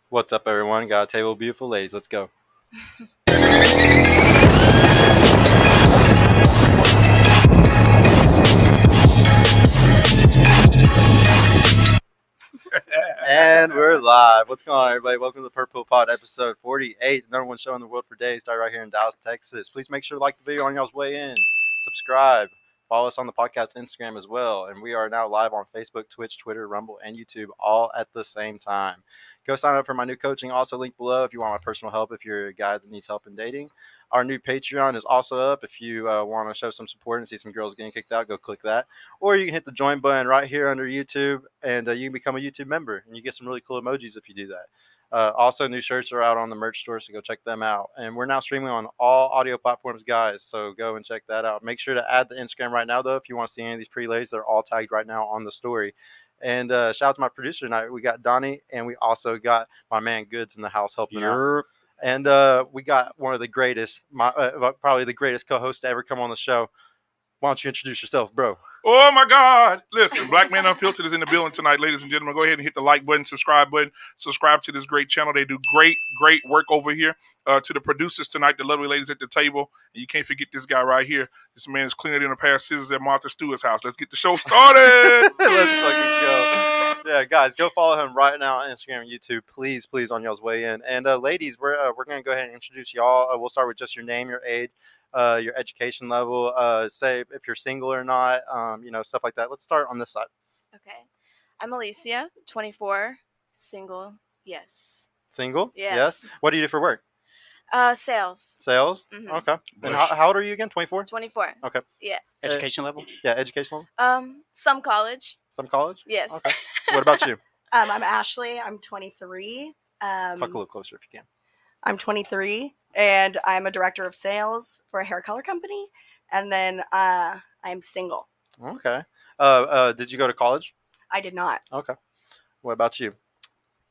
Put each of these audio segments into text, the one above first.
What's up, everyone? Got a table of beautiful ladies. Let's go. And we're live. What's going on, everybody? Welcome to the Purple Pod, episode 48, the number one show in the world for days. Started right here in Dallas, Texas. Please make sure to like the video on y'all's way in. Subscribe. Follow us on the podcast Instagram as well. And we are now live on Facebook, Twitch, Twitter, Rumble, and YouTube all at the same time. Go sign up for my new coaching, also linked below if you want my personal help, if you're a guy that needs help in dating. Our new Patreon is also up. If you want to show some support and see some girls getting kicked out, go click that. Or you can hit the join button right here under YouTube, and you can become a YouTube member, and you get some really cool emojis if you do that. Also, new shirts are out on the merch store, so go check them out. And we're now streaming on all audio platforms, guys, so go and check that out. Make sure to add the Instagram right now, though, if you want to see any of these pre-lays. They're all tagged right now on the story. And shout out to my producer tonight. We got Donnie, and we also got my man Goods in the house helping out. And we got one of the greatest, probably the greatest co-host to ever come on the show. Why don't you introduce yourself, bro? Oh, my God. Listen, Black Man Unfiltered is in the building tonight, ladies and gentlemen. Go ahead and hit the like button, subscribe button. Subscribe to this great channel. They do great work over here. To the producers tonight, the lovely ladies at the table. And you can't forget this guy right here. This man is cleaner than a pair of scissors at Martha Stewart's house. Let's get the show started. Let's fucking go. Yeah, guys, go follow him right now on Instagram and YouTube. Please, on y'all's way in. And ladies, we're going to go ahead and introduce y'all. We'll start with just your name, your age, your education level, say if you're single or not, stuff like that. Let's start on this side. Okay. I'm Alicia, 24, single, yes. Single? Yes. What do you do for work? Sales. Sales? Mm-hmm. Okay. And how old are you again? 24? 24. Okay. Yeah. Education level? Yeah, education level? Some college. Some college? Yes. Okay. What about you? I'm Ashley. I'm 23. Talk a little closer if you can. I'm 23, and I'm a director of sales for a hair color company. And then I'm single. Okay. Did you go to college? I did not. Okay. What about you?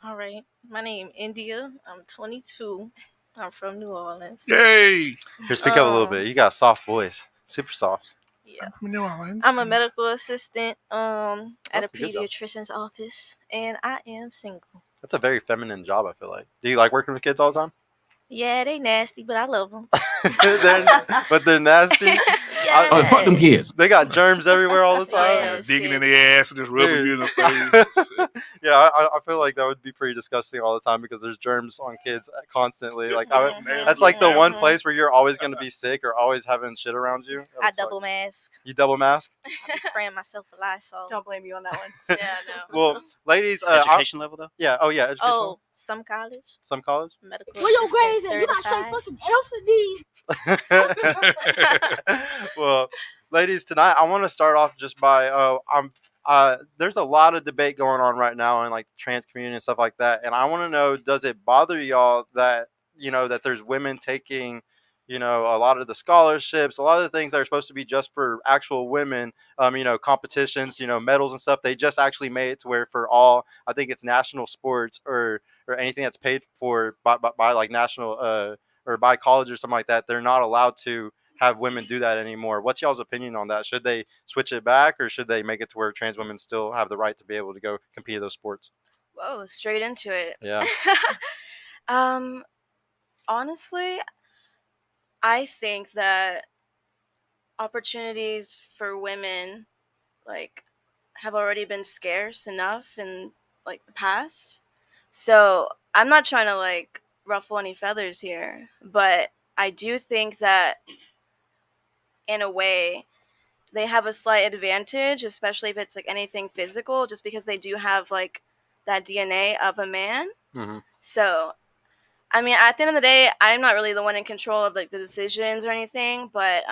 All right. My name India. I'm 22. I'm from New Orleans. Yay. Here, speak up a little bit. You got a soft voice. Super soft. Yeah. I'm from New Orleans. I'm a medical assistant at a That's a good job. pediatrician's office, and I am single. That's a very feminine job, I feel like. Do you like working with kids all the time? Yeah, they nasty, but I love them. But they're nasty. Yeah. Oh, fuck them kids. They got germs everywhere all the time. Yeah. Digging in their ass and just rubbing you in the face. Yeah, I feel like that would be pretty disgusting all the time because there's germs on kids constantly. Like that's like the one place where you're always going to be sick or always having shit around you. I double mask. You double mask? I be spraying myself with Lysol. Don't blame you on that one. Yeah, no. Well, ladies, Education level, though? yeah. Oh, yeah. Education. Oh, some college, Some college. medical Where your grades assistant at? You got straight certified. fucking F and D. Well, ladies, tonight I want to start off just by there's a lot of debate going on right now in like the trans community and stuff like that, and I want to know, does it bother y'all that that there's women taking a lot of the scholarships, a lot of the things that are supposed to be just for actual women, competitions, medals and stuff, they just actually made it to where for all, I think it's national sports or anything that's paid for by like national or by college or something like that, they're not allowed to have women do that anymore. What's y'all's opinion on that? Should they switch it back, or should they make it to where trans women still have the right to be able to go compete in those sports? Whoa, straight into it. Yeah. Honestly, I think that opportunities for women have already been scarce enough in the past. So I'm not trying to ruffle any feathers here, but I do think that in a way they have a slight advantage, especially if it's anything physical, just because they do have that DNA of a man. Mm-hmm. So I mean, at the end of the day, I'm not really the one in control of the decisions or anything, but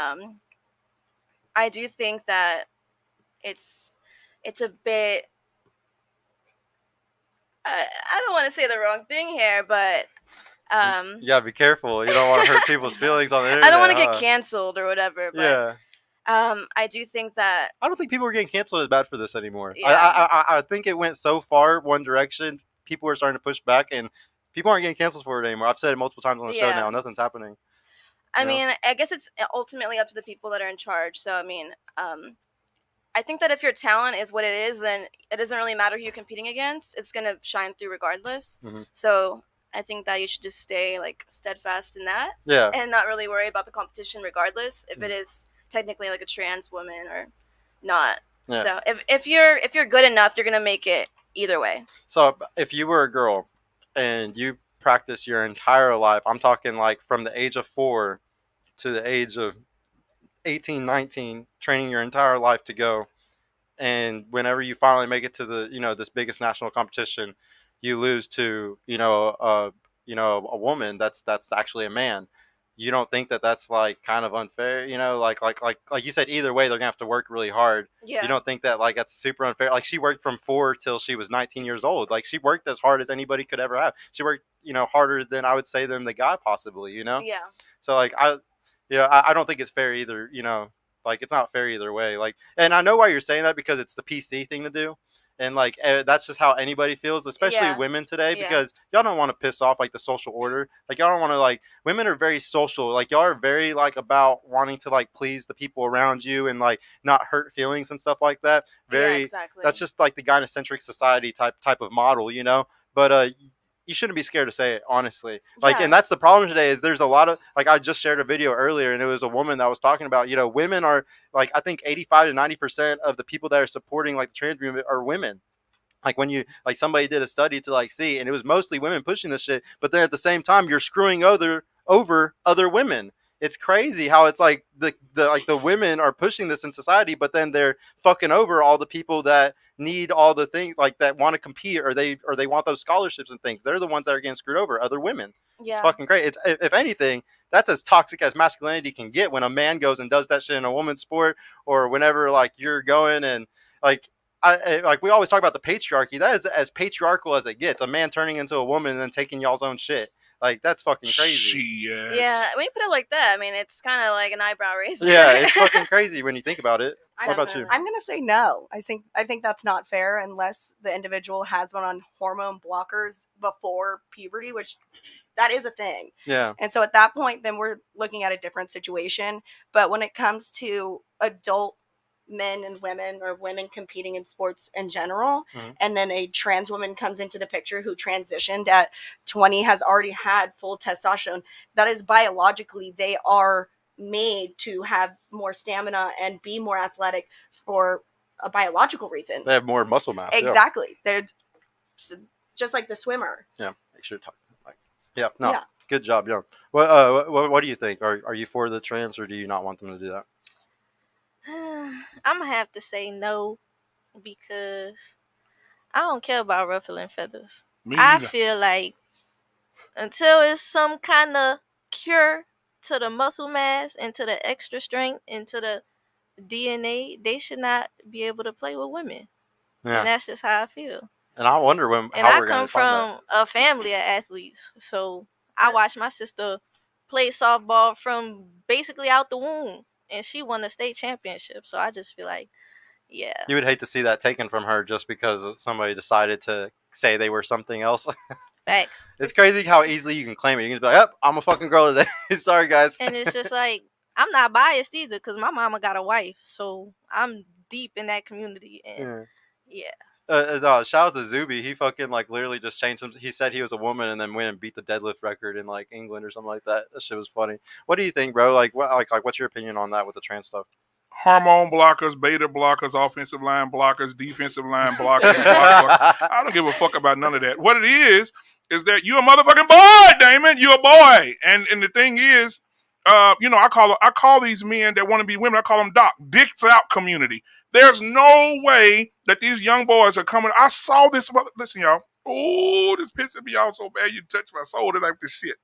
I do think that it's a bit. I don't want to say the wrong thing here, but you gotta be careful. You don't want to hurt people's feelings on the internet. I don't want to get canceled or whatever. But, Yeah. I do think that I don't think people are getting canceled as bad for this anymore. Yeah. I think it went so far one direction. People are starting to push back, and people aren't getting canceled for it anymore. I've said it multiple times on the show now. Nothing's happening. I mean, I guess it's ultimately up to the people that are in charge. So, I mean, I think that if your talent is what it is, then it doesn't really matter who you're competing against. It's gonna shine through regardless. Mhm. So I think that you should just stay like steadfast in that Yeah. and not really worry about the competition, regardless if Mm. it is technically like a trans woman or not. Yeah. So if you're good enough, you're gonna make it either way. So if you were a girl and you practice your entire life, I'm talking like from the age of 4 to the age of 18, 19, training your entire life to go, and whenever you finally make it to the this biggest national competition, you lose to a woman that's actually a man. You don't think that that's like kind of unfair? Like you said, either way they're gonna have to work really hard. Yeah. You don't think that like that's super unfair? Like she worked from 4 till she was 19 years old. Like she worked as hard as anybody could ever have. She worked harder than I would say than the guy possibly. Yeah. So like I don't think it's fair either. Like it's not fair either way. Like, and I know why you're saying that because it's the PC thing to do, and like that's just how anybody feels, especially Yeah. women today, Yeah. because y'all don't want to piss off like the social order. Like y'all don't want to like women are very social. Like y'all are very like about wanting to like please the people around you and like not hurt feelings and stuff like that. Very. Yeah, exactly. That's just like the gynocentric society type of model, But you shouldn't be scared to say it, honestly. Like, Yeah. and that's the problem today is there's a lot of like I just shared a video earlier and it was a woman that was talking about women are like I think 85 to 90% of the people that are supporting like the trans movement are women. Like when you like somebody did a study to like see, and it was mostly women pushing this shit, but then at the same time you're screwing over other women. It's crazy how it's like the women are pushing this in society, but then they're fucking over all the people that need all the things like that want to compete or they want those scholarships and things. They're the ones that are getting screwed over. Other women. Yeah. It's fucking great. It's if anything, that's as toxic as masculinity can get when a man goes and does that shit in a woman's sport or whenever like you're going and like. Like we always talk about the patriarchy. That is as patriarchal as it gets. A man turning into a woman and then taking y'all's own shit. Like that's fucking crazy. Shit. Yeah, when you put it like that, I mean, it's kind of like an eyebrow raiser. Yeah, it's fucking crazy when you think about it. I What don't about you? know. I'm gonna say no. I think that's not fair unless the individual has been on hormone blockers before puberty, which that is a thing. Yeah. And so at that point, then we're looking at a different situation. But when it comes to adult men and women or women competing in sports in general, Mhm. and then a trans woman comes into the picture who transitioned at 20, has already had full testosterone, that is biologically, they are made to have more stamina and be more athletic for a biological reason. They have more muscle mass. Exactly. They're just like the swimmer. Yeah. Make sure to talk. Like, yeah. No. Yeah. Good job, Young. What do you think? Are you for the trans or do you not want them to do that? I'm gonna have to say no because I don't care about ruffling feathers. Me I either. feel like until it's some kind of cure to the muscle mass and to the extra strength and to the DNA, they should not be able to play with women. Yeah. And that's just how I feel. And I wonder And how I we're come going to find from a family of athletes, so I watched my sister play softball from basically out the womb, and she won the state championship. So I just feel like, yeah, that. You would hate to see that taken from her just because somebody decided to say they were something else. facts. It's crazy how easily you can claim it. You can just be like, "Yep, I'm a fucking girl today." Sorry, guys. And it's just like I'm not biased either because my mama got a wife, so I'm deep in that community, and yeah. No, shout out to Zuby. He fucking like literally just changed him. He said he was a woman and then went and beat the deadlift record in like England or something like that. That shit was funny. What do you think, bro? Like, what's your opinion on that with the trans stuff? Hormone blockers, beta blockers, offensive line blockers, defensive line blockers. blockers. I don't give a fuck about none of that. What it is that you're a motherfucking boy, Damon. You're a boy, and the thing is, I call these men that want to be women. I call them doc, dicks out community. There's no way that these young boys are coming. I saw this. Listen, y'all. Oh, this pissing me off so bad. You touched my soul tonight with this shit.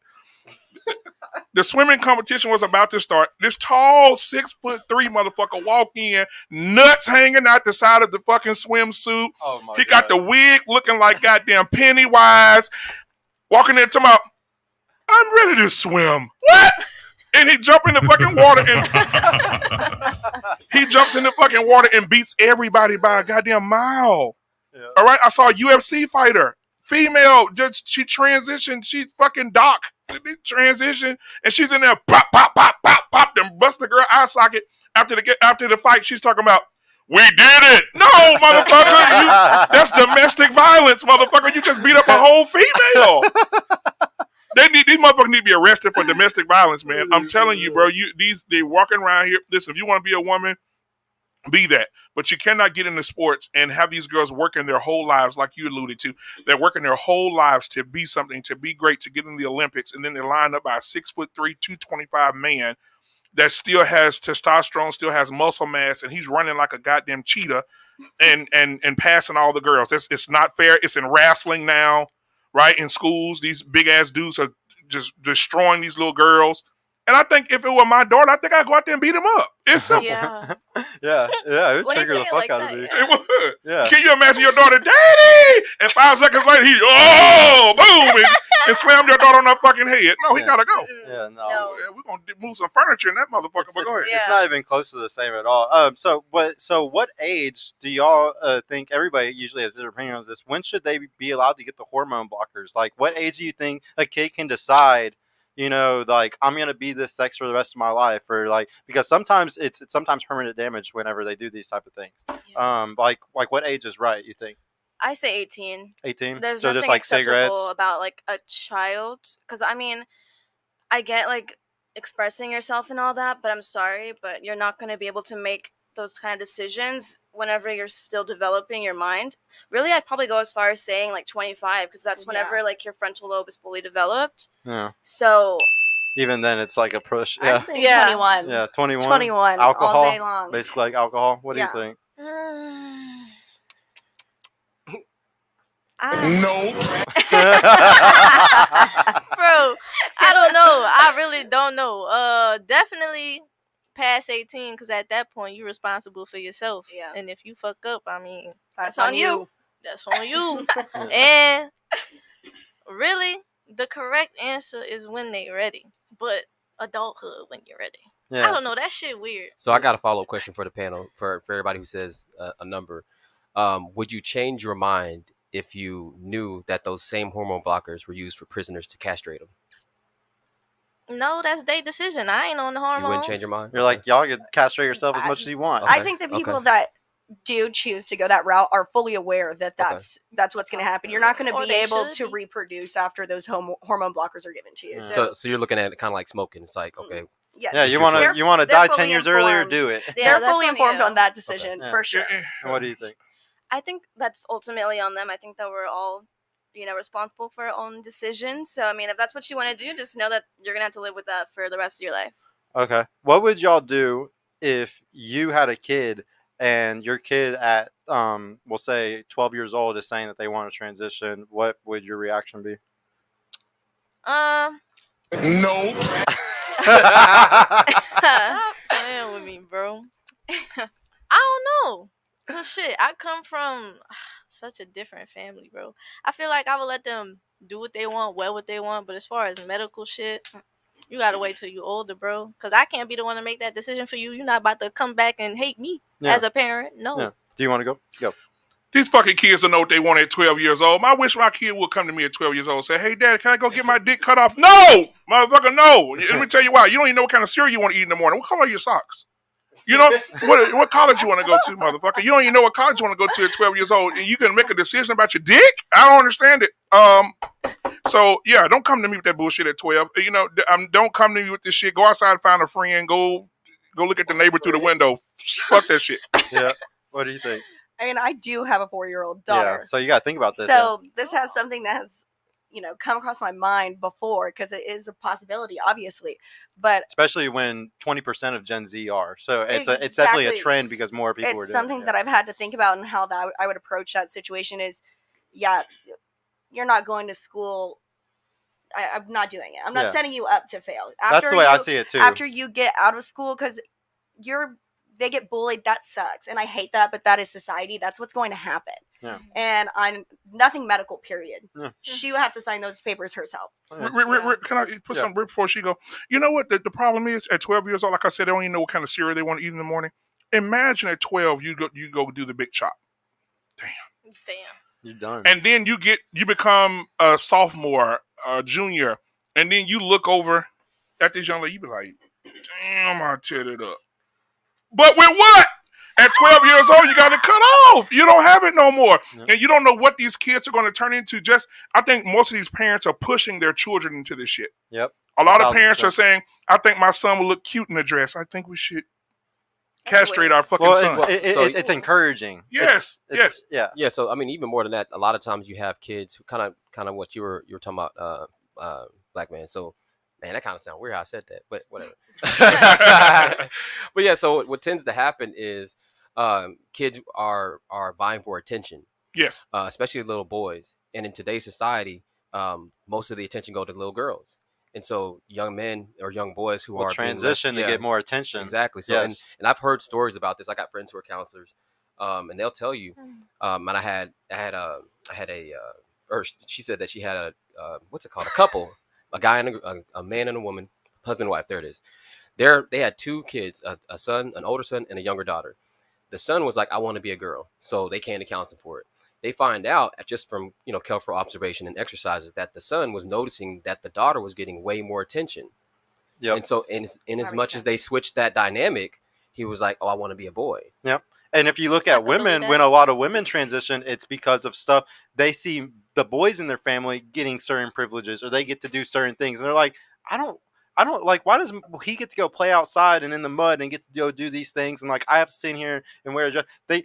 The swimming competition was about to start. This tall 6'3" motherfucker walk in, nuts hanging out the side of the fucking swimsuit. Oh my He got the wig looking like goddamn Pennywise. Walking there talking about, I'm ready to swim. What? And he jumped in the fucking water and beats everybody by a goddamn mile. Yeah. All right, I saw a UFC fighter, female. Just she transitioned. She fucking doc transition, and she's in there pop pop pop pop pop. Then bust the girl eye socket after the fight. She's talking about, We did it. No, motherfucker. That's domestic violence, motherfucker. You just beat up a whole female. These motherfuckers need to be arrested for domestic violence, man. I'm telling you, bro. They walking around here. Listen, if you want to be a woman, be that. But you cannot get into sports and have these girls working their whole lives, like you alluded to. They're working their whole lives to be something, to be great, to get in the Olympics, and then they're lined up by a 6'3", 225 man that still has testosterone, still has muscle mass, and he's running like a goddamn cheetah and passing all the girls. It's not fair. It's in wrestling now, right? In schools, these big ass dudes are just destroying these little girls. And I think if it were my daughter, I think I'd go out there and beat him up. It's simple. Yeah. yeah, it would When you trigger the say it fuck like out that, of me. yeah. It would. Yeah. Can you imagine your daughter, Daddy? And 5 seconds later, boom, and slammed your daughter on her fucking head. No, he Yeah. gotta go. Yeah, no. Yeah, we're gonna move some furniture in that motherfucker. It's, But go ahead. Yeah. it's not even close to the same at all. So what age do y'all think, everybody usually has their opinion on this, when should they be allowed to get the hormone blockers? Like, what age do you think a kid can decide, like, I'm gonna be this sex for the rest of my life, or like, because sometimes it's sometimes permanent damage whenever they do these type of things. Like what age is right, you think? I say 18. 18? There's So nothing just like acceptable cigarettes? about like a child, because I mean, I get like expressing yourself and all that, but I'm sorry, but you're not going to be able to make those kind of decisions whenever you're still developing your mind. Really, I'd probably go as far as saying like 25, because that's whenever Yeah. like your frontal lobe is fully developed. Yeah. So Even then, it's like a push. I'm Yeah. saying Yeah. 21. Yeah. 21. 21 Alcohol. all day long. Basically like alcohol. What do Yeah. you think? No. Bro, I don't know. I really don't know. Definitely past 18, because at that point you're responsible for yourself. Yeah. And if you fuck up, I mean, That's on on you. you. that's on you. And really, the correct answer is when they ready. But adulthood when you're ready. Yeah. I don't know. That shit weird. So I got a follow-up question for the panel, for everybody who says a number. Would you change your mind if you knew that those same hormone blockers were used for prisoners to castrate them? No, that's their decision. I ain't on the hormones. You wouldn't change your mind? You're like, y'all can castrate yourself as much as you want. Okay. I think the people okay. that do choose to go that route are fully aware that that's what's going to happen. You're not going to Or be they able should to be. reproduce after those hormone blockers are given to you. Yeah. So you're looking at it kind of like smoking. It's like, okay, Yeah, you Sure, want sure. to They're die 10 fully years earlier? informed. Do it. Yeah, They're that's fully on informed you. on that decision Okay. for sure. And what do you think? I think that's ultimately on them. I think that we're all, responsible for our own decisions. So, I mean, if that's what you want to do, just know that you're going to have to live with that for the rest of your life. Okay. What would y'all do if you had a kid and your kid at, we'll say 12 years old is saying that they want to transition? What would your reaction be? No. Stop playing with me, bro. I don't know. Cause shit, I come from such a different family, bro. I feel like I would let them do what they want, wear what they want. But as far as medical shit, you gotta wait till you older, bro. Cause I can't be the one to make that decision for you. You're not about to come back and hate me Yeah. as a parent. No. Yeah. Do you want to go? Go. These fucking kids don't know what they want at 12 years old. I wish my kid would come to me at 12 years old and say, hey, Dad, can I go get my dick cut off? No! Motherfucker, no. Let me tell you why. You don't even know what kind of cereal you want to eat in the morning. What color are your socks? You know, what college you want to go to, motherfucker? You don't even know what college you want to go to at 12 years old, and you can make a decision about your dick? I don't understand it. So, yeah, don't come to me with that bullshit at 12. Don't come to me with this shit. Go outside and find a friend. Go look at the neighbor through the window. Fuck that shit. Yeah. What do you think? I mean, I do have a 4-year-old daughter. Yeah. So you got to think about this. So this has something that has, come across my mind before, because it is a possibility, obviously. But especially when 20% of Gen Z are. So it's definitely a Exactly. trend because more people are it's doing something it. that I've had to think about, and how that I would approach that situation is, yeah, you're not going to school. I'm not doing it. I'm not Yeah. setting you up to fail. That's the way I see it too. After you get out of school, because they get bullied, that sucks, and I hate that, but that is society. That's what's going to happen. Yeah. And I'm nothing medical, period. Yeah. She would have to sign those papers herself. Can I put something right before she go? You know what the problem is? At 12 years old, like I said, they don't even know what kind of cereal they want to eat in the morning. Imagine at 12, you go do the big chop. Damn. You're done. And then you become a sophomore, a junior, and then you look over at this young lady, you be like, damn, I teared it up. But with what? At 12 years old, you got to cut off. You don't have it no more. Yeah. And you don't know what these kids are going to turn into. I think most of these parents are pushing their children into this shit. Yep. A lot of 1000%. parents are saying, I think my son will look cute in a dress. I think we should castrate our fucking Well, son. it's encouraging. Yes, yes. Yeah. Yeah, so I mean, even more than that, a lot of times you have kids who kind of what you were talking about, black man. So, man, that kind of sounds weird how I said that, but whatever. But yeah, so what tends to happen is kids are vying for attention, Yes. especially little boys. And in today's society, most of the attention go to little girls. And so young men or young boys who are being transition left, to get more attention. Exactly. So Yes. and I've heard stories about this. I got friends who are counselors, and they'll tell you. And I had a or she said that she had a what's it called, a couple, a guy and a man and a woman, husband and wife. There it is. They had two kids, a son, an older son, and a younger daughter. The son was like, I want to be a girl, so they came to counseling for it. They find out just from careful observation and exercises that the son was noticing that the daughter was getting way more attention. Yep. And so in as much as they switched that dynamic, he was like, oh, I want to be a boy. Yep. And if you look at women, when a lot of women transition, it's because of stuff they see the boys in their family getting certain privileges, or they get to do certain things, and they're like, I don't like, why does he get to go play outside and in the mud and get to go do these things, and like I have to sit in here and wear a dress? They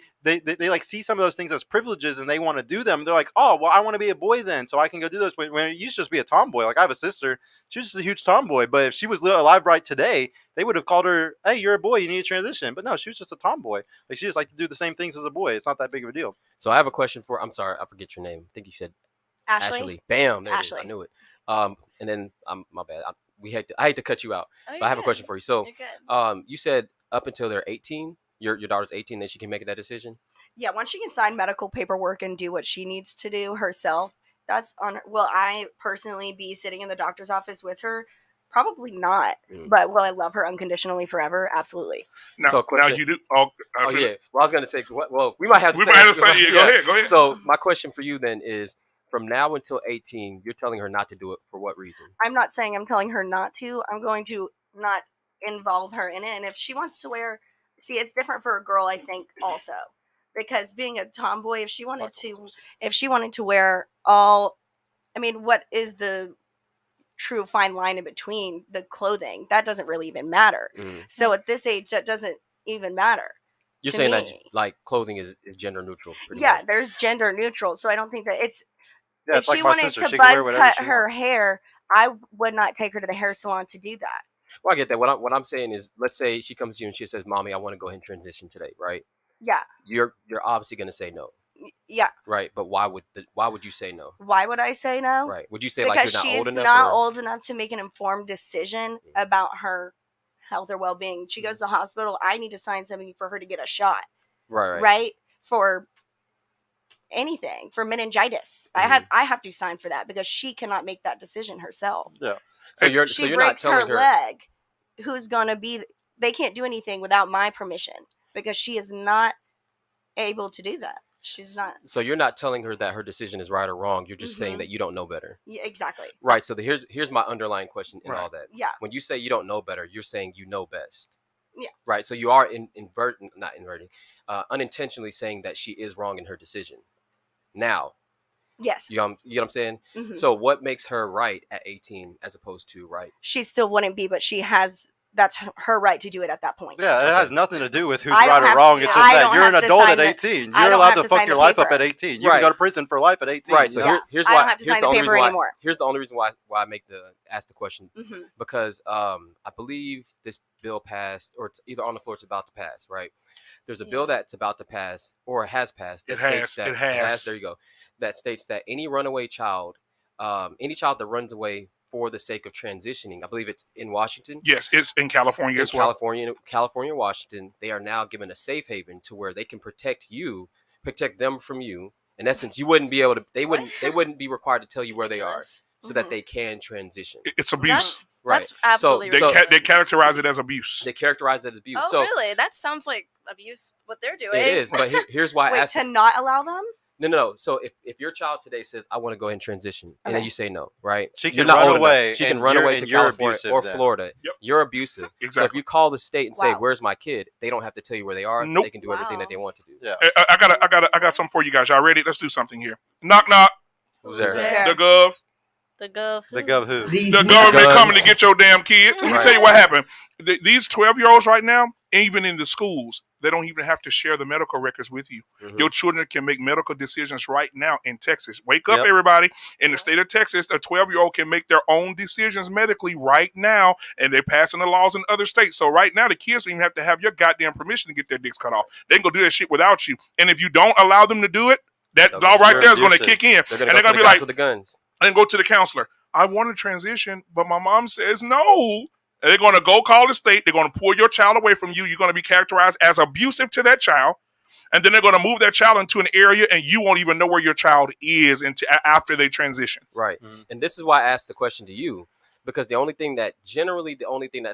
like see some of those things as privileges, and they want to do them. They're like, oh well, I want to be a boy then, so I can go do those. When it used to just be a tomboy. Like I have a sister, she was just a huge tomboy, but if she was alive right today, they would have called her, hey, you're a boy, you need to transition. But no, she was just a tomboy. Like she just like to do the same things as a boy. It's not that big of a deal. So I have a question I'm sorry, I forget your name. I think you said Ashley. Bam, there Ashley. it is. I knew it. And then my bad. I hate to cut you out, but I have a question for you. So, you said up until they're 18, your daughter's 18, then she can make that decision. Yeah, once she can sign medical paperwork and do what she needs to do herself, that's on. Will I personally be sitting in the doctor's office with her? Probably not. But will I love her unconditionally forever? Absolutely. Now you do. Oh yeah. Well, I was gonna say. Well, we might have to. Yeah, go ahead. So my question for you then is, from now until 18, you're telling her not to do it for what reason? I'm not saying I'm telling her not to. I'm going to not involve her in it. And if she wants to wear, see, it's different for a girl, I think, also, because being a tomboy, if she wanted to wear all, I mean, what is the true fine line in between the clothing? That doesn't really even matter. So at this age, that doesn't even matter. You're saying that like clothing is gender neutral. Yeah, there's gender neutral. So I don't think that it's. Yeah, if she wanted to buzz cut her hair, I would not take her to the hair salon to do that. Well, I get that. What I'm saying is, let's say she comes to you and she says, "Mommy, I want to go ahead and transition today," right? Yeah. You're obviously going to say no. Yeah. Right, but why would you say no? Why would I say no? Right. Would you say because like you're not old enough? Because she's not old enough to make an informed decision about her health or well-being. She goes to the hospital. I need to sign something for her to get a shot. Right. For anything, for meningitis. I have to sign for that because she cannot make that decision herself. Yeah. So you're breaks not telling her leg. Who's gonna be? They can't do anything without my permission because she is not able to do that. She's not. So you're not telling her that her decision is right or wrong. You're just saying that you don't know better. Yeah, exactly. Right. So here's my underlying question in all that. Yeah. When you say you don't know better, you're saying you know best. Yeah. Right. So you are unintentionally saying that she is wrong in her decision. Now. Yes. You know what I'm saying? So what makes her right at 18 as opposed to right? She still wouldn't be, but she has. That's her right to do it at that point. Yeah, it has nothing to do with who's right or wrong. It's just that you're an adult at 18. You're allowed to fuck your life up at 18. You can go to prison for life at 18. Right. So here's why. I don't have to sign the paper anymore. Here's the only reason why I ask the question because I believe this bill passed, or it's either on the floor, it's about to pass. Right. There's a bill that's about to pass or has passed. It has. There you go. That states that any runaway child, any child that runs away for the sake of transitioning, I believe it's in Washington. Yes, it's in California as well. California, Washington, they are now given a safe haven to where they can protect them from you. In essence, you wouldn't be able to. They wouldn't be required to tell you where they are, so that they can transition. It's abuse. That's absolutely they characterize it as abuse. They characterize it as abuse. Oh, really? That sounds like abuse. What they're doing. It is, but here's why I asked. To not allow them. No. So if your child today says, I want to go ahead and transition, and then you say no, right? She You're can not run old enough. away. She can and run you're- away and to you're California abusive or then. Florida. Yep. You're abusive. So if Exactly. you call the state and say, Wow. "Where's my kid?" They don't have to tell you where they are. Nope. They can do everything that they want to do. Yeah. I got something for you guys. Y'all ready? Let's do something here. Knock knock. Who's Who's there? there? The gov. The gov. The gov who? The government Guns. coming to get your damn kids. Let me Right. tell you what happened. These 12-year-olds right now, even in the schools, they don't even have to share the medical records with you. Mhm. Your children can make medical decisions right now in Texas. Wake up, Yep. everybody. In the state of Texas, a 12-year-old can make their own decisions medically right now, and they're passing the laws in other states. So right now, the kids don't even have to have your goddamn permission to get their dicks cut off. They can go do that shit without you. And if you don't allow them to do it, that They'll law get right served. there is going to Abusive. kick in. They're And gonna they're go going to to the be guys like, with the guns. and go to the counselor. I want to transition, but my mom says no. And they're going to go call the state. They're going to pull your child away from you. You're going to be characterized as abusive to that child. And then they're going to move that child into an area, and you won't even know where your child is after they transition. Right. Mhm. And this is why I asked the question to you, because the only thing that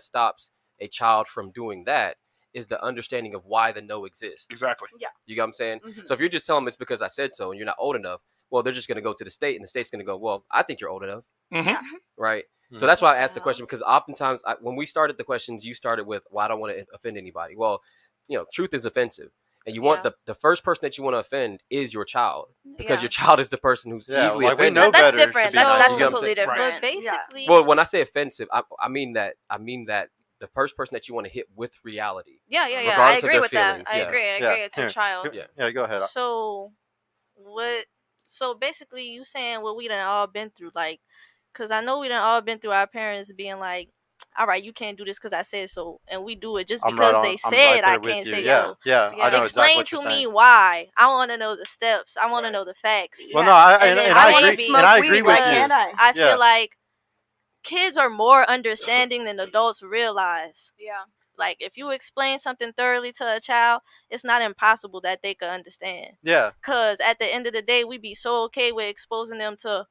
stops a child from doing that is the understanding of why the no exists. Exactly. You get what I'm saying? Mhm. So if you're just telling them it's because I said so and you're not old enough, well, they're just going to go to the state, and the state's going to go, well, I think you're old enough. Mm-hmm. Right. So Mhm. that's why I asked the question, because oftentimes when we started the questions, you started with, well, I don't want to offend anybody. Well, truth is offensive. And you want the first person that you want to offend is your child, because Yeah. your child is the person who's Yeah, easily like, we offended. know That's better to different. be nice That's to them. completely Right. different. But basically, Well, when I say offensive, I mean that the first person that you want to hit with reality. Yeah. I Regardless of agree their with feelings, that. I yeah. agree. I Yeah. agree. It's your Here. child. Yeah. Go ahead. so what? So basically, you saying what we done all been through, like, because I know we done all been through our parents being like, all right, you can't do this because I said so, and we do it just I'm because right they on- I'm said right there I with can't you. say Yeah. so. Yeah. I know exactly explain what you're to me saying. why. I want to know the steps. I want to know the facts. Well, no, I And then and I I wanna agree. be- And I smoke agree weed with like you. and I. I Yeah. feel like kids are more understanding than adults realize. Yeah. Like, if you explain something thoroughly to a child, it's not impossible that they could understand. Yeah. Because at the end of the day, we be so okay with exposing them to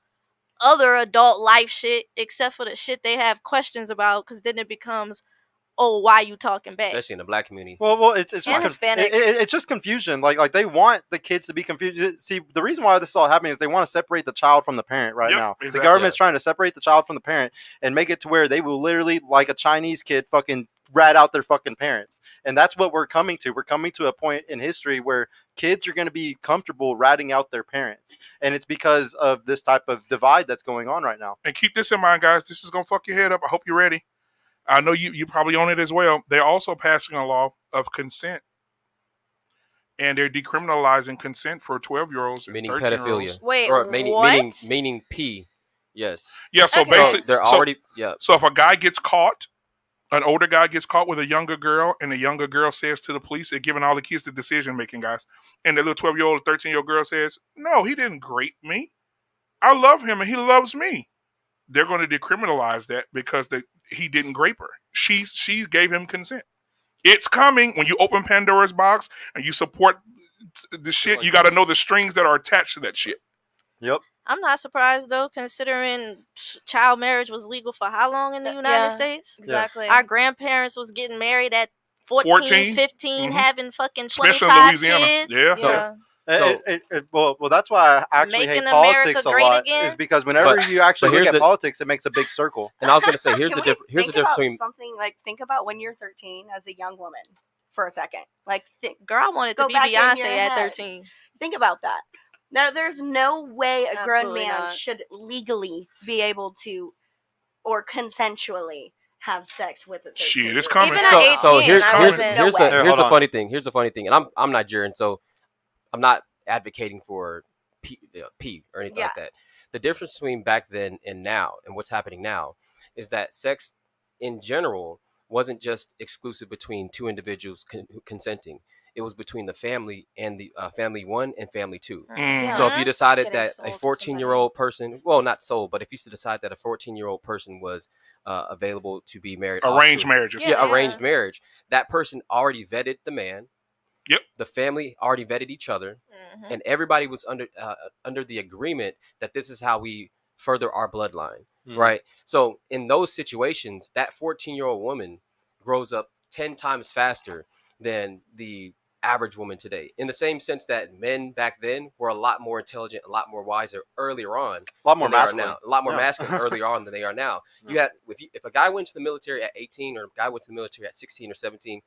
other adult life shit, except for the shit they have questions about, because then it becomes, oh, why you talking back? Especially in the black community. Well, it's just And Hispanic. it's just confusion. Like they want the kids to be confused. See, the reason why this is all happening is they want to separate the child from the parent right Yep, now. The exactly. government's trying to separate the child from the parent and make it to where they will literally, like a Chinese kid, fucking rat out their fucking parents. And that's what we're coming to. We're coming to a point in history where kids are going to be comfortable ratting out their parents, and it's because of this type of divide that's going on right now. And keep this in mind, guys. This is going to fuck your head up. I hope you're ready. I know you probably own it as well. They're also passing a law of consent. And they're decriminalizing consent for 12-year-olds and Meaning 13-year-olds. pedophilia. Wait, Or what? meaning P. Yes. Yeah, so Okay. basically, So they're so- already So if a guy gets caught, an older guy gets caught with a younger girl, and the younger girl says to the police, they're giving all the kids the decision making, guys. And the little 12-year-old, 13-year-old girl says, no, he didn't grape me. I love him and he loves me. They're going to decriminalize that because he didn't grape her. She gave him consent. It's coming. When you open Pandora's box and you support the shit, you got to know the strings that are attached to that shit. Yep. I'm not surprised, though, considering child marriage was legal for how long in the United Yeah. States? Exactly. Our grandparents was getting married at 14, 14? 15, Mhm. having fucking Especially 25 in Louisiana. kids. Yeah. Yeah. So- Well, that's why I actually hate Making America politics a great lot. again? Is because whenever But- you actually but look here's at the- politics, it makes a big circle. And I was going to say, here's Can the we difference. Here's the think difference about between. something like, think about when you're 13 as a young woman for a second. Like, Girl, I wanted to Go be back in your Beyonce at head. 13. think about that. Now, there's no way a grown Absolutely man not. should legally be able to, or consensually, have sex with a 13. Shit, it's coming. Even at So 18, here's I here's wasn't- here's No way. the Here, here's hold the on. funny thing. Here's the funny thing, and I'm Nigerian, so I'm not advocating for P or anything like that. The difference between back then and now, and what's happening now, is that sex in general wasn't just exclusive between two individuals consenting. It was between the family and the family one and family two. Mm. So if you decided Getting that sold a to 14-year-old person, well, not sold, but if you decide that a 14-year-old person was available to be married, off Arranged to- marriages. yeah, Yeah. arranged marriage, that person already vetted the man. Yep. The family already vetted each other, Mhm. and everybody was under the agreement that this is how we further our bloodline, Mhm. right? So in those situations, that 14-year-old woman grows up 10 times faster than the average woman today, in the same sense that men back then were a lot more intelligent, a lot more wiser earlier on. A lot more than they are masculine. now. A lot more Yeah. masculine earlier on than they are now. You had if a guy went to the military at 18 or a guy went to the military at 16 or 17,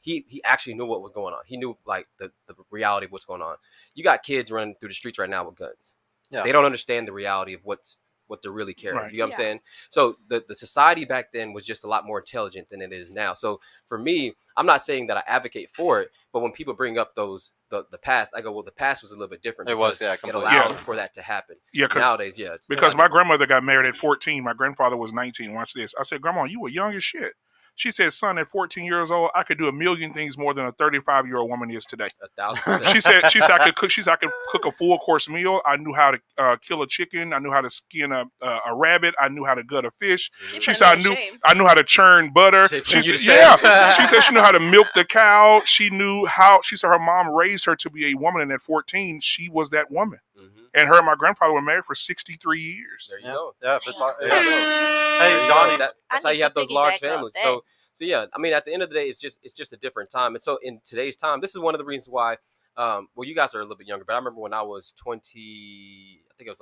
he actually knew what was going on. He knew like the reality of what's going on. You got kids running through the streets right now with guns. Yeah. They don't understand the reality of what they're really carrying. Right. You know what I'm saying? So the society back then was just a lot more intelligent than it is now. So for me, I'm not saying that I advocate for it, but when people bring up the past, I go, well, the past was a little bit different. It was, because yeah, it completely. allowed Yeah. for that to happen. Yeah, Nowadays, yeah. It's because a lot my different. grandmother got married at 14. My grandfather was 19. Watch this. I said, Grandma, you were young as shit. She said, son, at 14 years old, I could do a million things more than a 35-year-old woman is today. 1,000%. She said I could cook. She said I could cook a full course meal. I knew how to kill a chicken. I knew how to skin a rabbit. I knew how to gut a fish. She said I knew how to churn butter. She She put you said, to yeah. shame. She said she knew how to milk the cow. She knew how. She said her mom raised her to be a woman, and at 14, she was that woman. Mhm. And her and my grandfather were married for 63 years. There you Yeah. go. Yeah, if it's all, There yeah. you go. Hey, There you go. Donnie. That's I how need you have to those large piggyback off families. that. So yeah, I mean, at the end of the day, it's just a different time. And so in today's time, this is one of the reasons why. Well, you guys are a little bit younger, but I remember when I was 20. I think it was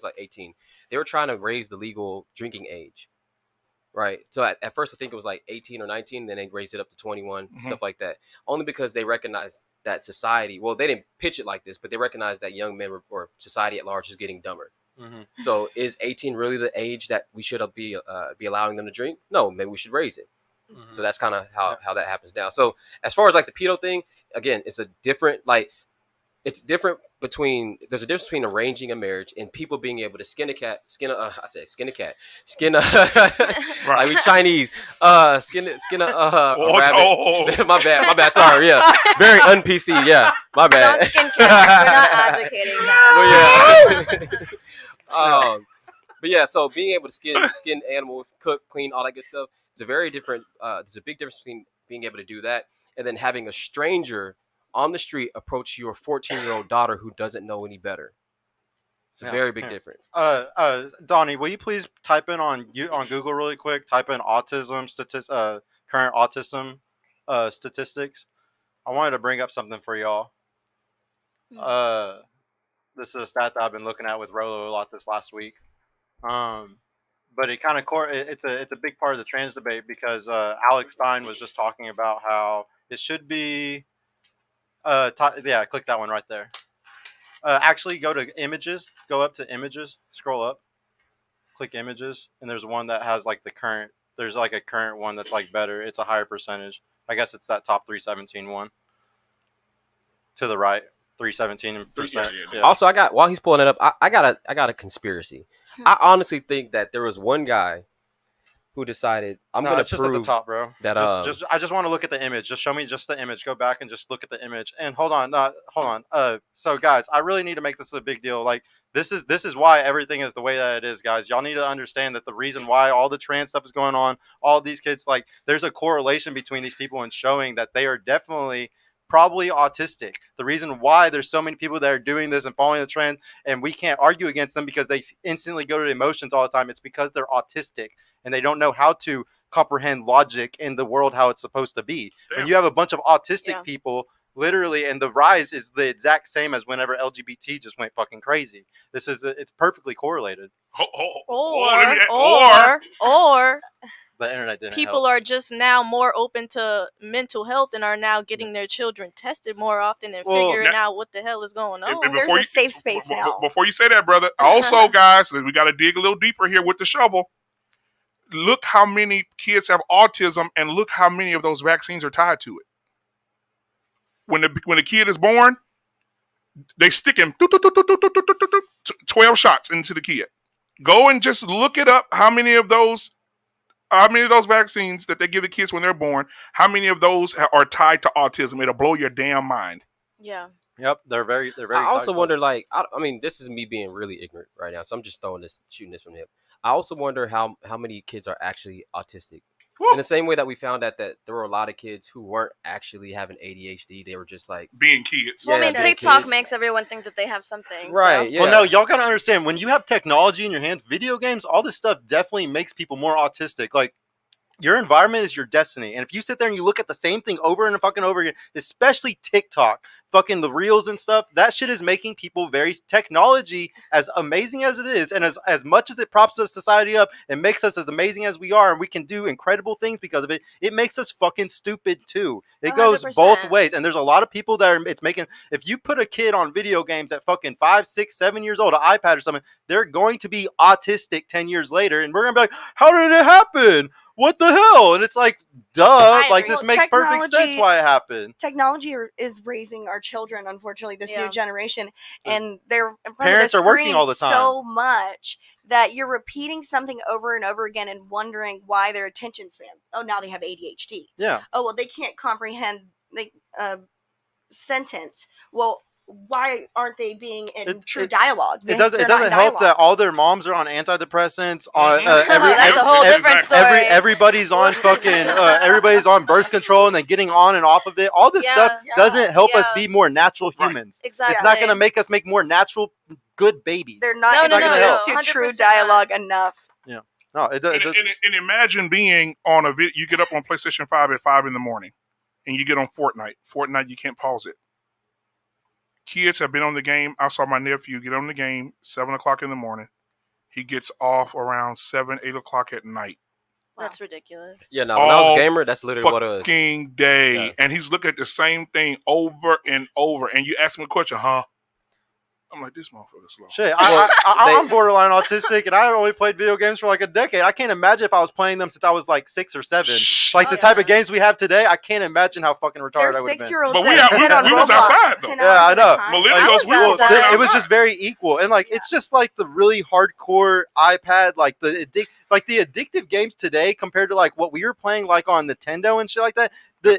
like 18. They were trying to raise the legal drinking age, right? So at first, I think it was like 18 or 19. Then they raised it up to 21, stuff like that. Only because they recognized that society. Well, they didn't pitch it like this, but they recognized that young men or society at large is getting dumber. Mhm. So is 18 really the age that we should be allowing them to drink? No, maybe we should raise it. Mhm. So that's kind of how that happens now. So as far as like the pedo thing, again, it's a different there's a difference between arranging a marriage and people being able to skin a cat, skin a like we Chinese, skin a rabbit. My bad, sorry, yeah, very un-PC, yeah, my bad. Don't skin cats. We're not advocating that. But yeah, so being able to skin animals, cook, clean, all that good stuff, it's a very different. There's a big difference between being able to do that and then having a stranger on the street approach your 14-year-old daughter who doesn't know any better. It's a very big difference. Donnie, will you please type in on Google really quick? Type in autism current autism statistics. I wanted to bring up something for y'all. This is a stat that I've been looking at with Rolo a lot this last week. But it kind of it's a big part of the trans debate because Alex Stein was just talking about how it should be. Click that one right there. Actually, go to images. Go up to images. Scroll up. Click images, and there's one that has like the current. There's like a current one that's like better. It's a higher percentage. I guess it's that top 317 one. To the right, 317%. Yeah. Also, while he's pulling it up, I got a conspiracy. I honestly think that there was one guy who decided I'm gonna it's just prove at the top, bro. that I just want to look at the image. Just show me just the image. Go back and just look at the image. And hold on. So guys, I really need to make this a big deal. Like this is why everything is the way that it is, guys. Y'all need to understand that the reason why all the trans stuff is going on, all these kids, like there's a correlation between these people and showing that they are definitely probably autistic. The reason why there's so many people that are doing this and following the trend, and we can't argue against them because they instantly go to emotions all the time. It's because they're autistic and they don't know how to comprehend logic in the world how it's supposed to be. When you have a bunch of autistic people, literally, and the rise is the exact same as whenever LGBT just went fucking crazy. It's perfectly correlated. Or The internet didn't people help. are just now more open to mental health and are now getting their children tested more often and figuring out what the hell is going on. There's a safe space now. Before you say that, brother, also, guys, we got to dig a little deeper here with the shovel. Look how many kids have autism, and look how many of those vaccines are tied to it. When the kid is born, they stick him 12 shots into the kid. Go and just look it up. How many of those vaccines that they give the kids when they're born, how many of those are tied to autism? It'll blow your damn mind. Yeah. Yep, they're very. I also wonder, like, I mean, this is me being really ignorant right now, so I'm just shooting this from the hip. I also wonder how many kids are actually autistic. In the same way that we found out that there were a lot of kids who weren't actually having ADHD, they were just like being kids. Well, I mean, being TikTok kids. makes everyone think that they have something. Right. So. Yeah. Well, no, y'all gotta understand when you have technology in your hands, video games, all this stuff definitely makes people more autistic. Like your environment is your destiny. And if you sit there and you look at the same thing over and fucking over again, especially TikTok, fucking the reels and stuff, that shit is making people very technology, as amazing as it is, and as much as it props us society up and makes us as amazing as we are, and we can do incredible things because of it, it makes us fucking stupid too. It goes both 100%. ways. And there's a lot of people that are it's making, if you put a kid on video games at fucking 5, 6, 7 years old, an iPad or something, they're going to be autistic 10 years later, and we're gonna be like, how did it happen? What the hell? And it's like, duh, like this makes perfect sense why it happened. Technology is raising our children, unfortunately, this new generation, and they're in front Parents of the are working all the screen time so much that you're repeating something over and over again and wondering why their attention span. Oh, now they have ADHD. Yeah. Oh, well, they can't comprehend sentence. Well, why aren't they being in true dialogue? It doesn't help that all their moms are on antidepressants. On that's a whole different story. Everybody's on fucking everybody's on birth control and then getting on and off of it. All this stuff doesn't help us be more natural humans. Exactly. It's not going to make us make more natural, good babies. They're not introduced to 100% true dialogue enough. Yeah. No. And imagine being on a video. You get up on PlayStation 5 at 5 in the morning, and you get on Fortnite. Fortnite, you can't pause it. Kids have been on the game. I saw my nephew get on the game 7 o'clock in the morning. He gets off around 7, 8 o'clock at night. That's ridiculous. Yeah, no, when I was a gamer, that's literally what it was. Fucking day. Yeah. And he's looking at the same thing over and over. And you ask him a question, huh? I'm like, this motherfucker's slow. Shit, I'm borderline autistic, and I only played video games for like a decade. I can't imagine if I was playing them since I was like 6 or 7. Like the type of games we have today, I can't imagine how fucking retarded I would have been. 6-years But we was outside, though. Yeah, I know. Millennials, we were fucking outside. It was just very equal, and like it's just like the really hardcore iPad, like the addictive games today compared to like what we were playing like on Nintendo and shit like that. The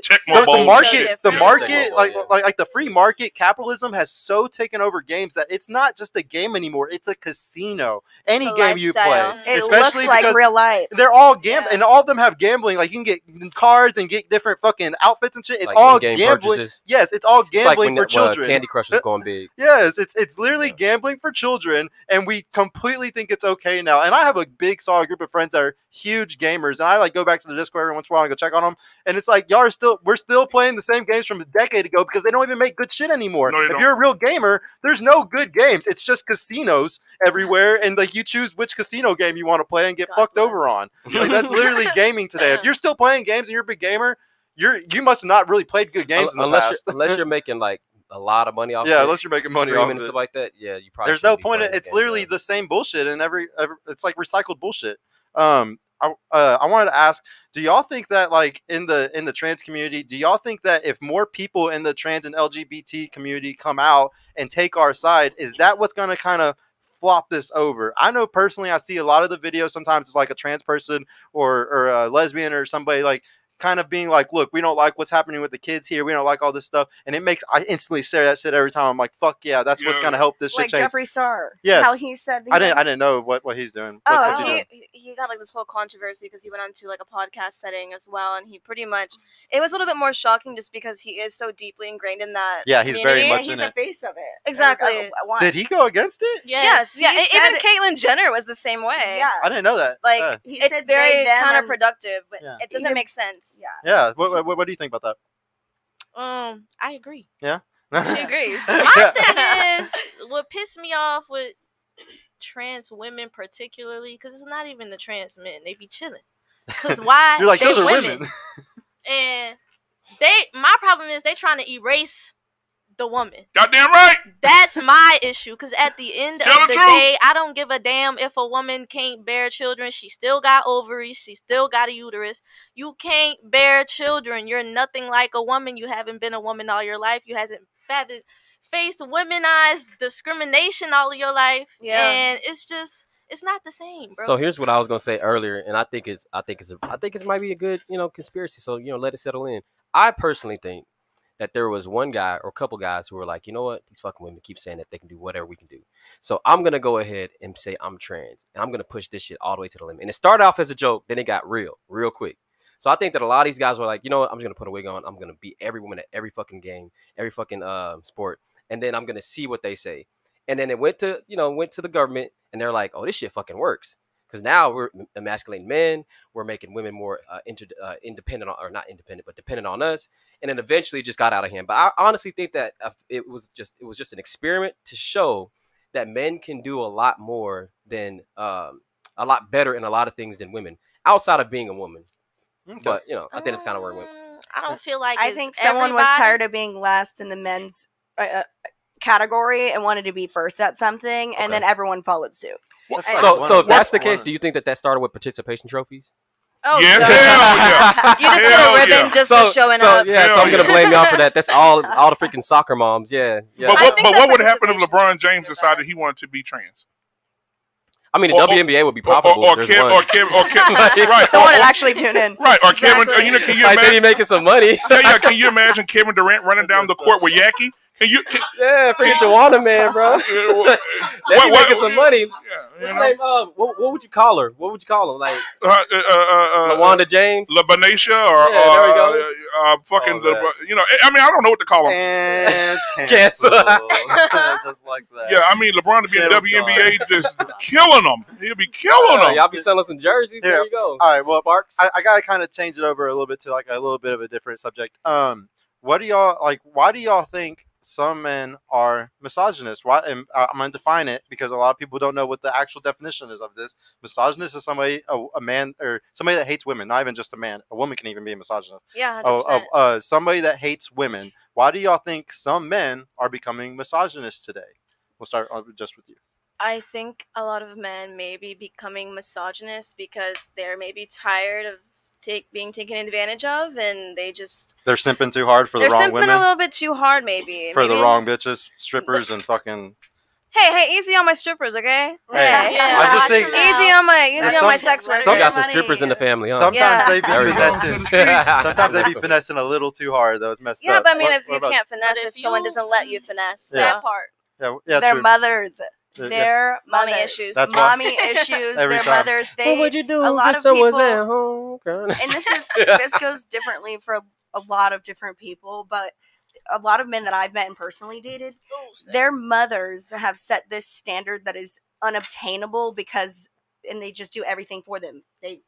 market, like the free market capitalism has so taken over games that it's not just a game anymore. It's a casino. Any game you play, it looks like real life. They're all gambling, and all of them have gambling. Like you can get cards and get different fucking outfits and shit. It's like all in-game gambling. Purchases. Yes, it's all gambling for children. Candy Crush is going big. Yes, it's literally gambling for children, and we completely think it's okay now. And I have a big solid group of friends that are huge gamers, and I like go back to the Discord every once in a while and go check on them. And it's like we're still playing the same games from a decade ago because they don't even make good shit anymore. No, if you're a real gamer, there's no good games. It's just casinos everywhere, and like you choose which casino game you want to play and get fucked over on. Like that's literally gaming today. If you're still playing games and you're a big gamer, you must have not really played good games in the past. Unless you're making like a lot of money off. Yeah, unless you're making money off and stuff like that. Yeah, you probably. There's no point. It's literally the same bullshit, and it's like recycled bullshit. I wanted to ask, do y'all think that like in the trans community, do y'all think that if more people in the trans and LGBT community come out and take our side, is that what's going to kind of flop this over? I know personally, I see a lot of the videos. Sometimes it's like a trans person or a lesbian or somebody like kind of being like, look, we don't like what's happening with the kids here. We don't like all this stuff. And I instantly say that shit every time. I'm like, fuck yeah, that's what's going to help this shit change. Like Jeffree Star. Yes. How he said. I didn't know what he's doing. He got like this whole controversy because he went on to like a podcast setting as well. And he pretty much, it was a little bit more shocking just because he is so deeply ingrained in that. Yeah, he's very much he's in the face of it. Exactly. Did he go against it? Yes. Yeah. Even Caitlyn Jenner was the same way. Yeah. I didn't know that. Like, it's very counterproductive, but it doesn't make sense. Yeah. What do you think about that? I agree. Yeah. She agrees. My thing is, what pissed me off with trans women particularly, because it's not even the trans men. They be chilling. Because why? You're like, those are women. And my problem is they trying to erase the woman. Goddamn right. That's my issue. Because at the end of the day, I don't give a damn if a woman can't bear children. She still got ovaries. She still got a uterus. You can't bear children. You're nothing like a woman. You haven't been a woman all your life. You haven't faced womanized discrimination all of your life. Yeah. And it's not the same, bro. So here's what I was gonna say earlier, and I think it might be a good, conspiracy. So let it settle in. I personally think that there was one guy or a couple guys who were like, you know what, these fucking women keep saying that they can do whatever we can do. So I'm gonna go ahead and say I'm trans, and I'm gonna push this shit all the way to the limit. And it started off as a joke, then it got real quick. So I think that a lot of these guys were like, you know what, I'm just gonna put a wig on. I'm gonna beat every woman at every fucking game, every fucking sport, and then I'm gonna see what they say. And then it went to the government, and they're like, oh, this shit fucking works. Because now we're emasculating men, we're making women more independent, or not independent, but dependent on us, and then eventually it just got out of hand. But I honestly think that it was just an experiment to show that men can do a lot more than a lot better in a lot of things than women outside of being a woman. Okay. But I think it's kind of where it went. I don't feel like I it's think someone was everybody. tired of being last in the men's category and wanted to be first at something, and then everyone followed suit. What- That's So, like so if one- that's the one- case, do you think that started with participation trophies? Oh, Yes, duh. hell yeah. You just get Hell a ribbon yeah. just for showing up. Yeah, so Hell I'm gonna yeah. blame y'all for that. That's all the freaking soccer moms. Yeah. But I what, think but that what would happen if participation LeBron James is decided he wanted to be trans? I mean, the Or- WNBA would be profitable. Or if there's one. Kevin, right? Someone or, would actually tune in. right, or Kevin. Exactly. Can you Like then he imagine? making some money. Yeah, can you imagine Kevin Durant running down the court with Yaki? Can you? Yeah, freaking Joanna, man, bro. They be making some money. Yeah, What's her name? What would you call her? What would you call him? Like LaWanda James? LaBanisha or Yeah, there we go. fucking Oh, man. I mean I don't know what to call him. And Cancel. just like that. Yeah, I mean LeBron to be in the Channel's WNBA just killing them. He'll be killing them. Y'all be selling some jerseys. Here. There you go. All right, well, Sparks. I gotta kind of change it over a little bit to like a little bit of a different subject. What do y'all like? Why do y'all think some men are misogynist? Why? And I'm gonna define it because a lot of people don't know what the actual definition is of this. Misogynist is somebody, a man, or somebody that hates women. Not even just a man. A woman can even be a misogynist. Yeah, 100%. Somebody that hates women. Why do y'all think some men are becoming misogynist today? We'll start just with you. I think a lot of men may be becoming misogynist because they're maybe tired of being taken advantage of, and they're simping too hard for the they're wrong simping women, a little bit too hard, maybe for the Maybe- wrong bitches, strippers, and fucking. Hey, easy on my strippers, okay? Hey, Yeah, I just watch think your mouth. Easy on my some- sex workers. some- You got some strippers in the family, huh? Sometimes Yeah. they be There we go. finessing. Sometimes they be finessing a little too hard, though. It's messed Yeah, up. but I mean, What- if what you about- can't finesse, But if if someone you- doesn't let you finesse, Yeah. That part. yeah, Their true. mothers. Yeah. Their Mommy mothers. issues. That's why- Mommy issues. Every Their time. mothers. What They. would you do a lot if of someone's people- at home crying? And this goes differently for a lot of different people, but a lot of men that I've met and personally dated, their mothers have set this standard that is unobtainable and they just do everything for them. They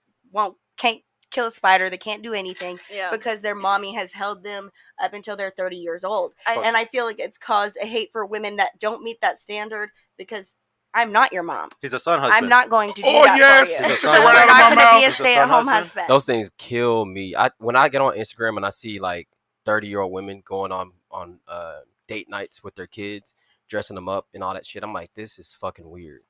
can't kill a spider, they can't do anything yeah. because their mommy has held them up until they're 30 years old. I- And I feel like it's caused a hate for women that don't meet that standard because I'm not your mom. He's a son husband. I'm not going to do Oh, that yes. for you. Took it We're right out of not my going to be mouth. a He's a son stay-at-home husband. husband. Those things kill me. When I get on Instagram and I see like 30-year-old women going on date nights with their kids, dressing them up and all that shit, I'm like, this is fucking weird.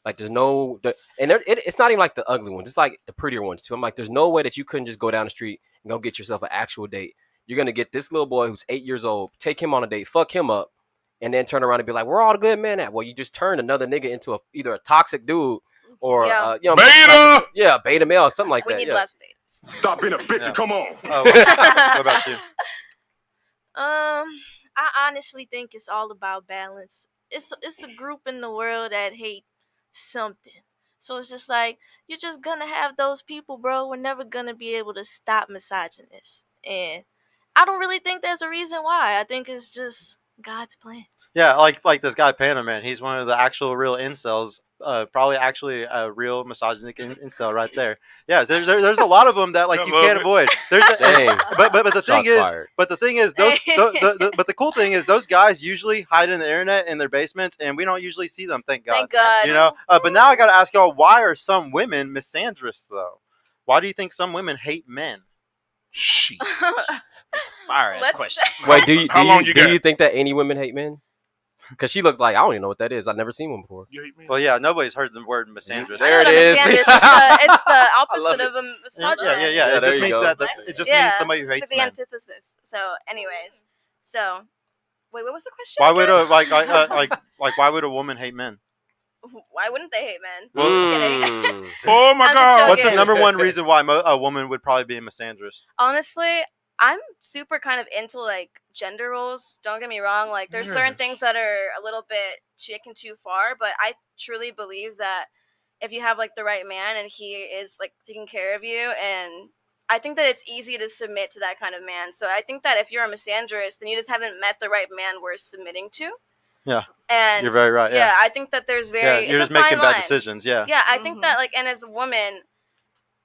Like, there's no, it's not even like the ugly ones. It's like the prettier ones too. I'm like, there's no way that you couldn't just go down the street and go get yourself an actual date. You're gonna get this little boy who's 8 years old, take him on a date, fuck him up, and then turn around and be like, "Where all the good men at?" Well, you just turned another nigga into either a toxic dude or Yeah. Beta. yeah, beta male, something like we that. need Yeah. less betas. Stop being a bitch Yeah. and come on. What about you? I honestly think it's all about balance. It's a group in the world that hate something. So it's just like you're just gonna have those people, bro. We're never gonna be able to stop misogynists. And I don't really think there's a reason why. I think it's just God's plan. Yeah, like this guy Panda Man. He's one of the actual real incels. Probably actually a real misogynic incel right there. Yeah, there's a lot of them that like I you love can't it. avoid. Dang. But the thing Shots is, fired. those but the cool thing is those guys usually hide in the internet in their basements, and we don't usually see them. Thank God. Thank God. You know. But now I got to ask y'all, why are some women misandrous though? Why do you think some women hate men? Shit. Fire ass Let's- question. Wait, do How long you got? you think that any women hate men? Because she looked like I don't even know what that is. I've never seen one before. You hate me? Well, yeah, nobody's heard the word misandrous. There I know it is. that misandrous It's the love opposite it. of a Yeah, misogynist. yeah. Yeah, It there just you means go. that it just means somebody who it's hates the men. antithesis. So, anyways, wait, what was the question? Why would again? why would a woman hate men? Why wouldn't they hate men? Well, Just kidding. Mm. Oh my I'm just God. joking. What's the number one reason why a woman would probably be a misandrous? Honestly, I'm super kind of into like gender roles. Don't get me wrong. Like, there's certain Yes. things that are a little bit taken too far, but I truly believe that if you have like the right man and he is like taking care of you, and I think that it's easy to submit to that kind of man. So I think that if you're a misandrist, then you just haven't met the right man worth submitting to. Yeah. And You're very right. Yeah. I think that there's Yeah. very You're it's just a fine making bad line. decisions. Yeah. Yeah, I think that and as a woman,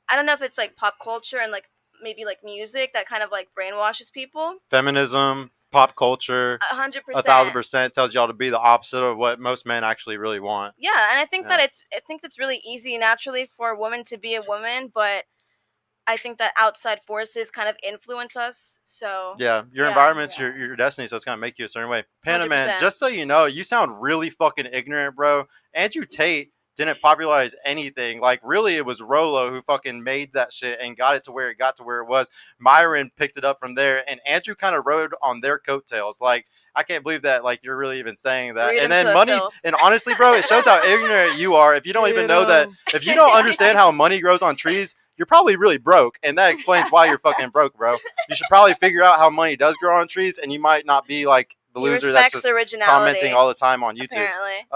I don't know if it's pop culture and maybe music that kind of brainwashes people. Feminism, pop culture, 100%. 1,000% tells y'all to be the opposite of what most men actually really want. Yeah, and I think that it's really easy naturally for a woman to be a woman, but I think that outside forces kind of influence us. So yeah, your environment's your destiny, so it's gonna make you a certain way. Panda Man, 100%. just so you know, you sound really fucking ignorant, bro. Andrew Tate didn't popularize anything. Really, it was Rolo who fucking made that shit and got it to where it was. Myron picked it up from there, and Andrew kind of rode on their coattails. I can't believe that you're really even saying that. Read and him then to money, filth. and honestly, bro, it shows how ignorant you are if you don't even know that. If you don't understand how money grows on trees, you're probably really broke, and that explains why you're fucking broke, bro. You should probably figure out how money does grow on trees, and you might not be the He loser that's respects just originality, commenting all the time on YouTube. apparently.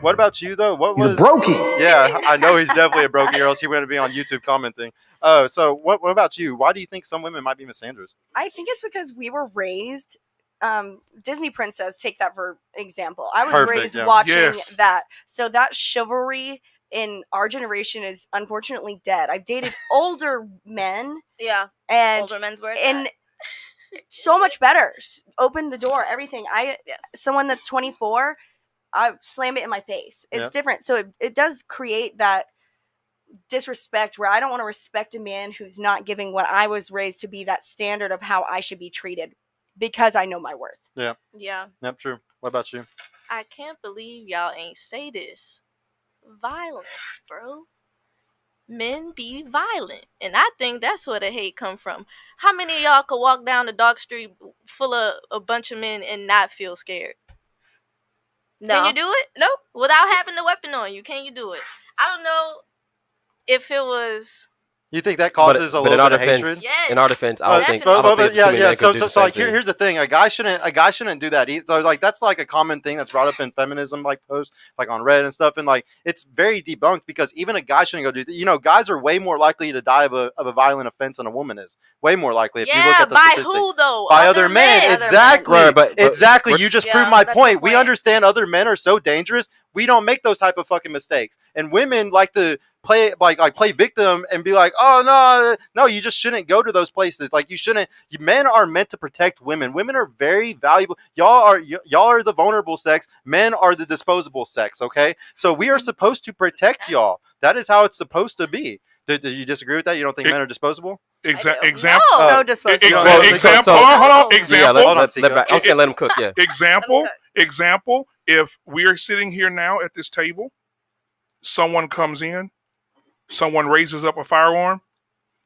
What about you though? He's a brokey. Yeah, I know he's definitely a brokey, or else he wouldn't be on YouTube commenting. So what about you? Why do you think some women might be misandrous? I think it's because we were raised. Disney princess, take that for example. I was raised watching that, so that chivalry in our generation is unfortunately dead. I've dated older men, and older men's words, and so much better. Open the door, everything. Someone that's 24, I slam it in my face. It's different, so it does create that disrespect where I don't want to respect a man who's not giving what I was raised to be that standard of how I should be treated, because I know my worth. Yep, true. What about you? I can't believe y'all ain't say this. Violence, bro. Men be violent, and I think that's where the hate come from. How many of y'all could walk down the dark street full of a bunch of men and not feel scared? No. Can you do it? Nope. Without having the weapon on you, can you do it? I don't know if it was. You think that causes a little bit of hatred? Yes. In our defense, I don't think. Yeah. So so here's the thing: a guy shouldn't do that either. So that's a common thing that's brought up in feminism posts on Reddit and stuff, and it's very debunked because even a guy shouldn't go do that. Guys are way more likely to die of a violent offense than a woman is. Way more likely if you look at the by statistics. who though? By other men. Exactly. Right, but exactly. You just proved my point. We point. understand other men are so dangerous. We don't make those type of fucking mistakes, and women like to play play victim and be like, oh no, you just shouldn't go to those places. You shouldn't. Men are meant to protect women. Women are very valuable. Y'all are the vulnerable sex. Men are the disposable sex. Okay, so we are supposed to protect y'all. That is how it's supposed to be. Do you disagree with that? You don't think men are disposable? Example. So disposable. Example. Hold on. Example. I'm saying let him cook. Yeah. Example. If we're sitting here now at this table, someone comes in, someone raises up a firearm,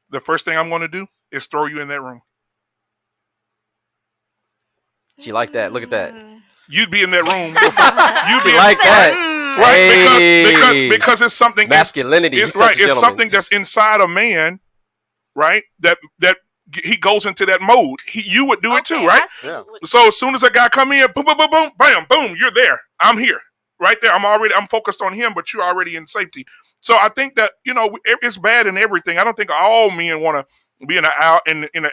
the first thing I'm going to do is throw you in that room. She like that. Look at that. You'd be in that room. You'd be like that. Right? Because it's something. Masculinity. It's something that's inside a man, right? That he goes into that mode. You would do it too, right? So as soon as a guy come in, boom, boom, boom, boom, bam, boom, you're there. I'm here, right there. I'm focused on him, but you're already in safety. So I think that it's bad in everything. I don't think all men want to be in an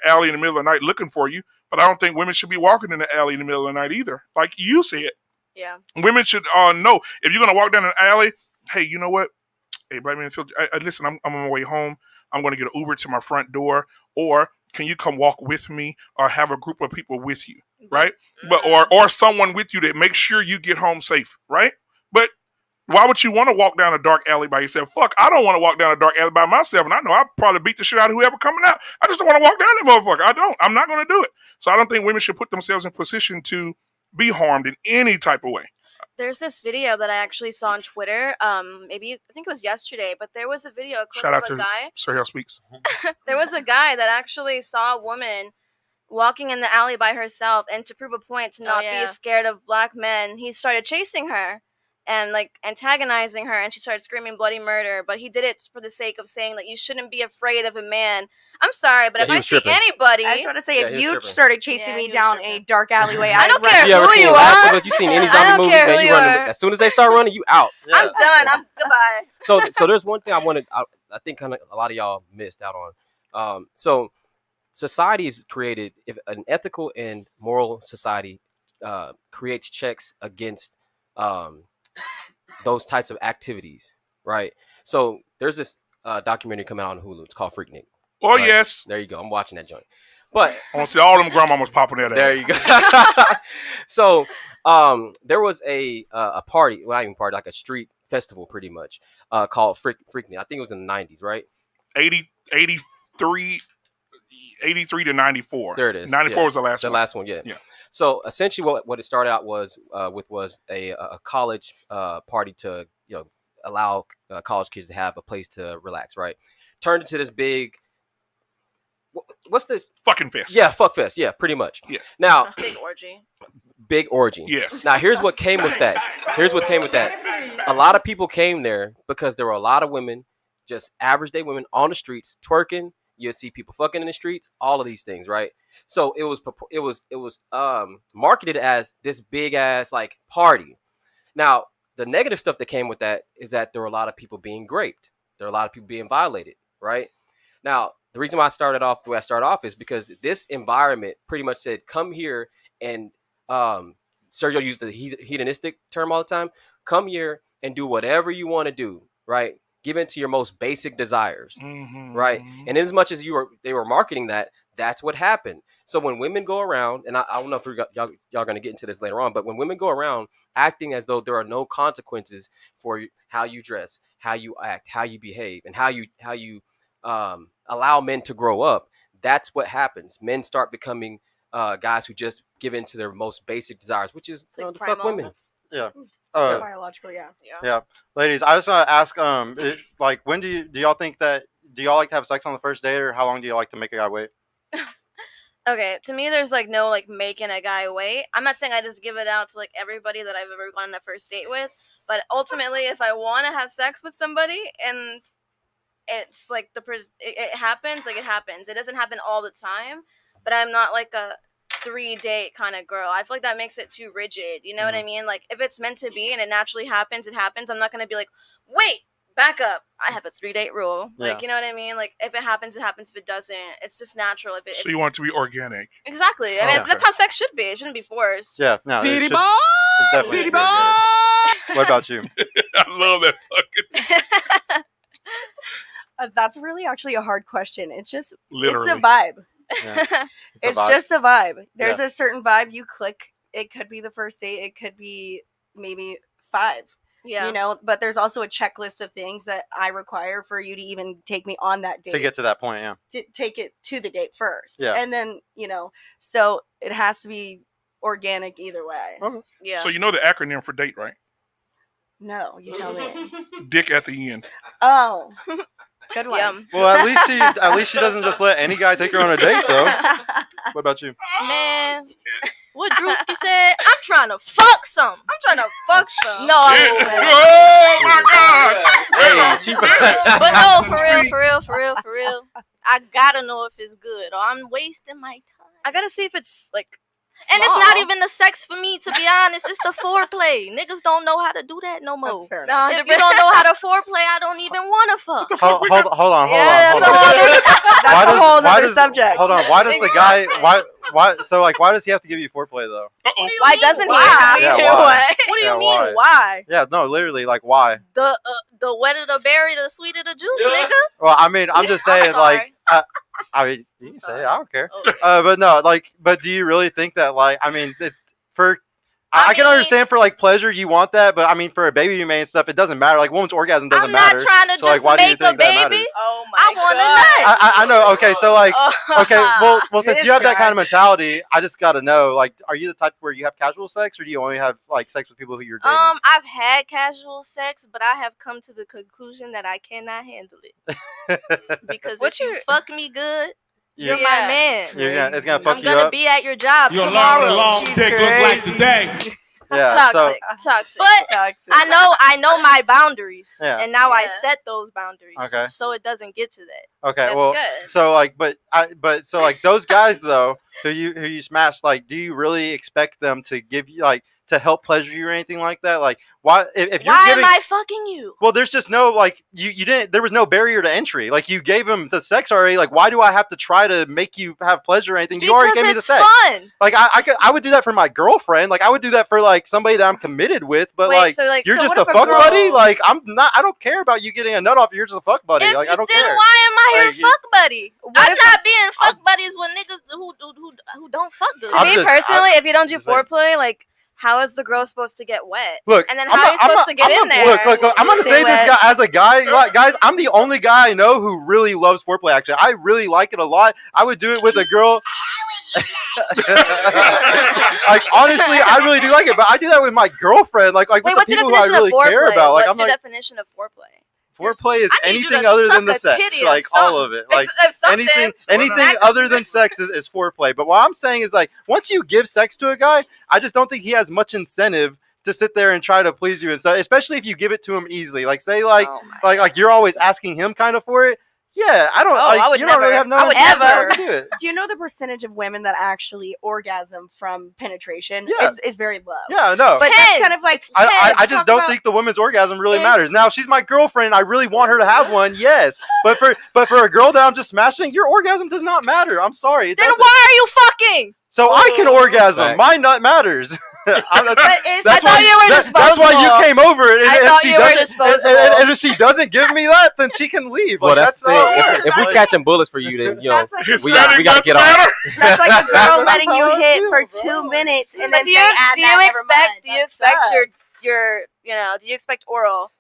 alley in the middle of the night looking for you, but I don't think women should be walking in the alley in the middle of the night either. Like you said, women should know if you're gonna walk down an alley. Hey, you know what? Hey, black man, listen, I'm on my way home. I'm gonna get an Uber to my front door, or can you come walk with me, or have a group of people with you, right? But or someone with you that makes sure you get home safe, right? But why would you want to walk down a dark alley by yourself? Fuck, I don't want to walk down a dark alley by myself, and I know I'll probably beat the shit out of whoever coming out. I just don't want to walk down that motherfucker. I'm not going to do it. So I don't think women should put themselves in position to be harmed in any type of way. There's this video that I actually saw on Twitter. Maybe I think it was yesterday, but there was a video. Shout out to SERGIO Speaks. There was a guy that actually saw a woman walking in the alley by herself, and to prove a point to not be scared of black men, he started chasing her and antagonizing her, and she started screaming bloody murder. But he did it for the sake of saying that you shouldn't be afraid of a man. I'm sorry, but if I see anybody, I was going to say, if you started chasing me down a dark alleyway, I don't care who you are. You seen any zombie movie? Man, you running. As soon as they start running, you out. I'm done. I'm goodbye. So there's one thing I think kind of a lot of y'all missed out on. So society is created, if an ethical and moral society creates checks against those types of activities, right? So there's this documentary coming out on Hulu. It's called Freaknik. Oh, Right? yes. There you go. I'm watching that joint. But I want to see all them grandmamas popping that there ass. you go. So there was a party, well, not even party, like a street festival, pretty much, called Freaknik. I think it was in the 90s, right? 83 to 94. There it is. 94 Yeah. was the last The one. last one, yeah. Yeah. So essentially, what it started out was a college party to allow college kids to have a place to relax, right? Turned into this big. What's the Fucking fest. Yeah, fuck fest. Yeah, pretty much. Yeah. Now, Big orgy. big orgy. Yes. Now, here's what came with that. A lot of people came there because there were a lot of women, just average day women on the streets twerking. You'd see people fucking in the streets. All of these things, right? So it was marketed as this big ass like party. Now, the negative stuff that came with that is that there were a lot of people being raped. There were a lot of people being violated, right? Now, the reason why I started off the way I started off is because this environment pretty much said, come here and Sergio used the hedonistic term all the time. Come here and do whatever you want to do, right? Give in to your most basic desires, right? And as much as they were marketing that, that's what happened. So when women go around, and I don't know if y'all going to get into this later on, but when women go around acting as though there are no consequences for how you dress, how you act, how you behave, and how you allow men to grow up, that's what happens. Men start becoming guys who just give in to their most basic desires, which is like to fuck primal. women. Yeah. Biological, yeah. Yeah. Ladies, I just want to ask, like, when do y'all think that, do y'all like to have sex on the first date, or how long do you like to make a guy wait? Okay, to me, there's like no like making a guy wait. I'm not saying I just give it out to like everybody that I've ever gone on a first date with, but ultimately, if I want to have sex with somebody and it's like it happens, like it happens. It doesn't happen all the time, but I'm not like a 3-date kind of girl. I feel like that makes it too rigid. You know what I mean? Like if it's meant to be and it naturally happens, it happens. I'm not gonna be like, wait, back up. I have a 3-date rule. Like, Yeah. you know what I mean? Like if it happens, it happens. If it doesn't, it's just natural. So you want it to be organic. Exactly. I mean, Yeah. that's how sex should be. It shouldn't be forced. Yeah, no. it City should- boy! it definitely City should be organic. What about you? I love that fucking That's really actually a hard question. It's just literally. it's a vibe. Yeah. It's a vibe. just a vibe. There's a certain vibe you click. It could be the first date. It could be maybe 5. Yeah. You know, but there's also a checklist of things that I require for you to even take me on that date. to get to that point. Yeah. to take it to the date first. Yeah. And then, so it has to be organic either way. Okay. Yeah. So you know the acronym for date, right? No, you tell me. Dick at the end. Oh, good one. Yum. Well, at least she doesn't just let any guy take her on a date, though. What about you? Man, what Drewski said, I'm trying to fuck some. I'm trying to fuck some. No, I'm Yeah. just playing. Oh my God! Hey, she- But no, for real. I gotta know if it's good or I'm wasting my time. I gotta see if it's like. And it's small. not even the sex for me, to be honest. It's the foreplay. Niggas don't know how to do that no more. That's fair No, enough. If you don't know how to foreplay, I don't even want to fuck. Hold on. Yeah, Hold that's on. a whole other- That's a whole other subject. Hold on. Why does the guy? Why? So like, why does he have to give you foreplay though? Uh-oh. Why doesn't he Why? have Yeah, to? why? What do you Yeah, mean? why? Why? Yeah, no, literally, like, why? The wetter the berry, the sweeter the juice, nigga. Well, I mean, I'm just saying, like, sorry. I mean, you can say it, I don't care. Oh. But no, like, but do you really think that, like, I mean, I can mean- understand for like pleasure you want that, but I mean for a baby you made and stuff, it doesn't matter. Like woman's orgasm doesn't I'm matter. not trying to So, like, just why do you make a think that baby. matters? Oh my I want a god. nut. I know. Okay, so like, okay, well, since This you have that guy. kind of mentality, I just gotta know, like, are you the type where you have casual sex, or do you only have like sex with people who you're dating? I've had casual sex, but I have come to the conclusion that I cannot handle it. Because What's if you your- fuck me good, you're You- my Yeah. man. it's gonna fuck I'm you gonna up. be at your job You're tomorrow. a long dick look like today. Yeah. Toxic. Toxic. But Toxic. I know my boundaries, Yeah. and now I Yeah. set those boundaries, Okay. so it doesn't get to that. Okay. That's well, good. so like, so like those guys though, who you smash, like, do you really expect them to give you like to help pleasure you or anything like that? Like, why? If you're Why giving, am I fucking you? well, there's just no like you didn't. There was no barrier to entry. Like you gave him the sex already. Like, why do I have to try to make you have pleasure or anything? You already gave me the sex. Fun. Like I would do that for my girlfriend. Like I would do that for like somebody that I'm committed with. But Wait, you're so just what a if fuck girl- buddy. Like I'm not. I don't care about you getting a nut off. You're just a fuck buddy. If Like I you don't did, care. why am I Like, here, fuck buddy? I'm not being fuck buddies with niggas who don't fuck good. To I'm me just- personally, if you don't do just like- foreplay, like how is the girl supposed to get wet? Look, and then how are you supposed to get in there? Look, I'm gonna Stay say this wet. guy as a guy, like, guys. I'm the only guy I know who really loves foreplay. Actually, I really like it a lot. I would do it with a girl. Like honestly, I really do like it, but I do that with my girlfriend. Like Wait, with the what's your people who I definition really of foreplay? care about. Like What's I'm your like, definition of foreplay? foreplay is I need you anything to other than suck the a sex, titty or like all something. of it. Like Something. anything other than sex is foreplay. But what I'm saying is like once you give sex to a guy, I just don't think he has much incentive to sit there and try to please you and stuff, especially if you give it to him easily. Like say like you're always asking him kind of for it. Yeah, I don't. I would you don't really never. have no I would incentive never. to do it. Do you know the percentage of women that actually orgasm from penetration? Yeah. It's very low. Yeah, no. But that's kind of like I just don't think the woman's orgasm really matters. Now she's my girlfriend. I really want her to have one. Yes, but for a girl that I'm just smashing, your orgasm does not matter. I'm sorry. Then why are you fucking? So I can orgasm. Right. My nut matters. I thought you were that's disposable. why you came over. And, I and thought she you were doesn't- disposable. And if she doesn't give me that, then she can leave. Well, Like, that's the how thing. it works. If we Like, catching bullets for you, then you know That's like we got to get off. matter. That's like a girl letting you hit for Bro. 2 minutes and But then do you saying, "Ah, do nah, you never expect mind, do you that expect sucks." your do you expect oral?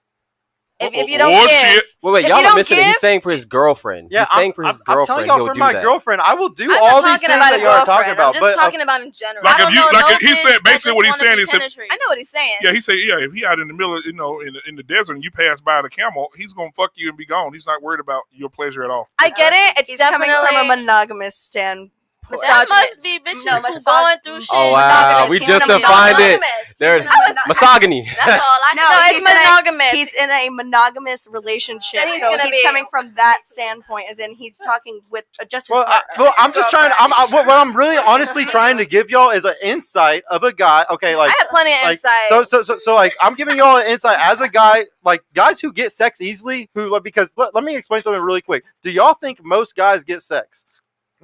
If you don't Oh, give, shit. Wait, If y'all you are don't missing it. He's give- saying for his girlfriend. Yeah, He's saying for his I'm girlfriend. telling y'all, He'll for do my that. girlfriend, I will do I'm all not these talking things about that a y'all are talking girlfriend. about. I'm just But talking about in general. Like I if don't you- know like no if he bitch said- that basically just what he's wanna saying be is if- penetrated. I know what he's saying. Yeah, he said, yeah, if he out in the middle, in the desert, and you pass by the camel, he's gonna fuck you and be gone. He's not worried about your pleasure at all. I get it. It's He's definitely coming from a monogamous standpoint. That must misogynist. be bitches No, who going through shit. Oh wow, Monogamous. we He's just monogamous. defined it. Monogamous. There, He's misogyny. That's all I No, know. No, he's it's in a- monogamous. He's in a monogamous relationship, Then he's so gonna he's be- coming from that standpoint, as in he's talking with just his well, partner. I'm just trying. What I'm really honestly trying to give y'all is an insight of a guy. Okay, like I have plenty of like, insight. so like I'm giving y'all an insight as a guy, like guys who get sex easily, because let me explain something really quick. Do y'all think most guys get sex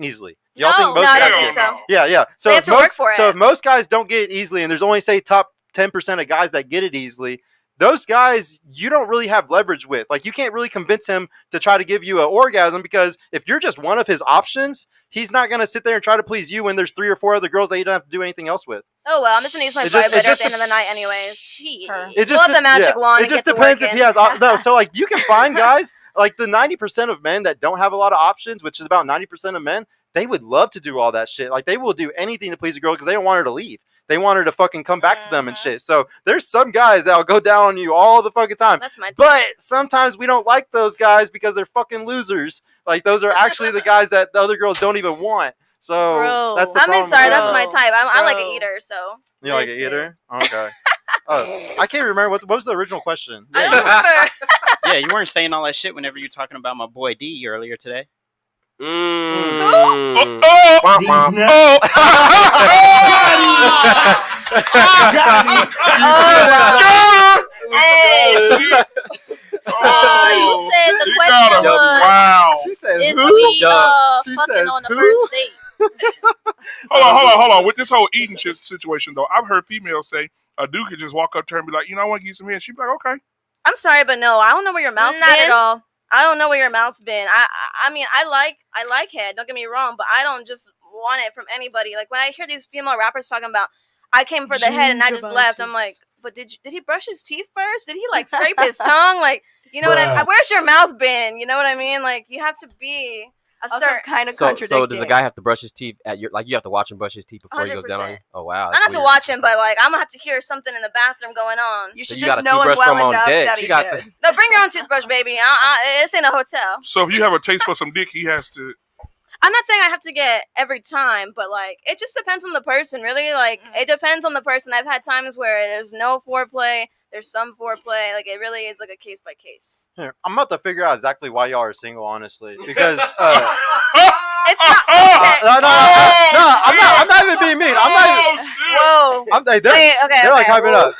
easily? Y'all No, think most no, I guys don't get think no. so. Yeah. So They if have to work most, for so it. if most guys don't get it easily, and there's only say top 10% of guys that get it easily, those guys you don't really have leverage with. Like you can't really convince him to try to give you an orgasm, because if you're just one of his options, he's not gonna sit there and try to please you when there's 3 or 4 other girls that you don't have to do anything else with. Oh well, I'm just gonna use my It just- it vibrator at just the end of the night, anyways. Her. It Pull out the magic wand It and just get to depends if he working. has no. So like you can find guys like the 90% of men that don't have a lot of options, which is about 90% of men. They would love to do all that shit. Like they will do anything to please a girl because they don't want her to leave. They want her to fucking come back to them and shit. So there's some guys that'll go down on you all the fucking time. That's my. But sometimes we don't like those guys because they're fucking losers. Like those are actually the guys that the other girls don't even want. So Bro. that's the I mean, problem. sorry, with that's that. my type. I like an Bro. eater, so. You like an Listen. eater? Okay. I can't remember what was the original question. I don't remember. Yeah, you weren't saying all that shit whenever you were talking about my boy D earlier today. Mm. Oh, Wah, wah. You said the You question got him. was, Wow. She said is who? we She fucking says on the who? first date? Hold on. With this whole eating shit situation, though, I've heard females say a dude could just walk up to her and be like, I want to give you some head. She'd be like, okay. I'm sorry, but no, I don't know where your mouth's Not been. at all. I don't know where your mouth's been. I mean, I like head. Don't get me wrong, but I don't just want it from anybody. Like when I hear these female rappers talking about, I came for the head and I just left. I'm like, but did he brush his teeth first? Did he like scrape his tongue? Like, you know what I mean? Where's your mouth been? You know what I mean? Like you have to be a Also certain. kind of So contradicting. does a guy have to brush his teeth at your you have to watch him brush his teeth before he goes down on you? 100%. Oh wow. I that's don't have to weird. watch him, but like I'm gonna have to hear something in the bathroom going on. You So should you got just a know him toothbrush from well on enough deck. that She he got did. No, bring your own toothbrush, baby. This ain't a hotel. So if you have a taste for some dick, he has to. I'm not saying I have to get every time, but like it just depends on the person, really. Like it depends on the person. I've had times where there's no foreplay, there's some foreplay. Like it really is like a case by case. Here, I'm about to figure out exactly why y'all are single, honestly, because It's not. Okay. I'm not even being mean. I'm not even. Whoa. They're Wait, okay. they're like okay. hyping up.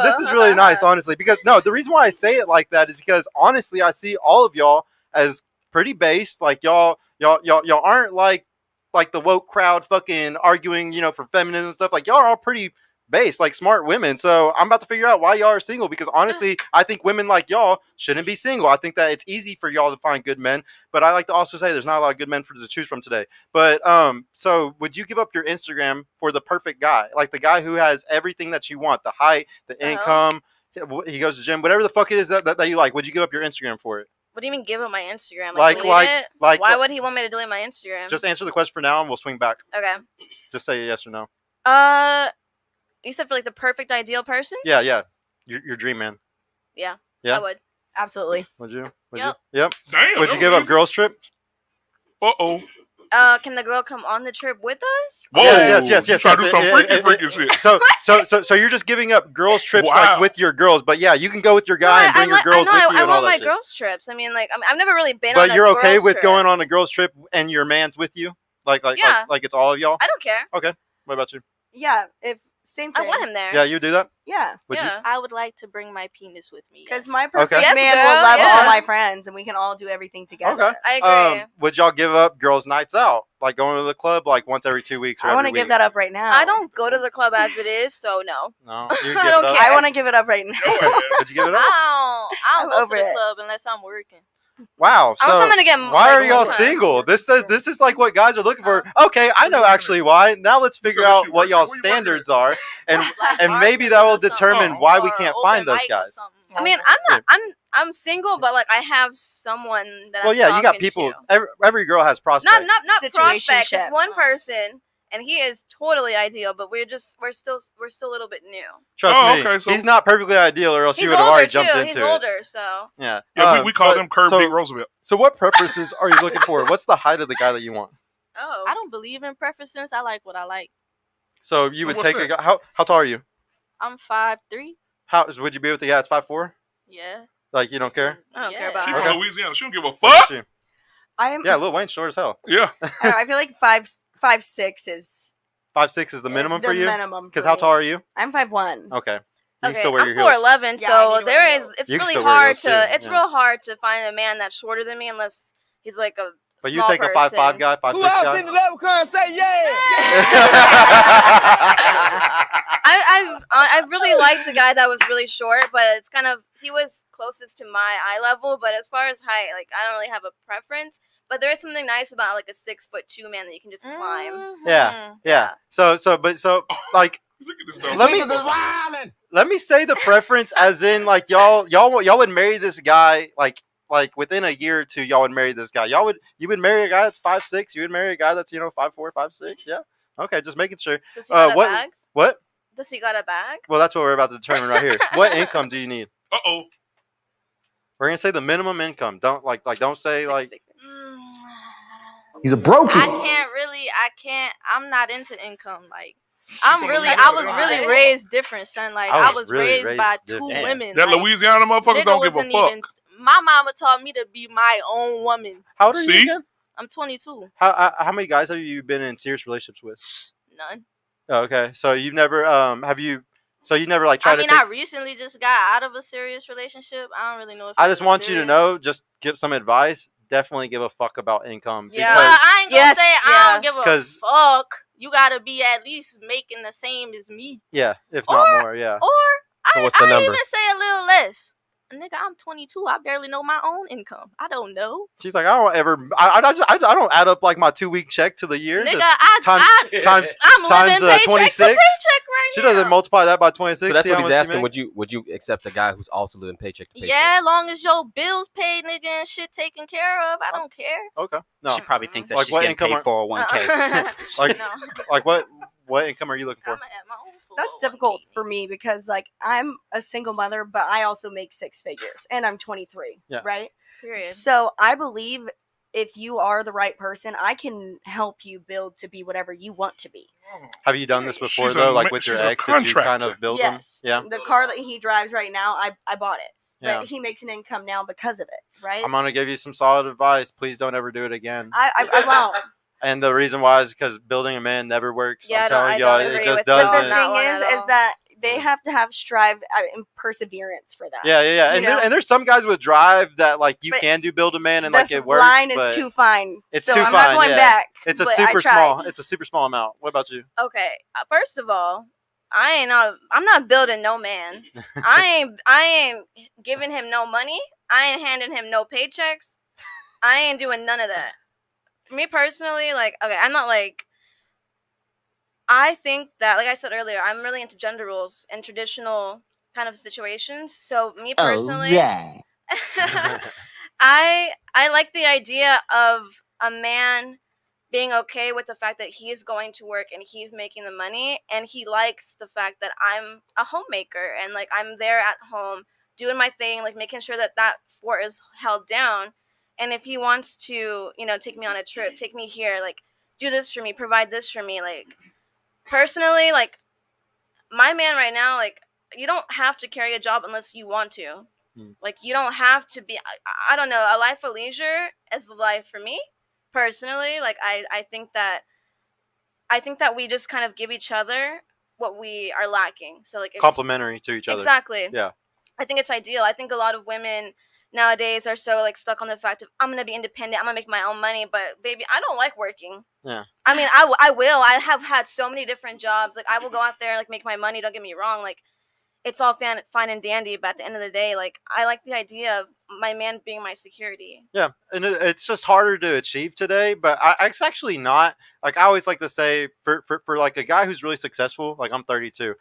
This is really nice, honestly, because no, the reason why I say it like that is because honestly, I see all of y'all as pretty based. Like y'all aren't like the woke crowd fucking arguing, for feminism and stuff. Like y'all are all pretty based, like smart women. So I'm about to figure out why y'all are single, because honestly, I think women like y'all shouldn't be single. I think that it's easy for y'all to find good men, but I like to also say there's not a lot of good men to choose from today. But so would you give up your Instagram for the perfect guy, like the guy who has everything that you want, the height, the income, he goes to the gym, whatever the fuck it is that you like? Would you give up your Instagram for it? What do you mean give up my Instagram? Like, delete it? like, Why would he want me to delete my Instagram? Just answer the question for now, and we'll swing back. Okay. Just say yes or no. You said for like the perfect ideal person? Yeah. Your dream man. Yeah. Yeah? I would. Absolutely. Would you? Yep. You? Yep. Damn. Would you give up girls trip? Uh-oh. Can the girl come on the trip with us? Whoa. Yes. You try to do some freaky shit. So you're just giving up girls trips Wow. like with your girls, but yeah, you can go with your guy and bring your girls with you I and all want that my shit. girls trips. I mean, like, I've never really been on But a you're okay girls with trip. going on a girls trip and your man's with you? Like Yeah. it's all of y'all? I don't care. Okay. What about you? Yeah, if same thing. I want him there. Yeah, you do that? Yeah, Would you? yeah. I would like to bring my penis with me. because Yes. my perfect Okay. Yes, man girl, will love yeah. all my friends, and we can all do everything together. Okay. I agree. Would y'all give up girls' nights out? Like going to the club like once every 2 weeks or I want want to give that up right now. I don't go to the club as it is, so no. No. You give I it don't up? care. I want to give it up right now. Would you give it up? I I'm don't go to over the it. club unless I'm working. Wow. I want So someone to get why are like, y'all more. single? This is like what guys are looking for. Okay, I know actually why. Now let's figure So out you what working? y'all's Where you working standards are, and Like and maybe bartending that will or something. determine Oh. why we Or can't open find those mic or guys. something. I mean, I'm single, but like I have someone that Well, I'm yeah, you got talking people. to. Every girl has prospects. Not prospects. Situationship. It's one person, and he is totally ideal, but we're still a little bit new. Trust Oh, me, okay, so- he's not perfectly ideal, or else He's you would have older already too. jumped into He's it. older, so Yeah. Yeah, we call but- them Curb so, Dick Roosevelt. So what preferences are you looking for? What's the height of the guy that you want? oh, I don't believe in preferences. I like what I like. So you would What's take a that? guy. How tall are you? I'm 5'3". How would you be with the guy that's 5'4"? Yeah. Like you don't care? I don't care Yeah. about She her. from Okay. Louisiana. She don't give a What about fuck. you? I'm. Yeah, Lil Wayne's short as hell. Yeah. I don't know, I feel like 5'6" is 5'6" is the minimum the for you. minimum. Because for how me. tall are you? I'm 5'1". Okay. You can Okay, still wear I'm your heels. 4'11", Yeah, I so need to there wear is. heels. It's You can really still wear hard heels, to. too, It's yeah. real hard to find a man that's shorter than me unless he's like a. But you small take a 5'5" guy, 5'6" guy. leprechaun say yeah? I really liked a guy that was really short, but it's kind of he was closest to my eye level. But as far as height, like I don't really have a preference. But there is something nice about like a 6'2" man that you can just climb. Yeah. Yeah. So like Look at this stuff. let me say the preference as in like y'all would marry this guy like within a year or two y'all would marry this guy. You would marry a guy that's 5'6", you would marry a guy that's 5'4", 5'6", yeah. Okay, just making sure. Does he got a what bag? what? Does he got a bag? Well, that's what we're about to determine right here. What income do you need? Uh-oh. We're gonna say the minimum income. Don't don't say 6 like figures. He's a brokey. I can't. I'm not into income. Like, I was really raised different, son. Like, I I was was really raised raised by different. two women. That like, Louisiana motherfuckers nigga don't give a wasn't fuck. even. My mama taught me to be my own woman. how old are you See? again? I'm 22. How many guys have you been in serious relationships with? None. Oh, okay, so you've never have you? So you never like tried I mean, to take? I recently just got out of a serious relationship. I don't really know if I it just was want you to serious. know, just give some advice. Definitely give a fuck about income. Yeah. Well, Because I ain't gonna Yes, say I yeah. don't give a 'Cause- fuck. You gotta be at least making the same as me. yeah, if not more, yeah. Or So I what's the I'd number? even say a little less. Nigga, I'm 22. I barely know my own income. I don't know. She's like, I don't ever. I don't add up like my 2-week check to the year. Nigga, times times I'm times, living paycheck to 26? paycheck right she now. doesn't multiply that by 26. So that's see what how he's much she asking. makes? Would you accept a guy who's also living paycheck to paycheck? Yeah, long as your bills paid, nigga, and shit taken care of, I don't care. Okay, no. She probably thinks that Like she's what getting income paid are- 401k. Like- No. Like what income are you looking for? I'm at my own That's 401k. difficult for me because like I'm a single mother, but I also make 6 figures, and I'm 23. Yeah. Right. Period. So I believe if you are the right person, I can help you build to be whatever you want to be. Have you done this before She's a though? ma- Like with your she's a ex, did you kind contractor. of build them? Yes. Yeah. The car that he drives right now, I bought it, Yeah. but he makes an income now because of it. Right. I'm gonna give you some solid advice. Please don't ever do it again. I won't. And the reason why is because building a man never works. Yeah, I'm telling I y'all, don't it agree just with But doesn't. the that thing one at is all. that they Yeah. have to have strive and perseverance for that. Yeah. You And, know? and there's some guys with drive that like you But can do build a man and The like it works. line is but too fine. It's so too I'm fine, not going yeah. back. It's a but I super tried. small. It's a super small amount. What about you? Okay, first of all, I'm not building no man. I ain't giving him no money. I ain't handing him no paychecks. I ain't doing none of that. Me personally, like, okay, I'm not like. I think that, like I said earlier, I'm really into gender roles and traditional kind of situations. So me personally, I like the idea of a man being okay with the fact that he is going to work and he's making the money, and he likes the fact that I'm a homemaker and like I'm there at home doing my thing, like making sure that that fort is held down. And if he wants to, take me on a trip, take me here, like do this for me, provide this for me, like personally, like my man right now, like you don't have to carry a job unless you want to. Like you don't have to be. I don't know. A life of leisure is the life for me personally. Like I think that we just kind of give each other what we are lacking. So like Complementary to each other. Exactly. Yeah. I think it's ideal. I think a lot of women nowadays are so like stuck on the fact of I'm gonna be independent. I'm gonna make my own money. But baby, I don't like working. Yeah. I mean, I will. I have had so many different jobs. Like I will go out there and like make my money. Don't get me wrong. Like it's all fine and dandy. But at the end of the day, like I like the idea of my man being my security. Yeah, and it's just harder to achieve today, but it's actually not. Like I always like to say, for like a guy who's really successful, like I'm 32,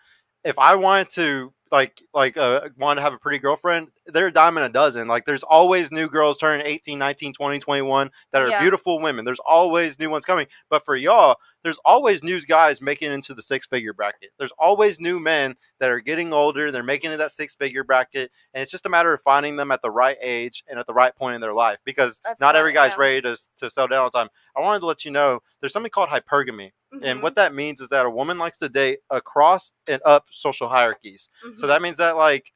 if I wanted to want to have a pretty girlfriend, they're a dime a dozen. Like there's always new girls turning 18, 19, 20, 21 that are Yeah. beautiful women. There's always new ones coming. But for y'all, there's always new guys making it into the 6-figure bracket. There's always new men that are getting older. They're making it that 6-figure bracket. And it's just a matter of finding them at the right age and at the right point in their life, because That's not right, every guy's yeah. ready to settle down all the time. I wanted to let you know there's something called hypergamy. And what that means is that a woman likes to date across and up social hierarchies. So that means that, like,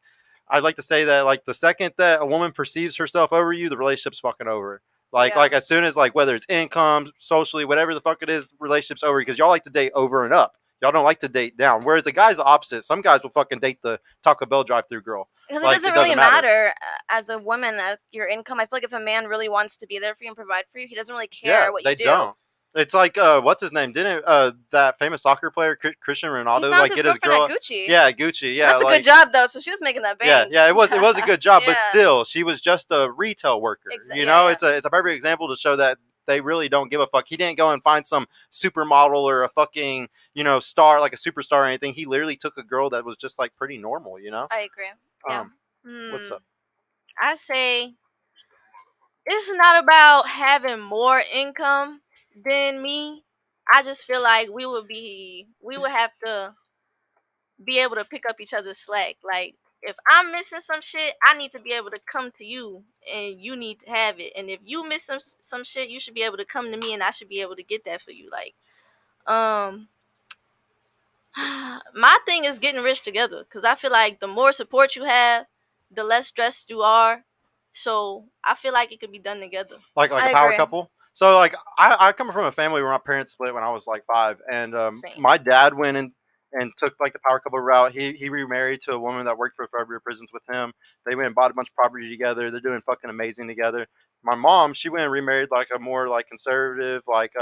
I'd like to say that, like, the second that a woman perceives herself over you, the relationship's fucking over. Like, Yeah. like as soon as, like, whether it's income, socially, whatever the fuck it is, relationship's over, because y'all like to date over and up. Y'all don't like to date down. Whereas the guy's the opposite. Some guys will fucking date the Taco Bell drive-through girl. Because Like, it doesn't it really doesn't matter. matter as a woman your income. I feel like if a man really wants to be there for you and provide for you, he doesn't really care what you they do. don't. It's like what's his name? Didn't that famous soccer player Cristiano He Ronaldo found like his get his girlfriend girl? at Gucci. Yeah, Gucci. Yeah, That's a like, good job though. So she was making that bank. Yeah, it was a good job, but Yeah. still, she was just a retail worker. You know, yeah. it's a perfect example to show that they really don't give a fuck. He didn't go and find some supermodel or a fucking star, like a superstar or anything. He literally took a girl that was just like pretty normal. I agree. Yeah. What's up? I say it's not about having more income than me. I just feel like we would have to be able to pick up each other's slack. Like if I'm missing some shit, I need to be able to come to you and you need to have it. And if you miss some shit, you should be able to come to me and I should be able to get that for you. Like my thing is getting rich together, because I feel like the more support you have, the less stressed you are. So I feel like it could be done together. Like I a power agree. couple. So like I come from a family where my parents split when I was like 5, and Same. my dad went in and took like the power couple route. He remarried to a woman that worked for Federal Prisons with him. They went and bought a bunch of property together. They're doing fucking amazing together. My mom, she went and remarried like a more like conservative, like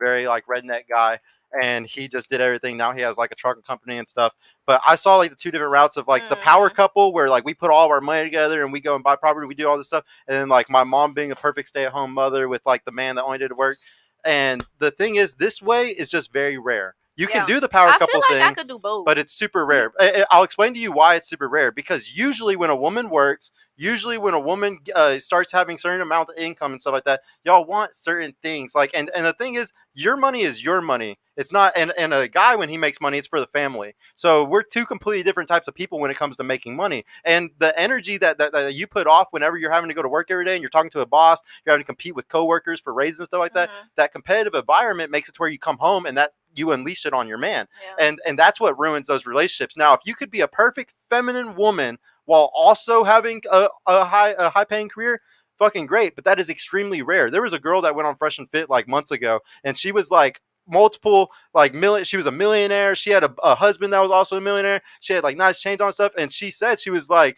very like redneck guy, and he just did everything. Now he has like a trucking company and stuff. But I saw like the two different routes of like the power couple, where like we put all of our money together and we go and buy property, we do all this stuff, and then like my mom being a perfect stay-at-home mother with like the man that only did work. And the thing is, this way is just very rare. You can do the power I couple feel like thing, I could do both. but it's super rare. I'll explain to you why it's super rare. Because usually when a woman works, usually when a woman starts having certain amount of income and stuff like that, y'all want certain things. Like, and the thing is, your money is your money. It's not, and a guy, when he makes money, it's for the family. So we're two completely different types of people when it comes to making money. And the energy that you put off whenever you're having to go to work every day and you're talking to a boss, you're having to compete with coworkers for raises and stuff like that, that competitive environment makes it to where you come home and that you unleash it on your man. Yeah. And that's what ruins those relationships. Now, if you could be a perfect feminine woman while also having a high paying career, fucking great, but that is extremely rare. There was a girl that went on Fresh and Fit like months ago, and she was like multiple like million. She was a millionaire. She had a husband that was also a millionaire. She had like nice chains on and stuff, and she said she was like,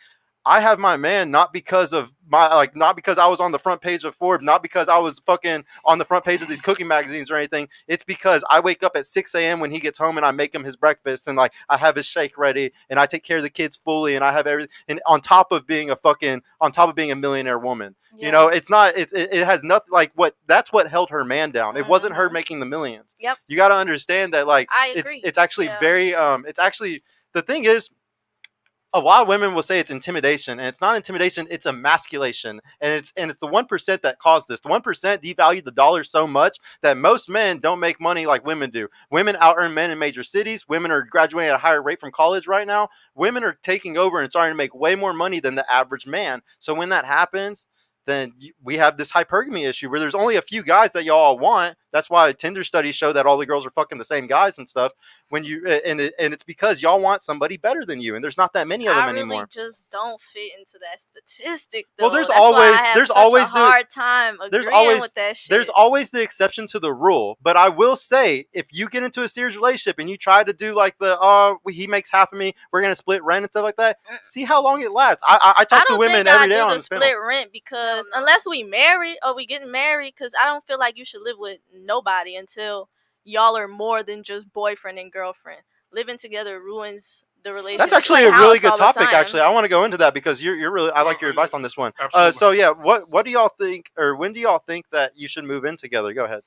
I have my man not because of my not because I was on the front page of Forbes, not because I was fucking on the front page of these cooking magazines or anything. It's because I wake up at 6 a.m. when he gets home and I make him his breakfast and like I have his shake ready and I take care of the kids fully and I have everything. And on top of being a millionaire woman, you know, it's not it has nothing like what that's what held her man down. It wasn't her making the millions. Yep. You got to understand that like I agree. it's actually very it's actually the thing is. A lot of women will say it's intimidation, and it's not intimidation; it's emasculation, and it's the 1% that caused this. The 1% devalued the dollar so much that most men don't make money like women do. Women out earn men in major cities. Women are graduating at a higher rate from college right now. Women are taking over and starting to make way more money than the average man. So when that happens, then we have this hypergamy issue where there's only a few guys that y'all want. That's why Tinder studies show that all the girls are fucking the same guys and stuff. When you and it's because y'all want somebody better than you, and there's not that many of them I really anymore. just don't fit into that statistic. Though. Well, there's That's always why I have there's such always a hard time there's agreeing always with that shit. there's always the exception to the rule. But I will say, if you get into a serious relationship and you try to do like the he makes half of me, we're gonna split rent and stuff like that. See how long it lasts. I talk to women every day on this panel. Split rent because unless we married or we getting married, because I don't feel like you should live with nobody until y'all are more than just boyfriend and girlfriend. Living together ruins the relationship. That's actually a really good topic. Actually, I want to go into that because you're really. I like your advice on this one. Absolutely. So yeah, what do y'all think, or when do y'all think that you should move in together? Go ahead.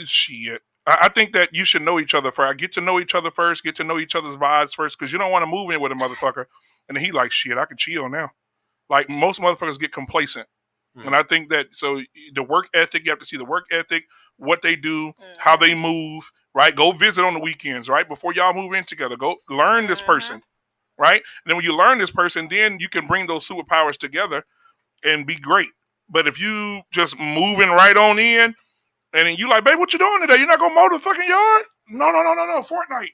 Shit. I think that you should know each other first. Get to know each other first. Get to know each other's vibes first, because you don't want to move in with a motherfucker and he like, shit, I can chill now. Like most motherfuckers get complacent. And I think that so the work ethic, you have to see the work ethic, what they do, how they move, right? Go visit on the weekends, right? Before y'all move in together, go learn this person, right? And then when you learn this person, then you can bring those superpowers together and be great. But if you just moving right on in and then you like, babe, what you doing today? You're not gonna mow the fucking yard? No, Fortnite.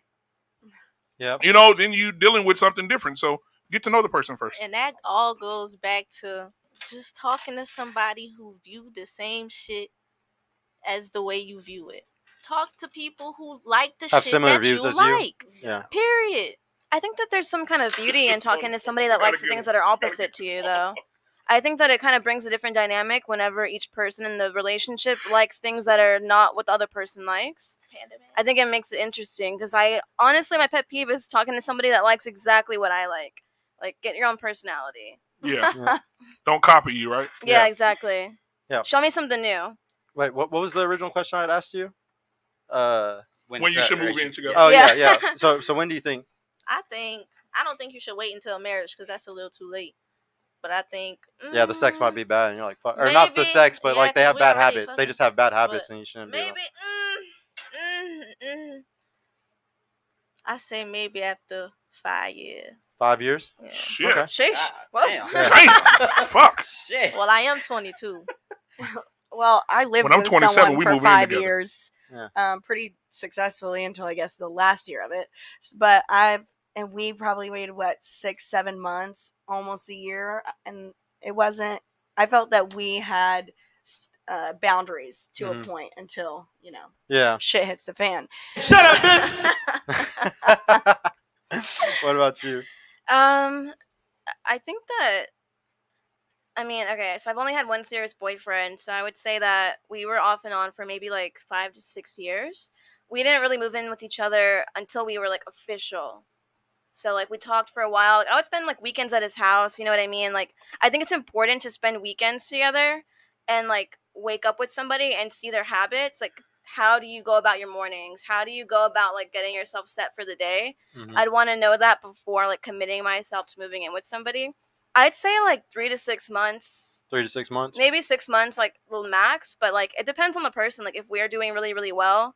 Yeah. You know, then you dealing with something different. So get to know the person first. And that all goes back to just talking to somebody who view the same shit as the way you view it. Talk to people who like the Have shit similar that views you as like. you. Yeah. Period. I think that there's some kind of beauty in talking to somebody that likes the things that are opposite to you, though. I think that it kind of brings a different dynamic whenever each person in the relationship likes things that are not what the other person likes. I think it makes it interesting because honestly, my pet peeve is talking to somebody that likes exactly what I like. Like, get your own personality. Yeah. Don't copy you, right? Yeah, exactly. Yeah. Show me something new. Wait, what was the original question I had asked you? When you should move in together. Oh yeah. So when do you think? I don't think you should wait until marriage because that's a little too late. But I think the sex might be bad, and you're like, fuck. Or maybe, not the sex, but like they have bad habits. fucking, They just have bad habits, and you shouldn't be. Maybe. I say maybe after 5 years. 5 years? Yeah. Shit. Okay. Sheesh. Damn. Damn. Fuck. Shit. Well, I am 22. Well, I lived When I'm with 27, someone we for move in 5 together. years, Yeah. pretty successfully until I guess the last year of it. But we probably waited 6-7 months, almost a year, and it wasn't. I felt that we had boundaries to a point until shit hits the fan. Shut up, bitch! What about you? I think that. Okay, so I've only had one serious boyfriend, so I would say that we were off and on for maybe like 5 to 6 years. We didn't really move in with each other until we were like official. So like we talked for a while. I would spend like weekends at his house, you know what I mean? Like I think it's important to spend weekends together and like wake up with somebody and see their habits. Like how do you go about your mornings? How do you go about like getting yourself set for the day? I'd want to know that before like committing myself to moving in with somebody. I'd say like 3 to 6 months. 3 to 6 months? Maybe 6 months, like the max. But like it depends on the person. Like if we're doing really, really well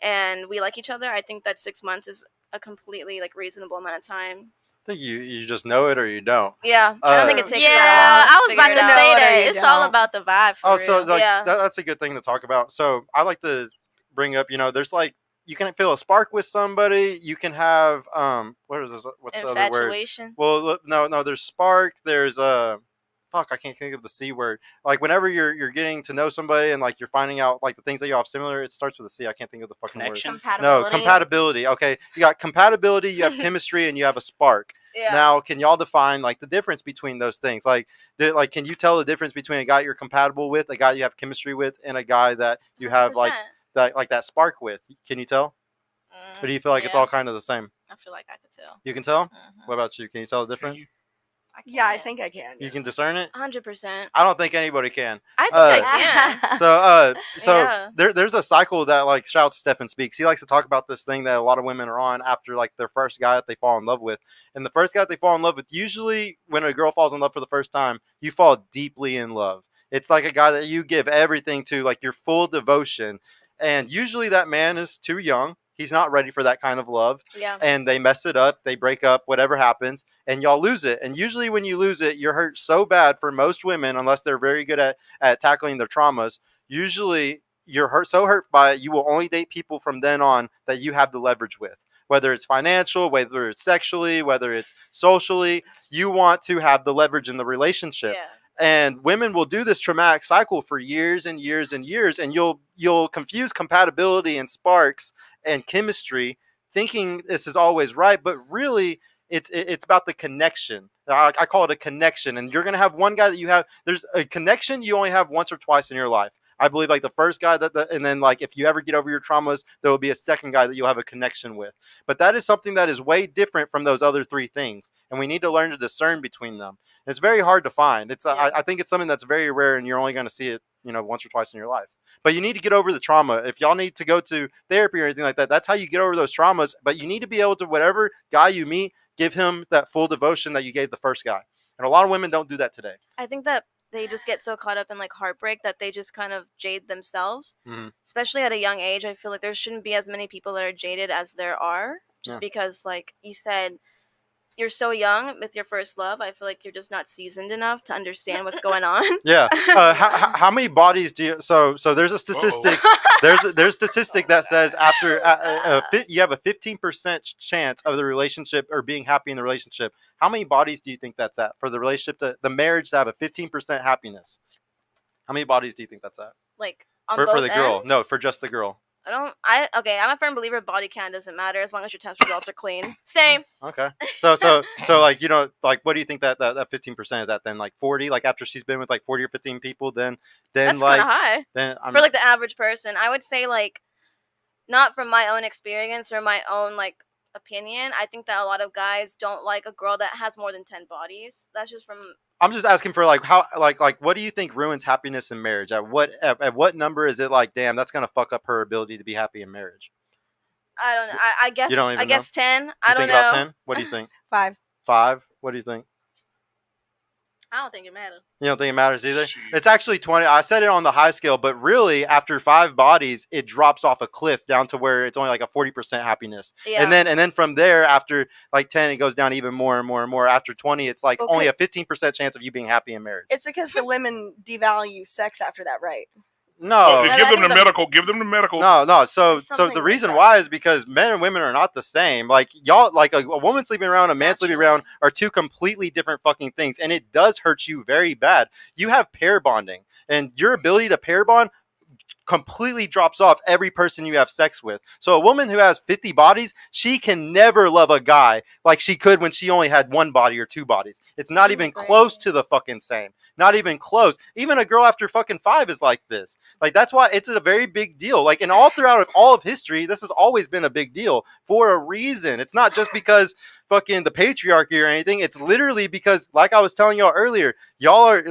and we like each other, I think that 6 months is a completely like reasonable amount of time. I think you just know it or you don't. Yeah, I don't think it takes Yeah, that long. I was about to say that. It's all about the vibe for real. So like Yeah. that's a good thing to talk about. So I like to bring up, there's like you can feel a spark with somebody. You can have what's the other word? Infatuation. Well, no, there's spark. There's fuck, I can't think of the C word. Like whenever you're getting to know somebody and like you're finding out like the things that you have similar, it starts with a C. I can't think of the fucking Connection? word. No, Compatibility. compatibility. Okay, you got compatibility, you have chemistry, and you have a spark. Yeah. Now, can y'all define like the difference between those things? Like, can you tell the difference between a guy you're compatible with, a guy you have chemistry with, and a guy that you have like 100%. that spark with? Can you tell? Or do you feel like it's Yeah. all kind of the same? I feel like I could tell. You can tell. Mhm. What about you? Can you tell the Can difference? you- Yeah, I can. think I can. You can discern it. 100%. I don't think anybody can. I think Uh, I can. So Yeah. there's a cycle that like shout out to Stefan Speaks. He likes to talk about this thing that a lot of women are on after like their first guy that they fall in love with. And the first guy that they fall in love with, usually when a girl falls in love for the first time, you fall deeply in love. It's like a guy that you give everything to, like your full devotion. And usually that man is too young. He's not ready for that kind of love. Yeah. And they mess it up, they break up, whatever happens, and y'all lose it. And usually when you lose it, you're hurt so bad for most women, unless they're very good at tackling their traumas. Usually you're hurt by it, you will only date people from then on that you have the leverage with. Whether it's financial, whether it's sexually, whether it's socially, you want to have the leverage in the relationship. Yeah. And women will do this traumatic cycle for years and years and years, and you'll confuse compatibility and sparks and chemistry, thinking this is always right, but really it's about the connection. I call it a connection, and you're gonna have one guy that you have. There's a connection you only have once or twice in your life. I believe like the first guy and then like if you ever get over your traumas, there will be a second guy that you'll have a connection with. But that is something that is way different from those other three things, and we need to learn to discern between them. And it's very hard to find. I think it's something that's very rare, and you're only going to see it, once or twice in your life. But you need to get over the trauma. If y'all need to go to therapy or anything like that, that's how you get over those traumas. But you need to be able to, whatever guy you meet, give him that full devotion that you gave the first guy. And a lot of women don't do that today. I think that they just get so caught up in like heartbreak that they just kind of jade themselves. Mhm. Especially at a young age, I feel like there shouldn't be as many people that are jaded as there are. Just Yeah. because, like you said, you're so young with your first love. I feel like you're just not seasoned enough to understand what's going on. Yeah. How many bodies do you? So there's a statistic. There's a statistic that says after you have a 15% chance of the relationship or being happy in the relationship. How many bodies do you think that's at for the relationship the marriage to have a 15% happiness? How many bodies do you think that's at? Like on For both the girl? ends? No, for just the girl. I'm a firm believer body count doesn't matter as long as your test results are clean. Same. Okay. So like like what do you think that 15% is at then? Like 40? Like after she's been with like 40 or 15 people, then That's like kind of high then for like the average person. I would say like not from my own experience or my own like opinion. I think that a lot of guys don't like a girl that has more than 10 bodies. That's just from I'm just asking for like how like what do you think ruins happiness in marriage? At what number is it like, damn, that's gonna fuck up her ability to be happy in marriage? I don't know. I guess You don't even I guess 10. You I don't think know. about 10? What do you think? 5. 5? What do you think? I don't think it matters. You don't think it matters either? Shit. It's actually 20. I said it on the high scale, but really after 5 bodies, it drops off a cliff down to where it's only like a 40% happiness. Yeah. And then from there, after like 10, it goes down even more and more and more. After 20, it's like Okay. only a 15% chance of you being happy in marriage. It's because the women devalue sex after that, right? No. Give I them think the the- medical. Give them the medical. No. So There's something the like reason that. why is because men and women are not the same. Like y'all, like a woman sleeping around, a man sleeping around are two completely different fucking things, and it does hurt you very bad. You have pair bonding, and your ability to pair bond completely drops off every person you have sex with. So a woman who has 50 bodies, she can never love a guy like she could when she only had 1 body or 2 bodies. It's not even close to the fucking same. Not even close. Even a girl after fucking 5 is like this. Like that's why it's a very big deal. Like and all throughout all of history, this has always been a big deal for a reason. It's not just because fucking the patriarchy or anything. It's literally because, like I was telling y'all earlier, y'all are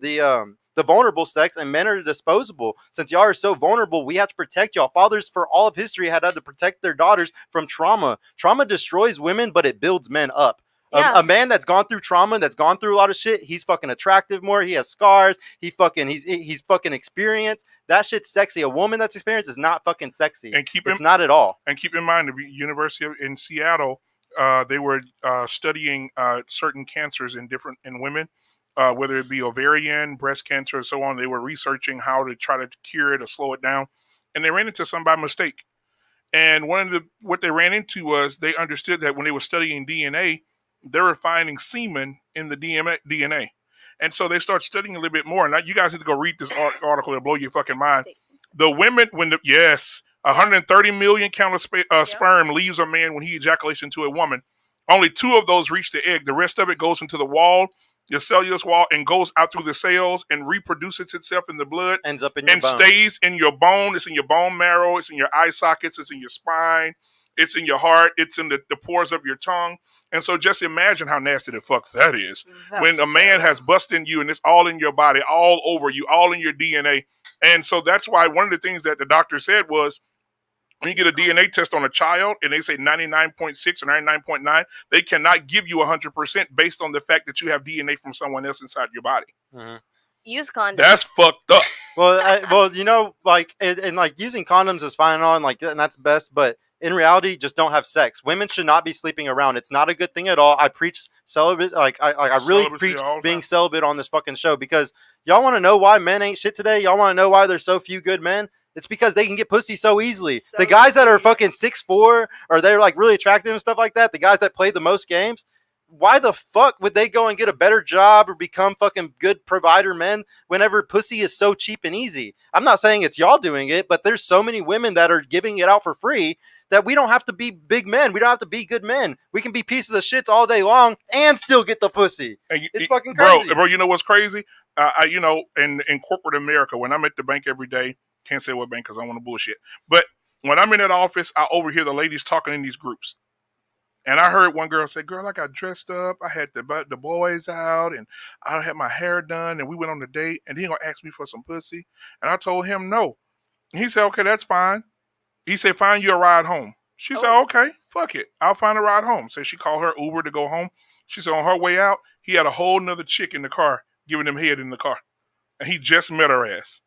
the vulnerable sex and men are the disposable. Since y'all are so vulnerable, we have to protect y'all. Fathers for all of history had to protect their daughters from trauma. Trauma destroys women, but it builds men up. Yeah. A man that's gone through trauma, that's gone through a lot of shit, he's fucking attractive more. He has scars. He's fucking experienced. That shit's sexy. A woman that's experienced is not fucking sexy. And It's not at all. And keep in mind, the University in Seattle, they were studying certain cancers in women, whether it be ovarian, breast cancer, and so on. They were researching how to try to cure it or slow it down, and they ran into some by mistake. And what they ran into was they understood that when they were studying DNA, they were finding semen in the DNA. And so they start studying a little bit more. And now you guys need to go read this article. It'll blow your fucking mind. The women, 130 million count of sperm leaves a man when he ejaculates into a woman. Only 2 of those reach the egg. The rest of it goes into the wall, your cellulose wall, and goes out through the cells and reproduces itself in the blood. Ends up in your and bone. Stays in your bone. It's in your bone marrow. It's in your eye sockets. It's in your spine. It's in your heart. It's in the pores of your tongue. And so just imagine how nasty the fuck that is. When a man has busted in you and it's all in your body, all over you, all in your DNA. And so that's why one of the things that the doctor said was, when you get a DNA test on a child and they say 99.6 or 99.9, they cannot give you 100% based on the fact that you have DNA from someone else inside your body. Mhm. Use condoms. That's fucked up. Well, you know, like, and like using condoms is fine and all, and like, and that's best, but in reality, just don't have sex. Women should not be sleeping around. It's not a good thing at all. I preach celibate, like I really Celibacy preach all the being time. celibate on this fucking show, because y'all want to know why men ain't shit today? Y'all want to know why there's so few good men? It's because they can get pussy so easily. So The guys that are easy. fucking 6'4", or they're like really attractive and stuff like that, the guys that play the most games, why the fuck would they go and get a better job or become fucking good provider men whenever pussy is so cheap and easy? I'm not saying it's y'all doing it, but there's so many women that are giving it out for free that we don't have to be big men. We don't have to be good men. We can be pieces of shits all day long and still get the pussy. And It's fucking crazy. Bro, you know what's crazy? You know, in corporate America, when I'm at the bank every day, can't say what bank because I don't want to bullshit. But when I'm in that office, I overhear the ladies talking in these groups. And I heard one girl say, girl, I got dressed up. I had the boys out and I had my hair done and we went on a date and he going to ask me for some pussy. And I told him no. He said, okay, that's fine. He said, find you a ride home. She said, okay, fuck it. I'll find a ride home. So she called her Uber to go home. She said on her way out, he had a whole nother chick in the car giving him head in the car. And he just met her ass.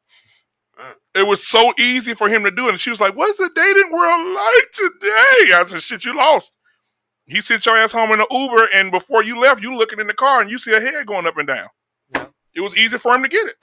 It was so easy for him to do it. And she was like, what's the dating world like today? I said, shit, you lost. He sent your ass home in an Uber, and before you left, you looking in the car, and you see a head going up and down. Yeah. It was easy for him to get it.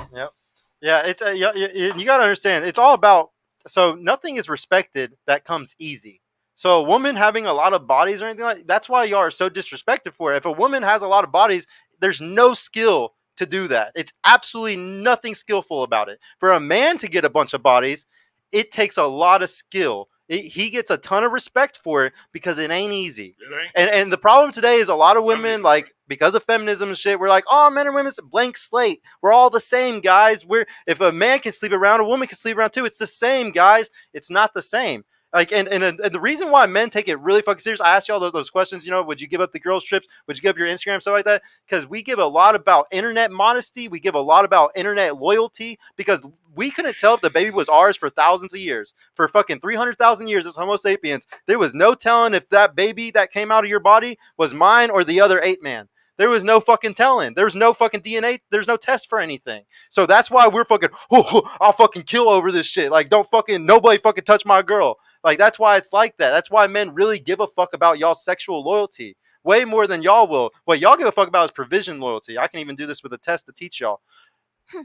Yeah, it's you got to understand. It's all about, so nothing is respected that comes easy. So a woman having a lot of bodies or anything like that's why y'all are so disrespected for it. If a woman has a lot of bodies, there's no skill to do that. It's absolutely nothing skillful about it. For a man to get a bunch of bodies, it takes a lot of skill. He gets a ton of respect for it because it ain't easy. It ain't. And the problem today is a lot of women, like, because of feminism and shit, we're like, oh, men and women's a blank slate. We're all the same, guys. If a man can sleep around, a woman can sleep around too. It's the same, guys. It's not the same. Like, and the reason why men take it really fucking serious, I asked y'all those questions, you know, would you give up the girls' trips? Would you give up your Instagram, stuff like that? Because we give a lot about internet modesty. We give a lot about internet loyalty, because we couldn't tell if the baby was ours for thousands of years. For fucking 300,000 years as Homo sapiens, there was no telling if that baby that came out of your body was mine or the other ape man. There was no fucking telling. There's no fucking DNA. There's no test for anything. So that's why we're fucking, I'll fucking kill over this shit. Like, nobody fucking touch my girl. Like, that's why it's like that. That's why men really give a fuck about y'all's sexual loyalty. Way more than y'all will. What y'all give a fuck about is provision loyalty. I can even do this with a test to teach y'all.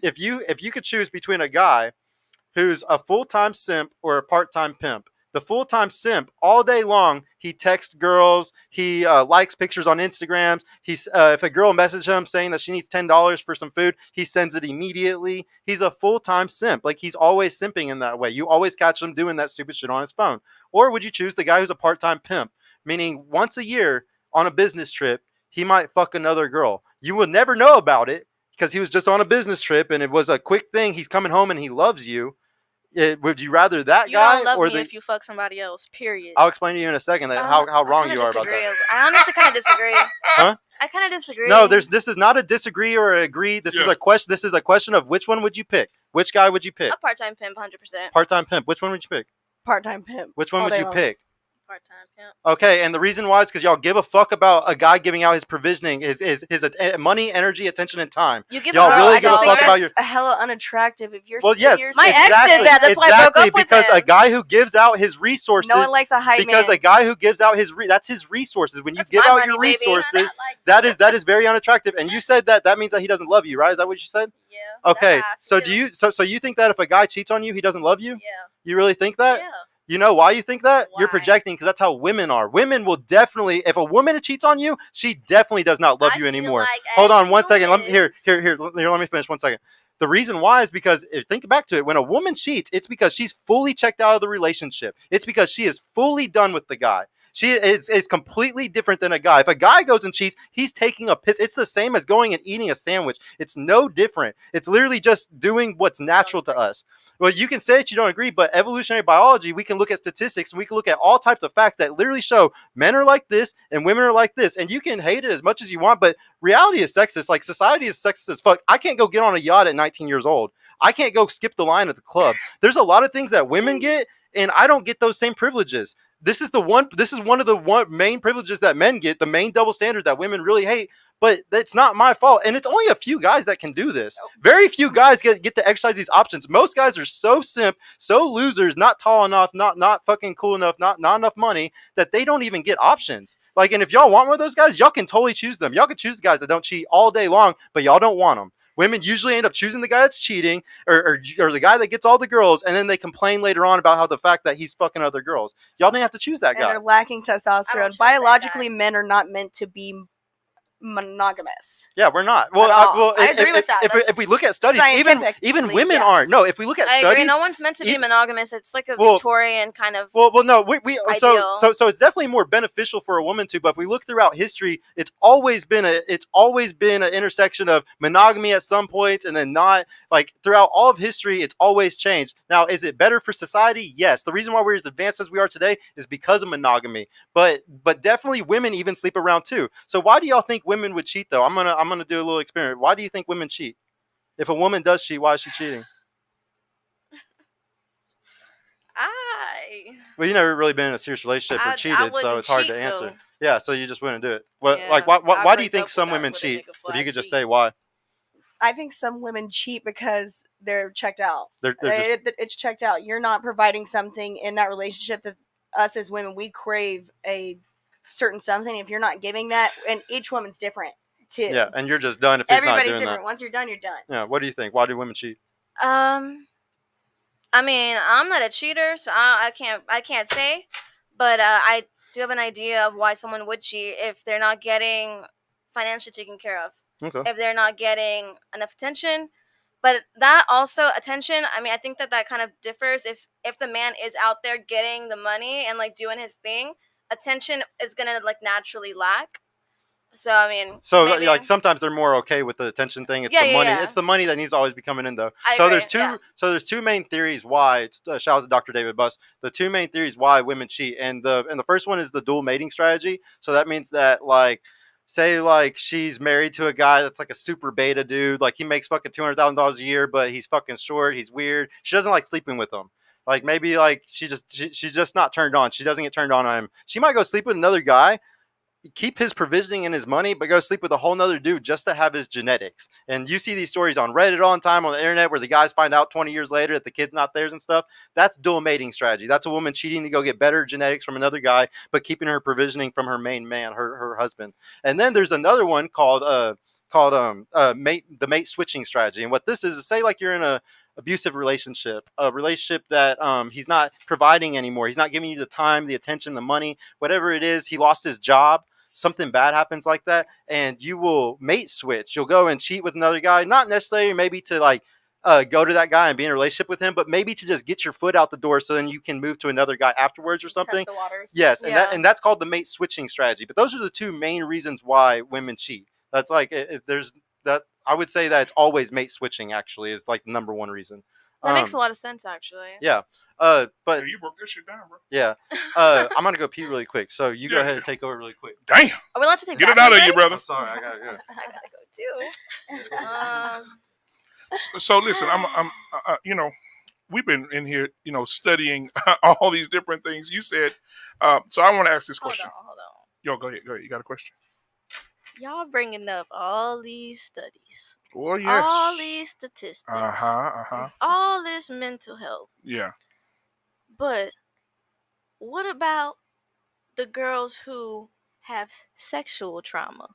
If you could choose between a guy who's a full-time simp or a part-time pimp, the full-time simp, all day long, he texts girls, he likes pictures on Instagrams. If a girl messages him saying that she needs $10 for some food, he sends it immediately. He's a full-time simp. Like, he's always simping in that way. You always catch him doing that stupid shit on his phone. Or would you choose the guy who's a part-time pimp, meaning once a year on a business trip, he might fuck another girl. You would never know about it because he was just on a business trip and it was a quick thing. He's coming home and he loves you. Would you rather that You guy don't love or me the? if you fuck somebody else. Period. I'll explain to you in a second that how wrong you are about that. I honestly kind of disagree. Huh? I kind of disagree. No, this is not a disagree or a agree. This is a question. This is a question of which one would you pick? Which guy would you pick? A part-time pimp, 100%. Part-time pimp. Which one would you pick? Part-time pimp. Which one all would day you long. pick? Part-time pimp. Okay, and the reason why is because y'all give a fuck about a guy giving out his provisioning, his money, energy, attention, and time. You give Y'all a really I give a don't fuck think about your. That's hella unattractive. If you're Well, yes, My ex did that. That's why I broke up with because him. a guy who gives out his resources. no one likes a hype because man. a guy who gives out that's his resources. When you That's give my out money, your baby. resources, that is very unattractive. And you said that means that he doesn't love you, right? Is that what you said? Yeah. Okay. that's how I So feel. do you so you think that if a guy cheats on you, he doesn't love you? Yeah. You really think that? Yeah. You know why you think that? You're Why? projecting because that's how women are. Women will definitely, if a woman cheats on you, she definitely does not love I you feel anymore. like Hold as on 1 second. Let me humans- here. Let me finish 1 second. The reason why is because if think back to it, when a woman cheats, it's because she's fully checked out of the relationship. It's because she is fully done with the guy. She is completely different than a guy. If a guy goes and cheats, he's taking a piss. It's the same as going and eating a sandwich. It's no different. It's literally just doing what's natural to us. Well, you can say that you don't agree, but evolutionary biology, we can look at statistics and we can look at all types of facts that literally show men are like this and women are like this. And you can hate it as much as you want, but reality is sexist. Like society is sexist as fuck. I can't go get on a yacht at 19 years old. I can't go skip the line at the club. There's a lot of things that women get, and I don't get those same privileges. This is one of the main privileges that men get, the main double standard that women really hate. But it's not my fault, and it's only a few guys that can do this. Very few guys get to exercise these options. Most guys are so simp, so losers, not tall enough, not fucking cool enough, not enough money that they don't even get options. Like, and if y'all want one of those guys, y'all can totally choose them. Y'all can choose the guys that don't cheat all day long, but y'all don't want them. Women usually end up choosing the guy that's cheating or the guy that gets all the girls, and then they complain later on about how the fact that he's fucking other girls. Y'all didn't have to choose that and guy. they're lacking I don't testosterone. trust that Biologically, guy. men are not meant to be monogamous. Yeah, we're not. At all. I agree with that. If we look at studies, Scientifically, even women yes. aren't. No, if we look at I studies, agree. No one's meant to be even- monogamous. It's like a Well- Victorian kind of. Well, no, we Ideal. so it's definitely more beneficial for a woman to. But if we look throughout history, it's always been an intersection of monogamy at some points, and then not. Like throughout all of history, it's always changed. Now, is it better for society? Yes. The reason why we're as advanced as we are today is because of monogamy. But definitely women even sleep around too. So why do y'all think women would cheat though? I'm gonna do a little experiment. Why do you think women cheat? If a woman does cheat, why is she cheating? Well, you never really been in a serious relationship or I cheated, so wouldn't it's hard cheat, to answer. though. Yeah, so you just wouldn't do it. What, Yeah, like, why I'd do you break think up some with women a cheat? nigga before If you I could just cheat. say why, I think some women cheat because they're checked out. they're just It's checked out. You're not providing something in that relationship that us as women, we crave a certain something. If you're not giving that, and each woman's different too. yeah, and you're just done if he's not Everybody's doing different. that. Once you're done, you're done. Yeah, what do you think? Why do women cheat? I mean, I'm not a cheater, so I can't say, but I do have an idea of why someone would cheat if they're not getting financially taken care of, Okay. if they're not getting enough attention. But that also attention, I mean, I think that kind of differs. If the man is out there getting the money and like doing his thing, attention is gonna like naturally lack. So I mean, So maybe. like sometimes they're more okay with the attention thing. It's Yeah, the yeah, money. yeah. It's the money that needs to always be coming in though. I So agree, there's two. yeah. So there's two main theories why. It's, shout out to Dr. David Buss. The two main theories why women cheat, and the first one is the dual mating strategy. So that means that like. Say like she's married to a guy that's like a super beta dude, like he makes fucking $200,000 a year, but he's fucking short, he's weird. She doesn't like sleeping with him. Like maybe like she's just not turned on. She doesn't get turned on him. She might go sleep with another guy, keep his provisioning and his money, but go sleep with a whole nother dude just to have his genetics. And you see these stories on Reddit all the time on the internet where the guys find out 20 years later that the kid's not theirs and stuff. That's dual mating strategy. That's a woman cheating to go get better genetics from another guy, but keeping her provisioning from her main man, her husband. And then there's another one called the mate switching strategy. And what this is say like you're in a abusive relationship, a relationship that he's not providing anymore. He's not giving you the time, the attention, the money, whatever it is. He lost his job. Something bad happens like that, and you will mate switch. You'll go and cheat with another guy, not necessarily maybe to like go to that guy and be in a relationship with him, but maybe to just get your foot out the door so then you can move to another guy afterwards or something. Test the waters. Yes, Yeah. and that's called the mate switching strategy. But those are the two main reasons why women cheat. That's like if there's that I would say that it's always mate switching actually is like the number one reason. That makes a lot of sense, actually. Yeah. Yeah, But you broke this shit down, bro. yeah. I'm gonna go pee really quick. So you go Yeah. ahead and take over really quick. Damn. Are we allowed to take Get it out of bathroom you, breaks? brother. I'm sorry, I gotta go. I gotta go too. So listen, I'm you know, we've been in here, you know, studying all these different things. You said, so I want to ask this question. Hold on. Yo, go ahead. You got a question? Y'all bringing up all these studies, Oh yes. all these statistics, all this mental health. Yeah. But what about the girls who have sexual trauma?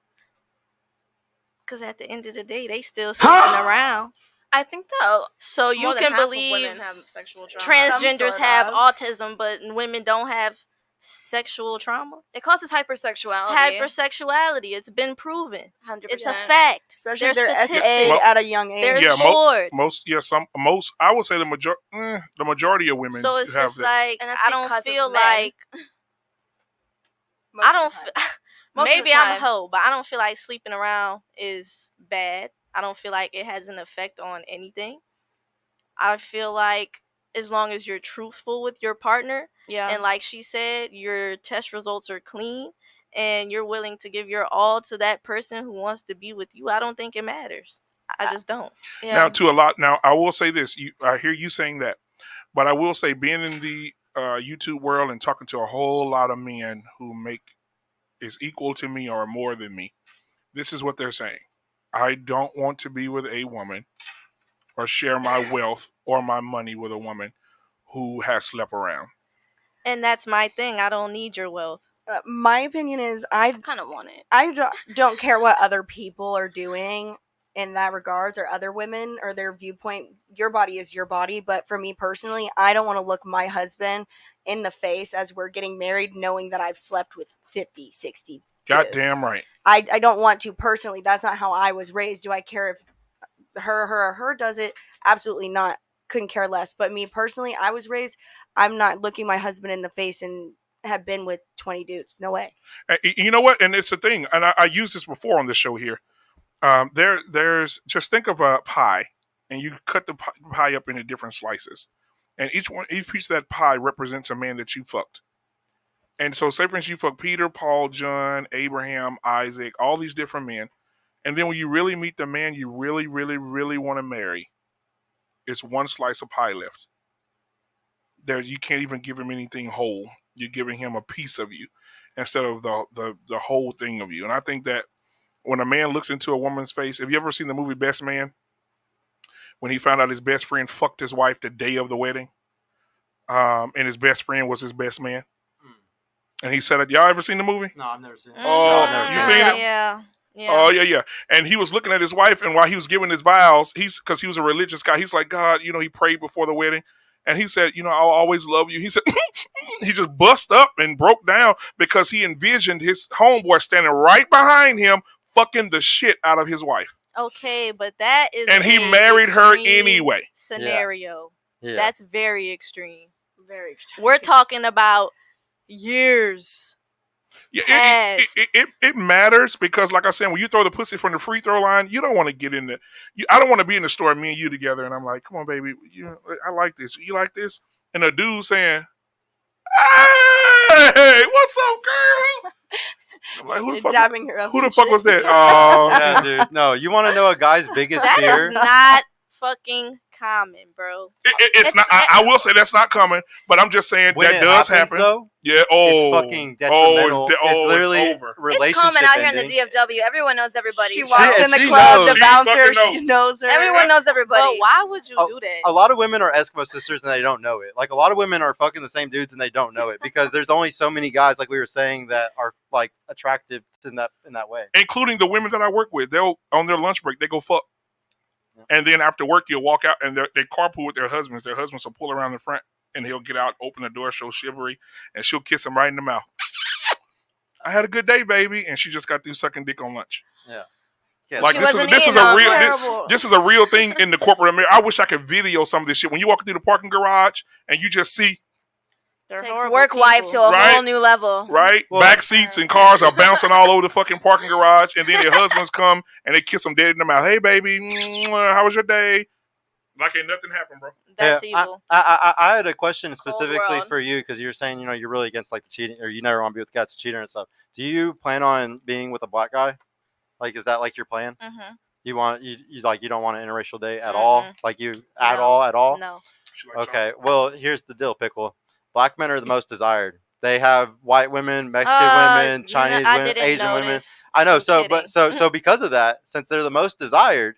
Because at the end of the day, they still sleeping around. I think that So you more than can half of believe women have sexual trauma. Some transgenders sort have of. autism, but women don't have sexual trauma. It causes hypersexuality. Hypersexuality. It's been proven. 100%. It's a fact. Especially There's if they're statistics. SA'd at a young age. There's Yeah, boards. most. I would say the majority of women. So it's have just that. like And that's I don't because of feel men. like Most I of the don't. time. Most of Maybe the I'm a time. hoe, but I don't feel like sleeping around is bad. I don't feel like it has an effect on anything. I feel like as long as you're truthful with your partner, Yeah. and like she said, your test results are clean, and you're willing to give your all to that person who wants to be with you, I don't think it matters. I just don't. Now, to a lot. Now, I will say this. I hear you saying that, but I will say, being in the YouTube world and talking to a whole lot of men who is equal to me or more than me, this is what they're saying. I don't want to be with a woman or share my wealth or my money with a woman who has slept around. And that's my thing. I don't need your wealth. My opinion is I kind of want it. I don't care what other people are doing in that regards, or other women or their viewpoint. Your body is your body, but for me personally, I don't want to look my husband in the face as we're getting married knowing that I've slept with 50, 60 dudes. Goddamn right. I don't want to personally. That's not how I was raised. Do I care if her does it? Absolutely not. Couldn't care less. But me personally, I was raised, I'm not looking my husband in the face and have been with 20 dudes. No way. You know what? And it's a thing. And I used this before on the show here. There's just think of a pie, and you cut the pie up into different slices, and each piece of that pie represents a man that you fucked. And so, say for instance, you fuck Peter, Paul, John, Abraham, Isaac, all these different men, and then when you really meet the man you really, really, really want to marry, it's one slice of pie left. You can't even give him anything whole. You're giving him a piece of you instead of the whole thing of you. And I think that when a man looks into a woman's face, have you ever seen the movie Best Man? When he found out his best friend fucked his wife the day of the wedding, and his best friend was his best man. And he said, y'all ever seen the movie? No, I've never seen it. Oh, I've never you seen it? Yeah. Oh, yeah. And he was looking at his wife, and while he was giving his vows, because he was a religious guy, he's like, God, he prayed before the wedding. And he said, I'll always love you. He said, he just bust up and broke down because he envisioned his homeboy standing right behind him, fucking the shit out of his wife. Okay, but that is And he a married her extreme anyway. Scenario. Yeah. That's very extreme. Very extreme. We're talking about years. Yeah, it matters because, like I said, when you throw the pussy from the free throw line, you don't want to get in the. I don't want to be in the store, me and you together, and I'm like, "Come on, baby, I like this. You like this?" And a dude saying, "Hey, what's up, girl?" I'm like, You're dabbing her up who the and fuck shit. was that? Oh, Yeah, dude. No, you want to know a guy's biggest That fear? is not fucking common, bro. it's not. I will say that's not common, but I'm just saying When that it does happens, happen. though, Yeah. it's fucking detrimental. It's literally it's over. relationship It's common out here in the ending. DFW. Everyone knows everybody. She walks She- in the she club, knows. the She bouncer, fucking she knows her. Everyone knows everybody. But why would you Oh, do that? A lot of women are Eskimo sisters and they don't know it. Like a lot of women are fucking the same dudes and they don't know it because there's only so many guys, like we were saying, that are like attractive in that way. Including the women that I work with. They'll on their lunch break they go fuck, and then after work you'll walk out and they carpool with their husbands. Their husbands will pull around the front and he'll get out, open the door, show chivalry, and she'll kiss him right in the mouth. I had a good day, baby, and she just got through sucking dick on lunch. Yeah, Like She this wasn't is eating a on real terrible. this is a real thing in the corporate America. I wish I could video some of this shit. When you walk through the parking garage and you just see They're Takes horrible work wife people. to a Right? whole new level. right Well- back seats and cars are bouncing all over the fucking parking garage, and then their husbands come and they kiss them dead in the mouth. Hey, baby, how was your day? Like ain't nothing happened, bro. That's Yeah, evil. I had a question Cold specifically world. for you because you were saying you're really against like the cheating or you never want to be with guys cheater and stuff. Do you plan on being with a black guy? Like, is that like your plan? Mm-hmm. You want you don't want an interracial date at all? Like you at No. all? No. She like Okay. Well, here's the deal, Pickle. Black men are the most desired. They have white women, Mexican women, Chinese I women, didn't Asian women. notice. I know. I'm So, kidding. but so because of that, since they're the most desired,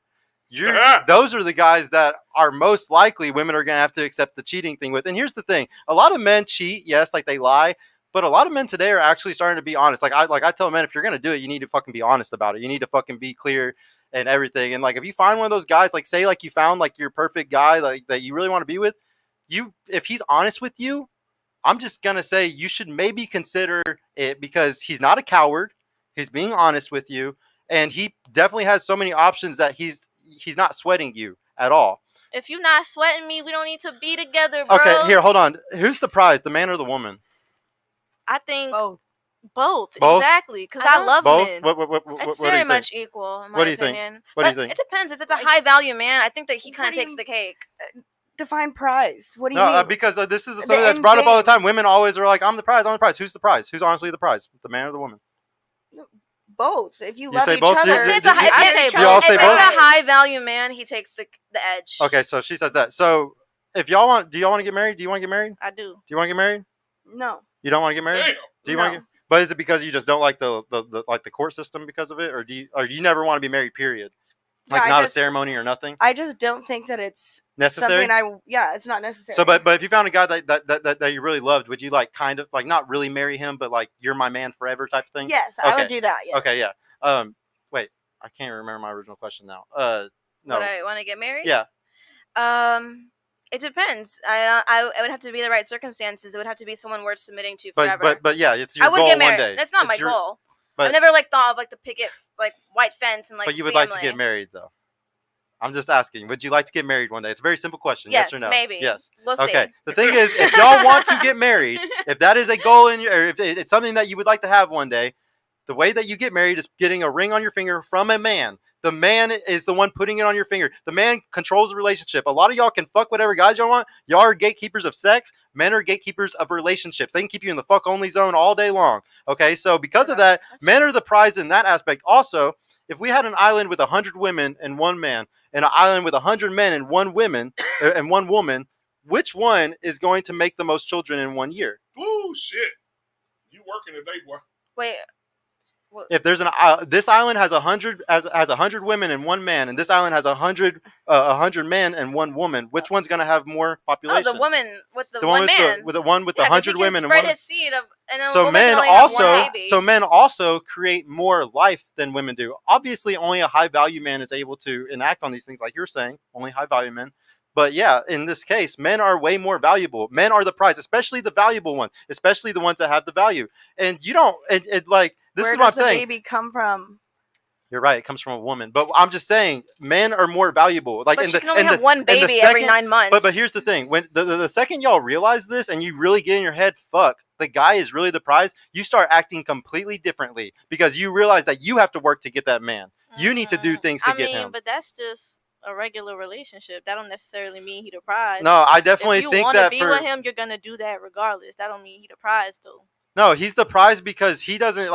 Yeah. those are the guys that are most likely women are gonna have to accept the cheating thing with. And here's the thing: a lot of men cheat, yes, like they lie, but a lot of men today are actually starting to be honest. Like I tell men, if you're gonna do it, you need to fucking be honest about it. You need to fucking be clear and everything. And like, if you find one of those guys, like say like you found like your perfect guy, like that you really want to be with, if he's honest with you, I'm just gonna say you should maybe consider it, because he's not a coward. He's being honest with you, and he definitely has so many options that he's not sweating you at all. If you're not sweating me, we don't need to be together, bro. Okay, here, hold on. Who's the prize, the man or the woman? I think Both. both. Both? Exactly, because I I don't- love Both? men. What It's do you very think? much equal, in my What do you think? opinion. What do you But think? It depends. If it's a Like- high value man, I think that he kind What of do you takes the cake. Define prize. What do you No, mean? because this is The something that's end brought up all the game. time. Women always are like, I'm the prize, I'm the prize. Who's the prize? Who's honestly the prize? The man or the woman? Both. If you You love say each both? other, Did- If it's a high, did- I if- say if both. You all say it's both? a high value man, he takes the edge. Okay, so she says that. So if y'all want, do y'all want to get married? Do you want to get married? I do. Do you want to get married? no. You don't want to get married? Damn. Do you No. want to get? But is it because you just don't like the like the court system because of it, or you never want to be married? Period. Like Yeah, I not just- a ceremony or nothing I just don't think that it's necessary. something it's not necessary. So, but if you found a guy that you really loved, would you like kind of like not really marry him, but like you're my man forever type of thing? yes, I Okay. would do that. Yes. Okay, yeah. Wait, I can't remember my original question now. No. Would I want to get married? Yeah. It depends. I it would have to be the right circumstances. It would have to be someone worth submitting to forever. But yeah, it's your I would goal get one married. day. That's not It's my your- goal. but- I've never like thought of like the picket like white fence and like. But you would like to family. get married though. I'm just asking. Would you like to get married one day? It's a very simple question. Yes, Yes, or no? maybe. Yes. We'll see. Okay. The thing is, if y'all want to get married, if that is a goal in your, or if it's something that you would like to have one day, the way that you get married is getting a ring on your finger from a man. The man is the one putting it on your finger. The man controls the relationship. A lot of y'all can fuck whatever guys y'all want. Y'all are gatekeepers of sex. Men are gatekeepers of relationships. They can keep you in the fuck only zone all day long. Okay, so because of that, men are the prize in that aspect. Also, if we had an island with 100 women and one man, and an island with 100 men and one woman, which one is going to make the most children in 1 year? Ooh, shit. You working today, boy. Wait. If there's this island has 100 has 100 women and one man, and this island has 100 men and one woman, which one's gonna have more Oh, population? the woman with the The one with man. the one with the Yeah, 'cause 100 he can women and spread one. his seed of, and a So woman men can only have one also baby. men also create more life than women do. Obviously, only a high value man is able to enact on these things, like you're saying. Only high value men. But yeah, in this case, men are way more valuable. Men are the prize, especially the valuable ones, especially the ones that have the value. And you don't. Like this Where is what I'm does the saying. baby come from? You're right. It comes from a woman, but I'm just saying, men are more valuable. Like, But in you can only have the- one in the baby every second- 9 months. But here's the thing: when the second y'all realize this, and you really get in your head, fuck, the guy is really the prize. You start acting completely differently because you realize that you have to work to get that man. You need to do things to I get mean, him. but that's just a regular relationship. That don't necessarily mean he the prize. No, I definitely if you think want to that be for with him, you're gonna do that regardless. That don't mean he the prize though. no, he's the prize because he doesn't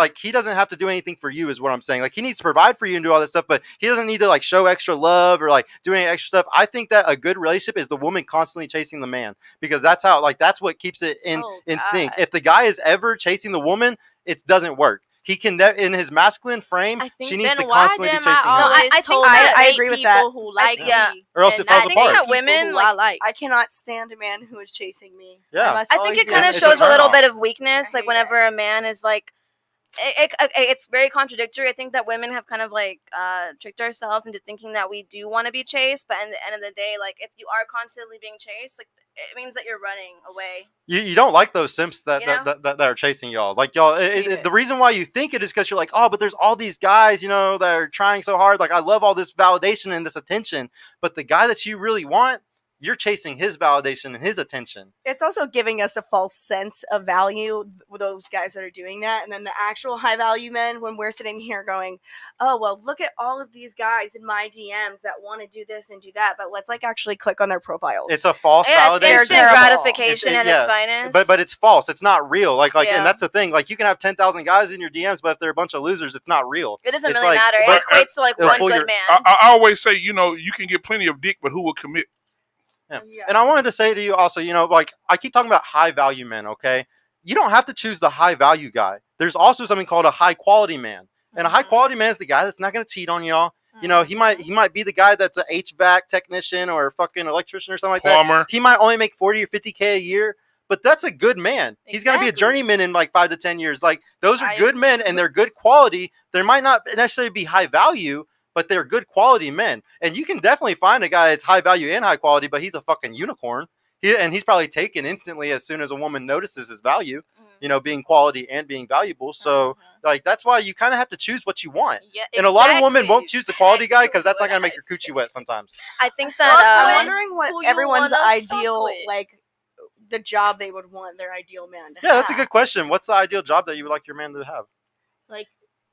have to do anything for you, is what I'm saying. Like, he needs to provide for you and do all this stuff, but he doesn't need to like show extra love or like do any extra stuff. I think that a good relationship is the woman constantly chasing the man, because that's how that's what keeps it in sync. God. If the guy is ever chasing the woman, it doesn't work. He can in his masculine frame, I think she needs then to why constantly be am chasing I him. always I think told that- to I date agree with people that. who like Yeah. me, Or else and it falls not apart. date that people women, who like- I like. I cannot stand a man who is chasing me. Yeah. must I think always it be kind of it's a shows a little turn-off. bit of weakness, I like hate whenever it. a man is like, it's very contradictory. I think that women have kind of like tricked ourselves into thinking that we do want to be chased, but at the end of the day, like if you are constantly being chased, like it means that you're running away. You don't like those simps that You know? that are chasing y'all. Like y'all, Hate it. the reason why you think it is because you're like, oh, but there's all these guys, that are trying so hard. Like, I love all this validation and this attention, but the guy that you really want, you're chasing his validation and his attention. It's also giving us a false sense of value with those guys that are doing that, and then the actual high value men, when we're sitting here going, oh well, look at all of these guys in my DMs that want to do this and do that, but let's like actually click on their profiles. It's a false Yeah, it's validation. instant terrible. gratification It's- at yeah. its finest. But it's false. It's not real. Like Yeah. and that's the thing. Like, you can have 10,000 guys in your DMs, but if they're a bunch of losers, it's not real. it doesn't it's really like- matter. It but- equates to like it'll one fool good your- man. I always say, you can get plenty of dick, but who will commit? Yeah. Yeah. And I wanted to say to you also, like, I keep talking about high value men, okay? You don't have to choose the high value guy. There's also something called a high quality man. And a high quality man is the guy that's not going to cheat on y'all. He might be the guy that's an HVAC technician or a fucking electrician or something like that. Plumber. He might only make 40 or 50K a year, but that's a good man. He's going to be a Exactly. journeyman in like 5 to 10 years. Like, those are I good men and they're good quality. There might not necessarily be high value, but they're good quality men. And you can definitely find a guy that's high value and high quality, but he's a fucking unicorn. He's probably taken instantly as soon as a woman notices his value, being quality and being valuable. So like that's why you kind of have to choose what you want. Yeah, And a lot of women exactly. won't choose the quality guy because that's not gonna make your coochie wet sometimes. I think I'm that wondering who what you everyone's wanna fuck ideal, with. like, the job they would want their ideal man to Yeah, that's a have. good question. What's the ideal job that you would like your man to have? Like,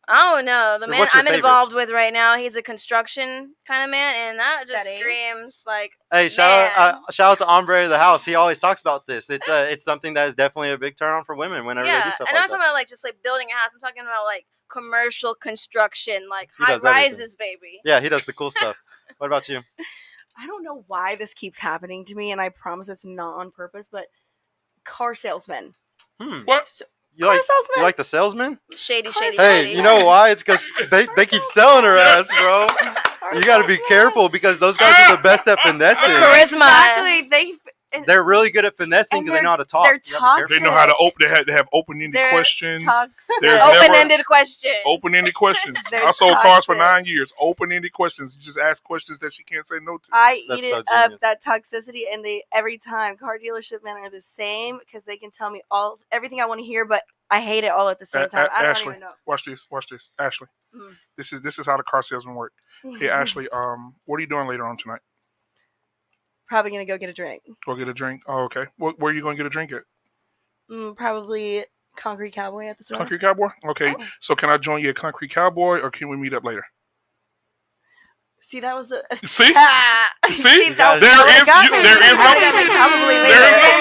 I don't know. The Or man what's your I'm favorite? involved with right now, he's a construction kind of man, and that just Steady. screams like. Hey, shout out to Ombre of the House. He always talks about this. It's something that is definitely a big turn on for women whenever they do Yeah, stuff and I'm like talking that. about like just like building a house. I'm talking about like commercial construction, like He high does everything. rises, baby. Yeah, he does the cool stuff. What about you? I don't know why this keeps happening to me, and I promise it's not on purpose, but car salesmen. What? You Car like salesman? you like the salesman? Shady, Car shady, Hey, shady. you know why? It's because they keep selling her ass, bro. You got to be careful because those guys are the best at finessing. Charisma. Exactly. They're really good at finessing And because they know how to talk. they're You gotta be toxic. careful. They know how to open. They have open-ended They're questions. toxic. There's never- Open-ended question. Open-ended questions. They're I sold cars for toxic. 9 years. Open-ended questions. You just ask questions that she can't say no to. I That's eat so it up, genius. that toxicity, and they every time car dealership men are the same because they can tell me everything I want to hear, but I hate it all at the same time. I don't Ashley, even know. watch this. Ashley, Mm. this is how the car salesman work. Hey, Ashley, what are you doing later on tonight? Probably gonna go get a drink. Go get a drink. Oh, okay. Where are you going to get a drink at? Probably Concrete Cowboy at the store. Concrete Cowboy. Okay. Oh. So can I join you at Concrete Cowboy, or can we meet up later? See, that was the. See? See, See? that There was is- got you- me. there is no- Probably there is later.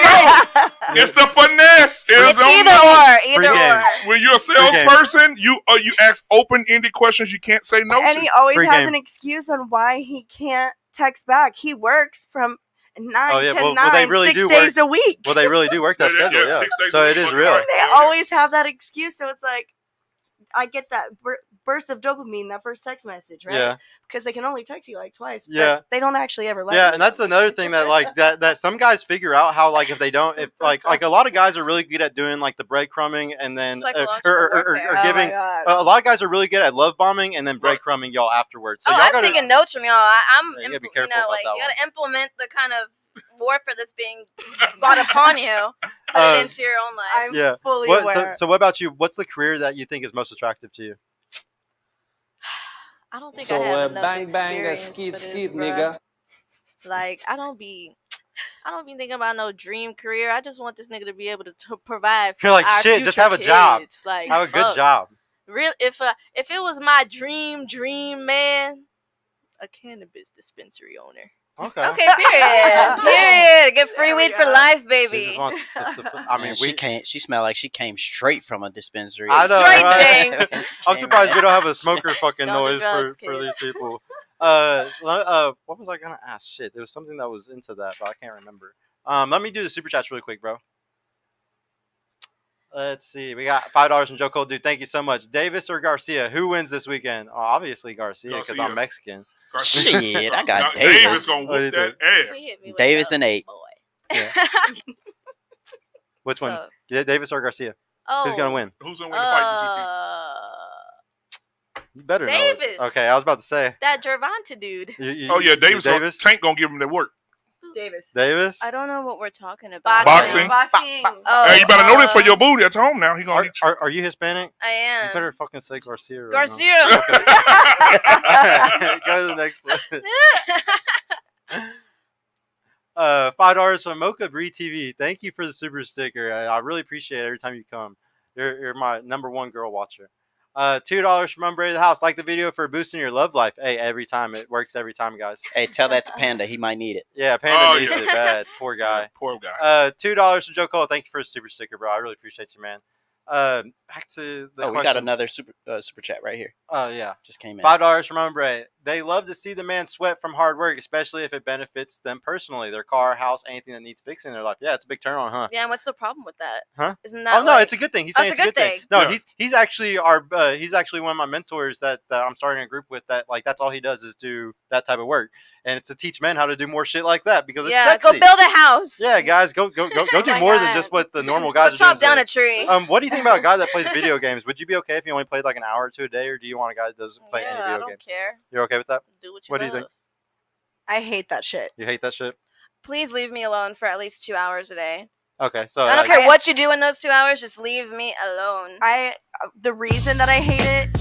It's the finesse. It's no either no. or, either Pre-game. or. When you're a salesperson, you ask open-ended questions you can't say no And to. he always Free has game. an excuse on why he can't text back. He works from 9 Oh, yeah, to well, 9, they really 6 do days a week. Well, they really do work that Yeah, schedule, yeah. 6 days So a it week, is fucking real. right. They Yeah. always have that excuse, so it's like I get that burst of dopamine, that first text message, right? Yeah. Because they can only text you like twice. Yeah. But they don't actually ever let Yeah, you. and that's another thing that like that some guys figure out how like if they don't if like a lot of guys are really good at doing like the breadcrumbing and then Psychological or warfare. Oh my giving God. a lot of guys are really good at love bombing and then breadcrumbing y'all afterwards. So Oh, y'all I'm gotta, taking notes from y'all. I'm, Yeah, you gotta be you careful know, about like that you gotta implement the kind of warfare that's being brought upon you, put Uh, it into your own life. I'm yeah. fully What, aware. so what about you? What's the career that you think is most attractive to you? I don't think So I have enough bang bang experience skeet for this, skeet bruh. nigga. Like I don't be thinking about no dream career. I just want this nigga to be able to provide for You're like, our shit, just future have a job. kids. Like, Have a good fuck. job. Real if it was my dream man, a cannabis dispensary owner. Okay. Okay, period. Period. Get free There we weed for go. life, She baby. just wants I mean, Man, she smelled like she came straight from a dispensary. I know, Straight right? ding. I'm surprised we don't have a smoker fucking Don't do noise drugs, for kids. these people. What was I gonna ask? Shit, there was something that was into that, but I can't remember. Let me do the super chats really quick, bro. Let's see. We got $5 from Joe Cole. Dude, thank you so much. Davis or Garcia? Who wins this weekend? Oh, obviously Garcia, because Garcia. I'm Mexican. Shit, I got Davis Davis. gonna What do you whoop that He ass. hit me with Davis the and 8. boy. Which one? So, Davis or Garcia? oh, Who's gonna win? Who's gonna win the fight this weekend? You better know. it. Davis. Okay, I was about to say. That Gervonta dude. Oh yeah, Davis. Davis. Tank gonna give him that work. Davis. Davis. I don't know what we're talking about. Boxing. Boxing. Oh, Hey, you better know this for your booty at home now. He gonna eat you. Are you Hispanic? I am. You better fucking say Garcia. Right Garcia. Now. Okay. Go to the next one. $5 from Mocha Bree TV. Thank you for the super sticker. I really appreciate it every time you come. You're my number one girl watcher. $2 from Umbre of the House. Like the video for boosting your love life. Hey, every time it works every time, guys. Hey, tell that to Panda. He might need it. Yeah, Panda Oh, needs yeah. it bad. Poor guy. Poor guy. $2 from Joe Cole. Thank you for the super sticker, bro. I really appreciate you, man. Back to the Oh, question. we got another super chat right here. Oh yeah. Just came in. $5 from Umbre. They love to see the man sweat from hard work, especially if it benefits them personally, their car, house, anything that needs fixing in their life. Yeah, it's a big turn on, huh? Yeah, and what's the problem with that? Huh? Isn't that Oh no, like- it's a good thing. He's Oh, saying it's it's a good thing. No, Yeah. he's actually he's actually one of my mentors that I'm starting a group with. That like that's all he does is do that type of work, and it's to teach men how to do more shit like that because it's go sexy. build a house. Yeah, guys, go do my more than God. just what the normal Go guys are chop doing. down a tree. What do you think about a guy that plays video games? Would you be okay if he only played like an hour or two a day, or do you want a guy that doesn't play any I video don't games? care. You're okay with that? Do what you What do love. you think? I hate that shit. You hate that shit? Please leave me alone for at least 2 hours a day. Okay, so I don't care what you do in those 2 hours. Just leave me alone. The reason that I hate it,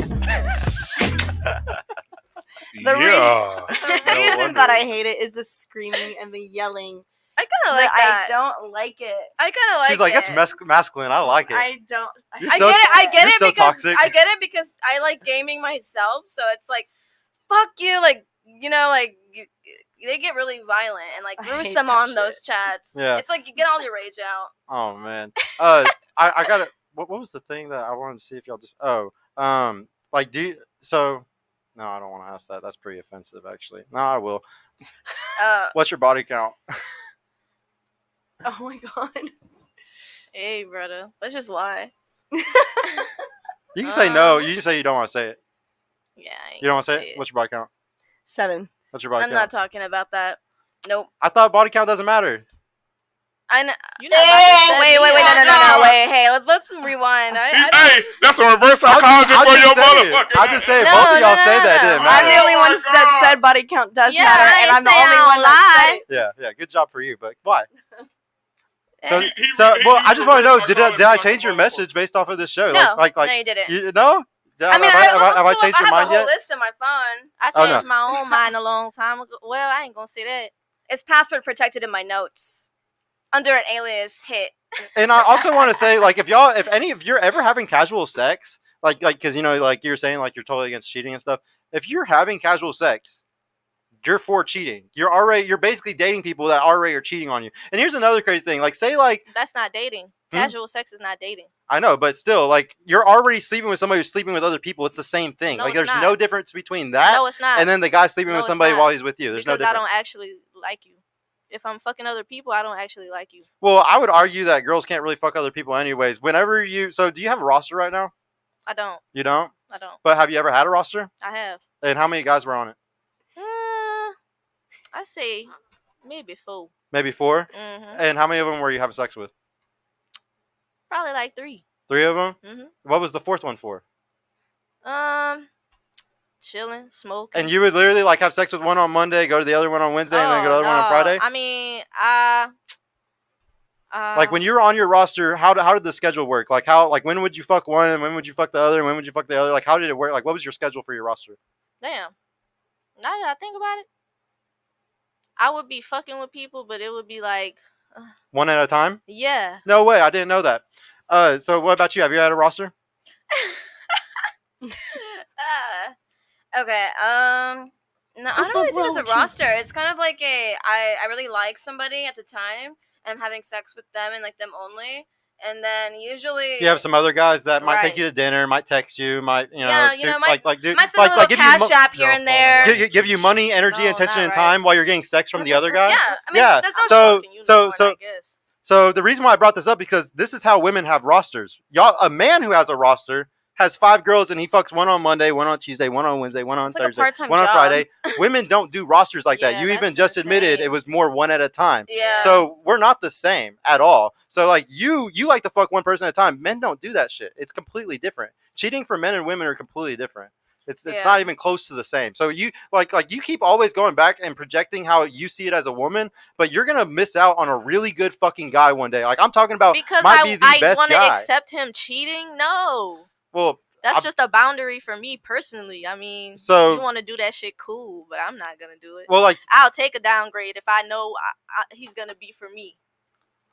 the Yeah. reason wonder. that I hate it is the screaming and the yelling. I kind of like that. I don't like it. I kind of like She's like, it. it's masculine. I like it. I don't. You're I so- get it. I get you're it so because toxic. I get it because I like gaming myself. So it's like, fuck you. Like like they get really violent and like I hate gruesome that on shit. those chats. Yeah. It's like you get all your rage out. Oh man. I got it. What was the thing that I wanted to see if y'all just? Like do you, so. No, I don't want to ask that. That's pretty offensive, actually. No, I will. What's your body count? Oh my god. Hey, brother, let's just lie. You can say no. You can say you don't want to say it. Yeah. I ain't You don't want to gonna say it. What's your body count? 7. What's your body I'm count? not talking about that. Nope. I thought body count doesn't matter. I know. You're not about to set Wait, me wait, up. no. Wait, hey, let's rewind. Hey, that's a reverse psychology for your motherfucker. I just say No, both of y'all no, say no, that. no. Didn't I'm matter. the only one Oh my that God. said body count does Yeah, matter, I and ain't I'm the saying only I don't one that said lie. it. Yeah. Good job for you. But why? So, He- well, I just want to know, reverse did psychology I like a change your motherfucker. message based off of this show? No, Like, no, you didn't. you no? I mean, have I changed your I mind have a whole yet? list on my phone. I Oh, no. changed my own mind a long time ago. Well, I ain't gonna say that. It's password protected in my notes under an alias hit. And I also want to say, like, if you're ever having casual sex, like, because like you're saying, like, you're totally against cheating and stuff. If you're having casual sex, you're for cheating. You're basically dating people that already are cheating on you. And here's another crazy thing. Like, say, like, That's not dating. Casual sex is not dating. I know, but still, like, you're already sleeping with somebody who's sleeping with other people. It's the same thing. No, Like, it's there's not. no difference between that No, it's not. and then the guy sleeping No, with it's somebody not. while he's with you. There's Because no I difference. don't actually like you. If I'm fucking other people, I don't actually like you. Well, I would argue that girls can't really fuck other people anyways. So do you have a roster right now? I don't. You don't? I don't. But have you ever had a roster? I have. And how many guys were on it? I say maybe 4. Maybe 4? Mm-hmm. And how many of them were you having sex with? Probably like 3. 3 of them? Mm-hmm. What was the 4th one for? Chilling, smoking. And you would literally like have sex with one on Monday, go to the other one on Wednesday, and then go to the other one on Friday? I mean, Like when you were on your roster, how did the schedule work? Like when would you fuck one and when would you fuck the other and when would you fuck the other? Like how did it work? Like what was your schedule for your roster? damn. Now that I think about it, I would be fucking with people, but it would be like, One at a time? yeah. No way, I didn't know that. So what about you? Have you had a roster? Okay. No, I don't really think it's a roster. It's kind of like I really like somebody at the time, and I'm having sex with them and like them only. And then usually You have some other guys that might take Right. you to dinner, might text you, might Yeah, do- might do- might send a little give you cash app here and there. give you money, energy, No, attention, not and right. time while you're getting sex from the other guy. Yeah, I mean, Yeah, there's no so- Fucking unicorn, I guess. So the reason why I brought this up because this is how women have rosters. A man who has a roster has 5 girls and he fucks one on Monday, one on Tuesday, one on Wednesday, one on It's like a Thursday, part-time one on job. Friday. Women don't do rosters like that. Yeah, You even that's just admitted insane. it was more one at a time. Yeah. So we're not the same at all. So like you like to fuck one person at a time. Men don't do that shit. It's completely different. Cheating for men and women are completely different. It's Yeah. not even close to the same. So you like you keep always going back and projecting how you see it as a woman, but you're gonna miss out on a really good fucking guy one day. Like I'm talking about Because might be the I best want to guy. accept him cheating. No. Well, That's I'm- just a boundary for me personally. I mean, So- you want to do that shit, cool, but I'm not gonna do it. well, like I'll take a downgrade if I know he's gonna be for me.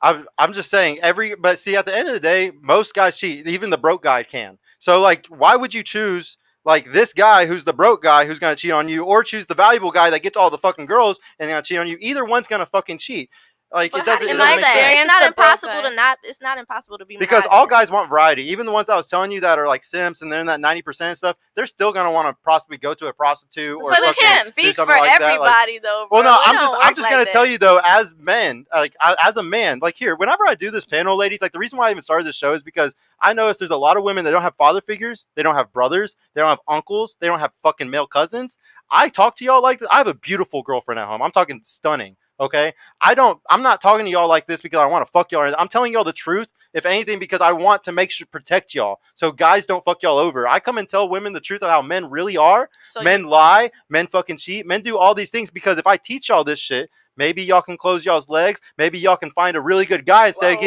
I'm just saying but see at the end of the day, most guys cheat. Even the broke guy can. So like, why would you choose like this guy who's the broke guy who's gonna cheat on you, or choose the valuable guy that gets all the fucking girls and gonna cheat on you? Either one's gonna fucking cheat. Like But it doesn't. how It do you doesn't know make that? sense. experience It's not the broke impossible guy. to not. It's not impossible to be Because all monogamous. guys want variety. Even the ones I was telling you that are like simps and they're in that 90% stuff, they're still gonna want to possibly go to a prostitute or That's why We they're fucking can't simps. do speak for something like that. Like, everybody though. well, bro. no, We I'm don't just work gonna like tell that. you though, as men, like as a man, like here, whenever I do this panel, ladies, like the reason why I even started this show is because I noticed there's a lot of women that don't have father figures, they don't have brothers, they don't have uncles, they don't have fucking male cousins. I talk to y'all like this. I have a beautiful girlfriend at home. I'm talking stunning. Okay, I'm not talking to y'all like this because I want to fuck y'all. I'm telling y'all the truth if anything, because I want to make sure protect y'all so guys don't fuck y'all over. I come and tell women the truth of how men really are. So Men lie, men fucking cheat, men do all these things because if I teach y'all this shit, maybe y'all can close y'all's legs. Maybe y'all can find a really good guy instead of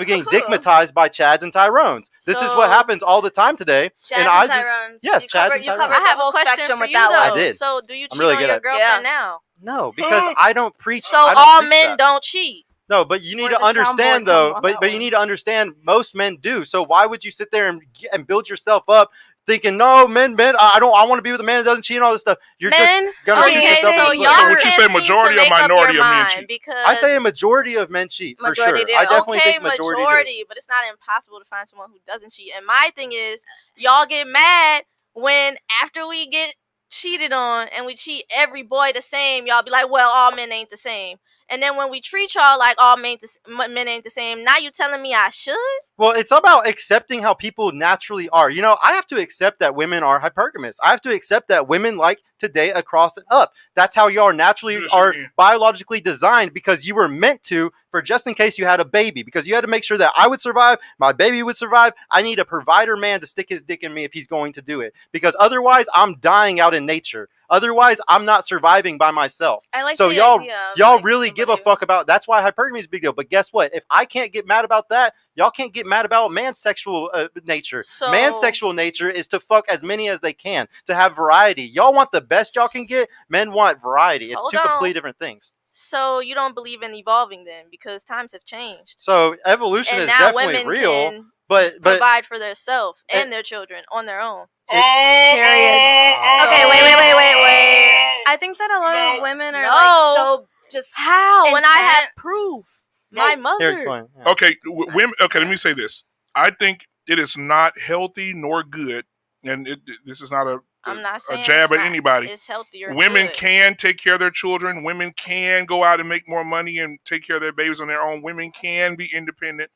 getting digmatized by Chads and Tyrones. This is what happens all the time today. Chads and and Tyrones. Tyrones. Yes, You Chads covered, and you Tyrones. covered I the have a whole question spectrum for with you that though. one. I did. So do you cheat really on good your at it. girlfriend Yeah. now? No, because I don't preach. So I don't all preach men that. don't cheat. No, but you need Where'd to the soundboard understand come though. on But that but you one? need to understand most men do. So why would you sit there and build yourself up thinking no men I want to be with a man that doesn't cheat and all this stuff. You're Men, just gonna shoot okay, yourself so in the y'all foot. So would you can't say seem majority to or make up minority your of men mind cheat? because I say a majority of men cheat for Majority sure. do. I definitely okay, think majority do. but it's not impossible to find someone who doesn't cheat. And my thing is, y'all get mad when after we get cheated on and we treat every boy the same, y'all be like, well, all men ain't the same. And then when we treat y'all like all men ain't the same, now you telling me I should? Well, it's about accepting how people naturally are. You know, I have to accept that women are hypergamous. I have to accept that women like to date across and up. That's how y'all naturally Do this are again. biologically designed because you were meant to for just in case you had a baby. Because you had to make sure that I would survive, my baby would survive. I need a provider man to stick his dick in me if he's going to do it. Because otherwise, I'm dying out in nature. Otherwise, I'm not surviving by myself. I like So the y'all idea of, y'all like, really give a somebody- fuck about. That's why hypergamy is a big deal. But guess what? If I can't get mad about that, y'all can't get mad about man's sexual nature. So- Man's sexual nature is to fuck as many as they can, to have variety. Y'all want the best y'all can get. Men want variety. It's Hold two on. completely different things. So you don't believe in evolving then because times have changed. So evolution And is now definitely women real, can but provide for themselves And- and their children on their own. Period. Okay, wait. I think that a lot of women are No. like so just How? When I have intent. proof. My here, mother. explain. Yeah. Okay, women. Okay, let me say this. I think it is not healthy nor good, and this is not a I'm not saying jab it's at not- anybody. It's healthy or Women good. can take care of their children. Women can go out and make more money and take care of their babies on their own. Women can be independent,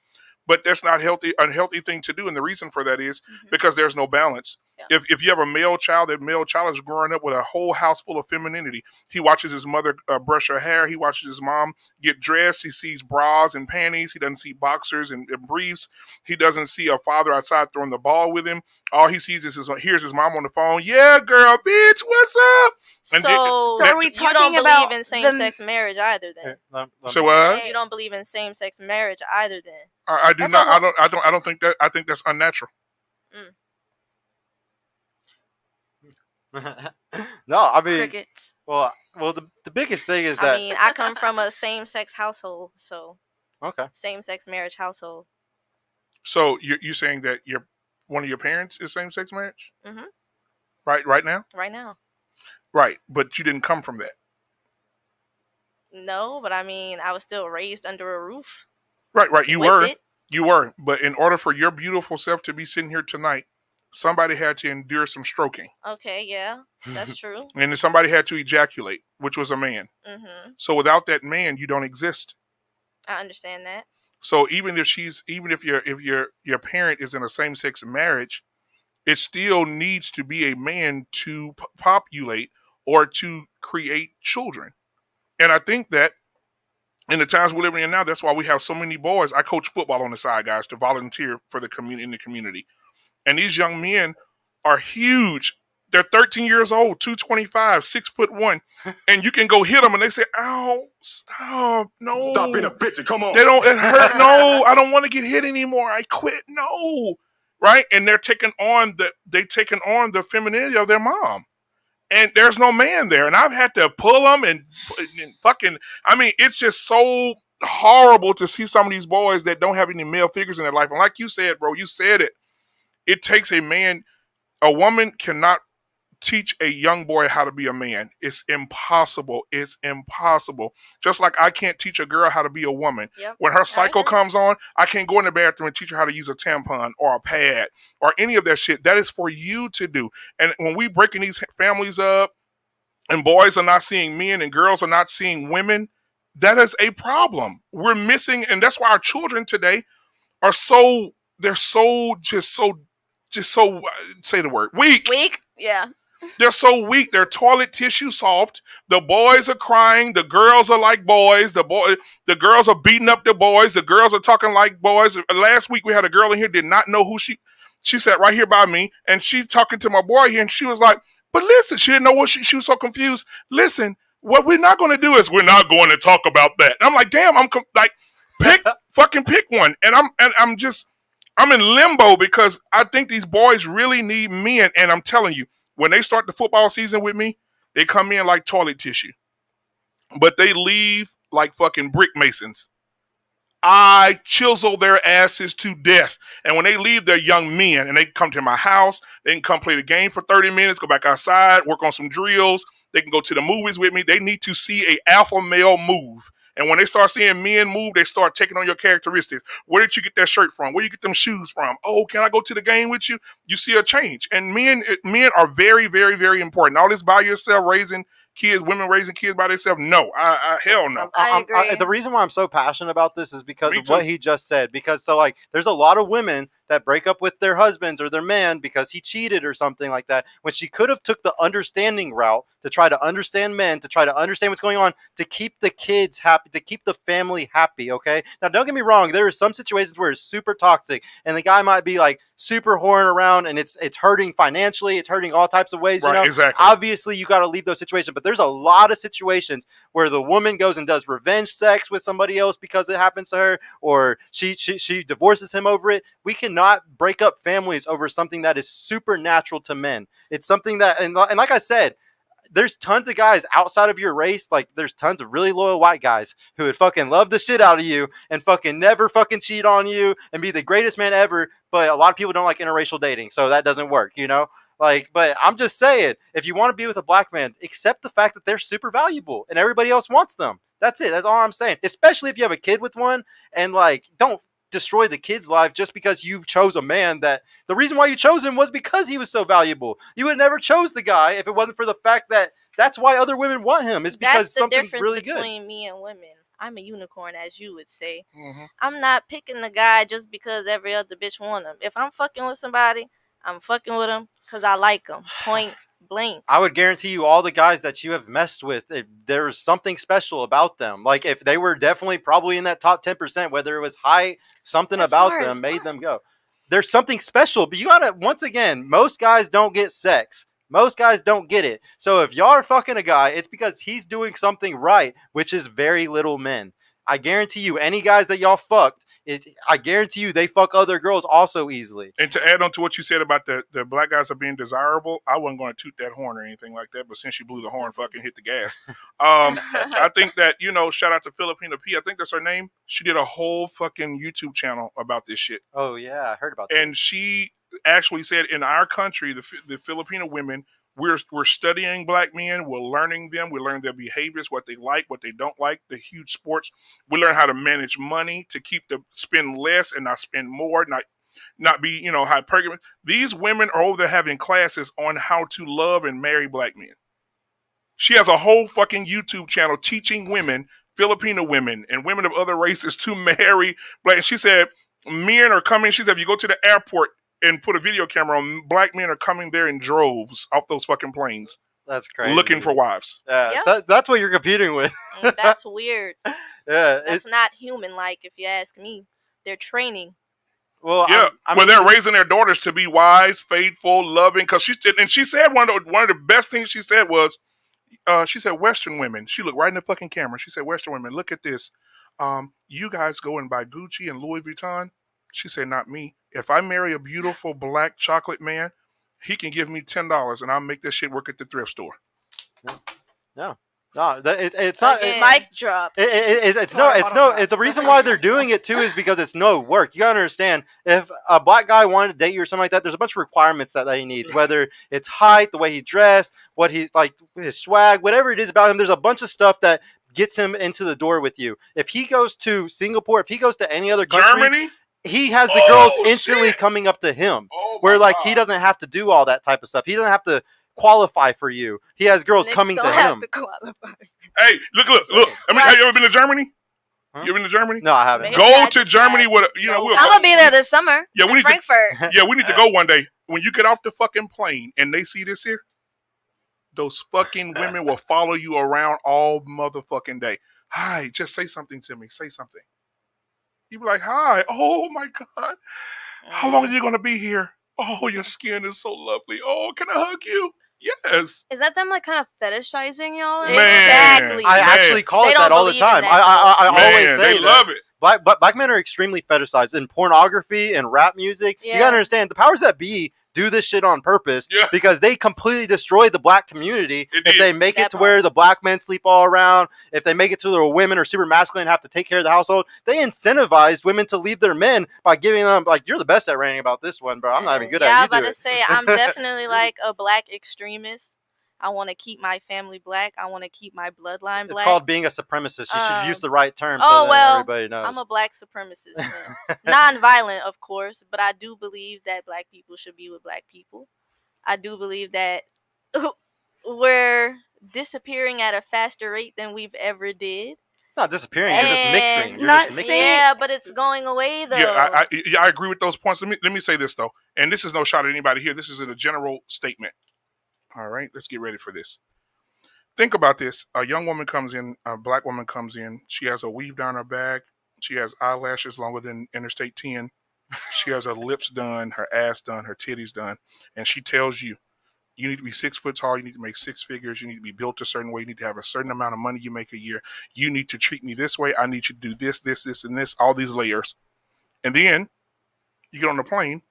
but that's not unhealthy thing to do. And the reason for that is because there's no balance. Yeah. If you have a male child, that male child is growing up with a whole house full of femininity. He watches his mother brush her hair. He watches his mom get dressed. He sees bras and panties. He doesn't see boxers and briefs. He doesn't see a father outside throwing the ball with him. All he sees is hears his mom on the phone. Yeah, girl, bitch, what's up? And So that- are we you talking don't about believe in same-sex marriage either then? Here, let So me- what? You don't believe in same-sex marriage either then? I do That's not. a whole- I don't think that. I think that's unnatural. No, I mean, Crickets. well, the biggest thing is I that mean, I come from a same-sex household, so okay. same-sex marriage household. So you're saying that one of your parents is same sex marriage? Mhm. Right now? Right now. Right, but you didn't come from that. No, but I mean, I was still raised under a roof. Right. You with were. it. You were. But in order for your beautiful self to be sitting here tonight, somebody had to endure some stroking, Okay, yeah, that's true. and then somebody had to ejaculate, which was a man. Mhm. So without that man, you don't exist. I understand that. So even if your parent is in a same sex marriage, it still needs to be a man to populate or to create children. And I think that in the times we're living in now, that's why we have so many boys. I coach football on the side, guys, to volunteer for the community in the community. And these young men are huge. They're 13 years old, 225, 6'1", and you can go hit them, and they say, "Ow, stop, no, Stop being a bitch and come on." They don't. It hurt. No, I don't want to get hit anymore. I quit. No, right? And they're taking on the femininity of their mom, and there's no man there. And I've had to pull them and fucking. I mean, it's just so horrible to see some of these boys that don't have any male figures in their life. And like you said, bro, you said it. It takes a man. A woman cannot teach a young boy how to be a man. It's impossible. It's impossible. Just like I can't teach a girl how to be a woman. Yep. When her cycle agree. comes on, I can't go in the bathroom and teach her how to use a tampon or a pad or any of that shit. That is for you to do. And when we breaking these families up and boys are not seeing men and girls are not seeing women, that is a problem. We're missing, and that's why our children today are so, they're so, just so, say the word, weak. Weak? Yeah. They're so weak. They're toilet tissue soft. The boys are crying. The girls are like boys. The girls are beating up the boys. The girls are talking like boys. Last week we had a girl in here did not know who she sat right here by me, and she talking to my boy here, and she was like, "But listen," she didn't know what she was so confused. Listen, what we're not going to do is we're not going to talk about that. And I'm like, damn, like, pick one, and I'm in limbo because I think these boys really need men, and I'm telling you. When they start the football season with me, they come in like toilet tissue. But they leave like fucking brick masons. I chisel their asses to death. And when they leave, they're young men. And they come to my house. They can come play the game for 30 minutes, go back outside, work on some drills. They can go to the movies with me. They need to see a alpha male move. And when they start seeing men move, they start taking on your characteristics. Where did you get that shirt from? Where you get them shoes from? Oh, can I go to the game with you? You see a change. And men are very, very, very important. All this by yourself, raising kids, women raising kids by themselves. No, hell no. I agree. The reason why I'm so passionate about this is because of what he just said. Because there's a lot of women that break up with their husbands or their man because he cheated or something like that, when she could have took the understanding route to try to understand men, to try to understand what's going on, to keep the kids happy, to keep the family happy. Okay, now don't get me wrong, there are some situations where it's super toxic and the guy might be like super whoring around and it's hurting financially, it's hurting all types of ways. Right, you know, exactly. Obviously you got to leave those situations, but there's a lot of situations where the woman goes and does revenge sex with somebody else because it happens to her, or she divorces him over it. We cannot break up families over something that is supernatural to men. It's something that, and like I said, there's tons of guys outside of your race. Like there's tons of really loyal white guys who would fucking love the shit out of you and fucking never fucking cheat on you and be the greatest man ever. But a lot of people don't like interracial dating, so that doesn't work, you know? Like, but I'm just saying, if you want to be with a black man, accept the fact that they're super valuable and everybody else wants them. That's it. That's all I'm saying. Especially if you have a kid with one, and like, don't destroy the kid's life just because you chose a man that the reason why you chose him was because he was so valuable. You would never chose the guy if it wasn't for the fact that that's why other women want him. It's because That's the something difference really good. between me and women. I'm a unicorn, as you would say. Mm-hmm. I'm not picking the guy just because every other bitch want him. If I'm fucking with somebody, I'm fucking with him because I like him. Point blank. I would guarantee you all the guys that you have messed with, there's something special about them. Like if they were definitely probably in that top 10%, whether it was height, something As about far as them made what? them go. There's something special, but you gotta, once again, most guys don't get sex. Most guys don't get it. So if y'all are fucking a guy, it's because he's doing something right, which is very little men. I guarantee you, any guys that y'all fucked, I guarantee you they fuck other girls also easily. And to add on to what you said about the black guys are being desirable, I wasn't going to toot that horn or anything like that, but since you blew the horn, fucking hit the gas. I think that, shout out to Filipina P. I think that's her name. She did a whole fucking YouTube channel about this shit. Oh, yeah, I heard about that. And she actually said in our country, the Filipino women, we're studying black men. We're learning them. We learn their behaviors, what they like, what they don't like, the huge sports. We learn how to manage money to spend less and not spend more, not be, hypergamous. These women are over there having classes on how to love and marry black men. She has a whole fucking YouTube channel teaching women, Filipino women and women of other races to marry black. She said, men are coming. She said, if you go to the airport and put a video camera on, black men are coming there in droves off those fucking planes. That's crazy. Looking for wives. Yeah, Yep. that's what you're competing with. That's weird. Yeah, That's not human-like, if you ask me. They're training. well, Yeah, I mean, they're raising their daughters to be wise, faithful, loving. Because she said one of the best things she said was, she said, Western women. She looked right in the fucking camera. She said, Western women, look at this. You guys go and buy Gucci and Louis Vuitton. She said, not me. If I marry a beautiful black chocolate man, he can give me $10 and I'll make this shit work at the thrift store. no, it's not. Again. Mic drop. The reason why they're doing it too is because it's no work. You gotta understand, if a black guy wanted to date you or something like that, there's a bunch of requirements that he needs. Whether it's height, the way he's dressed, what he's like, his swag, whatever it is about him. There's a bunch of stuff that gets him into the door with you. If he goes to Singapore, if he goes to any other country, Germany? he has the girls instantly shit. coming up to him. Oh, Where my like God. he doesn't have to do all that type of stuff. He doesn't have to qualify for you. He has girls Niggas coming to don't have him. to qualify. Hey, look. I mean, have you ever been to Germany? Huh? You ever been to Germany? No, I haven't. Maybe. Go I to just Germany had- with No. we'll I'm gonna be there this summer. Yeah, we in need to- Frankfurt. Yeah, we need to go one day. When you get off the fucking plane and they see this here, those fucking women will follow you around all motherfucking day. Hi, just say something to me. Say something. You be like, hi. Oh my God. How long are you gonna be here? Oh, your skin is so lovely. Oh, can I hug you? Yes. Is that them like kind of fetishizing y'all? Man, Exactly. I man. actually call They it don't that all the believe in time. that, I always Man, say they that. love it. Black men are extremely fetishized in pornography and rap music. You Yeah. gotta understand the powers that be do this shit on purpose Yeah. because they completely destroy the black community It if did. they make That it to where the black men sleep all around, if they make it to where women are super masculine and have to take care of the household. They incentivized women to leave their men by giving them like, you're the best at ranting about this one, bro. I'm not even good Yeah, at I'm it. You about do to it. say I'm definitely like a black extremist. I want to keep my family black. I want to keep my bloodline It's black. called being a supremacist. You should use the right term oh, so that well, everybody knows. I'm a black supremacist. Non-violent, of course, but I do believe that black people should be with black people. I do believe that we're disappearing at a faster rate than we've ever did. It's not disappearing. You're just mixing. And You're not just mixing. saying- Yeah, but it's going away though. Yeah, I agree with those points. Let me say this though, and this is no shot at anybody here. This is a general statement. All right, let's get ready for this. Think about this. A young woman comes in, a black woman comes in. She has a weave down her back. She has eyelashes longer than Interstate 10. She has her lips done, her ass done, her titties done. And she tells you, you need to be 6 foot tall. You need to make six figures. You need to be built a certain way. You need to have a certain amount of money you make a year. You need to treat me this way. I need you to do this, this, this, and this, all these layers. And then you get on the plane.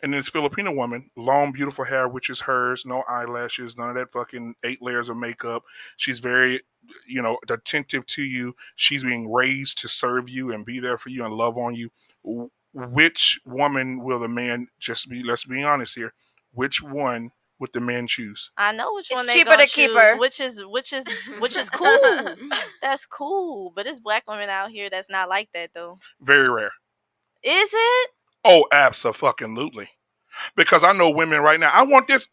And then this Filipino woman, long, beautiful hair, which is hers, no eyelashes, none of that fucking 8 layers of makeup. She's very, attentive to you. She's being raised to serve you and be there for you and love on you. Which woman will the man let's be honest here, which one would the man choose? I know which It's one they cheaper gonna to keep choose, her. which is cool. That's cool, but it's black women out here that's not like that though. Very rare. Is it? Oh, abso-fucking-lutely. Because I know women right now. I want this.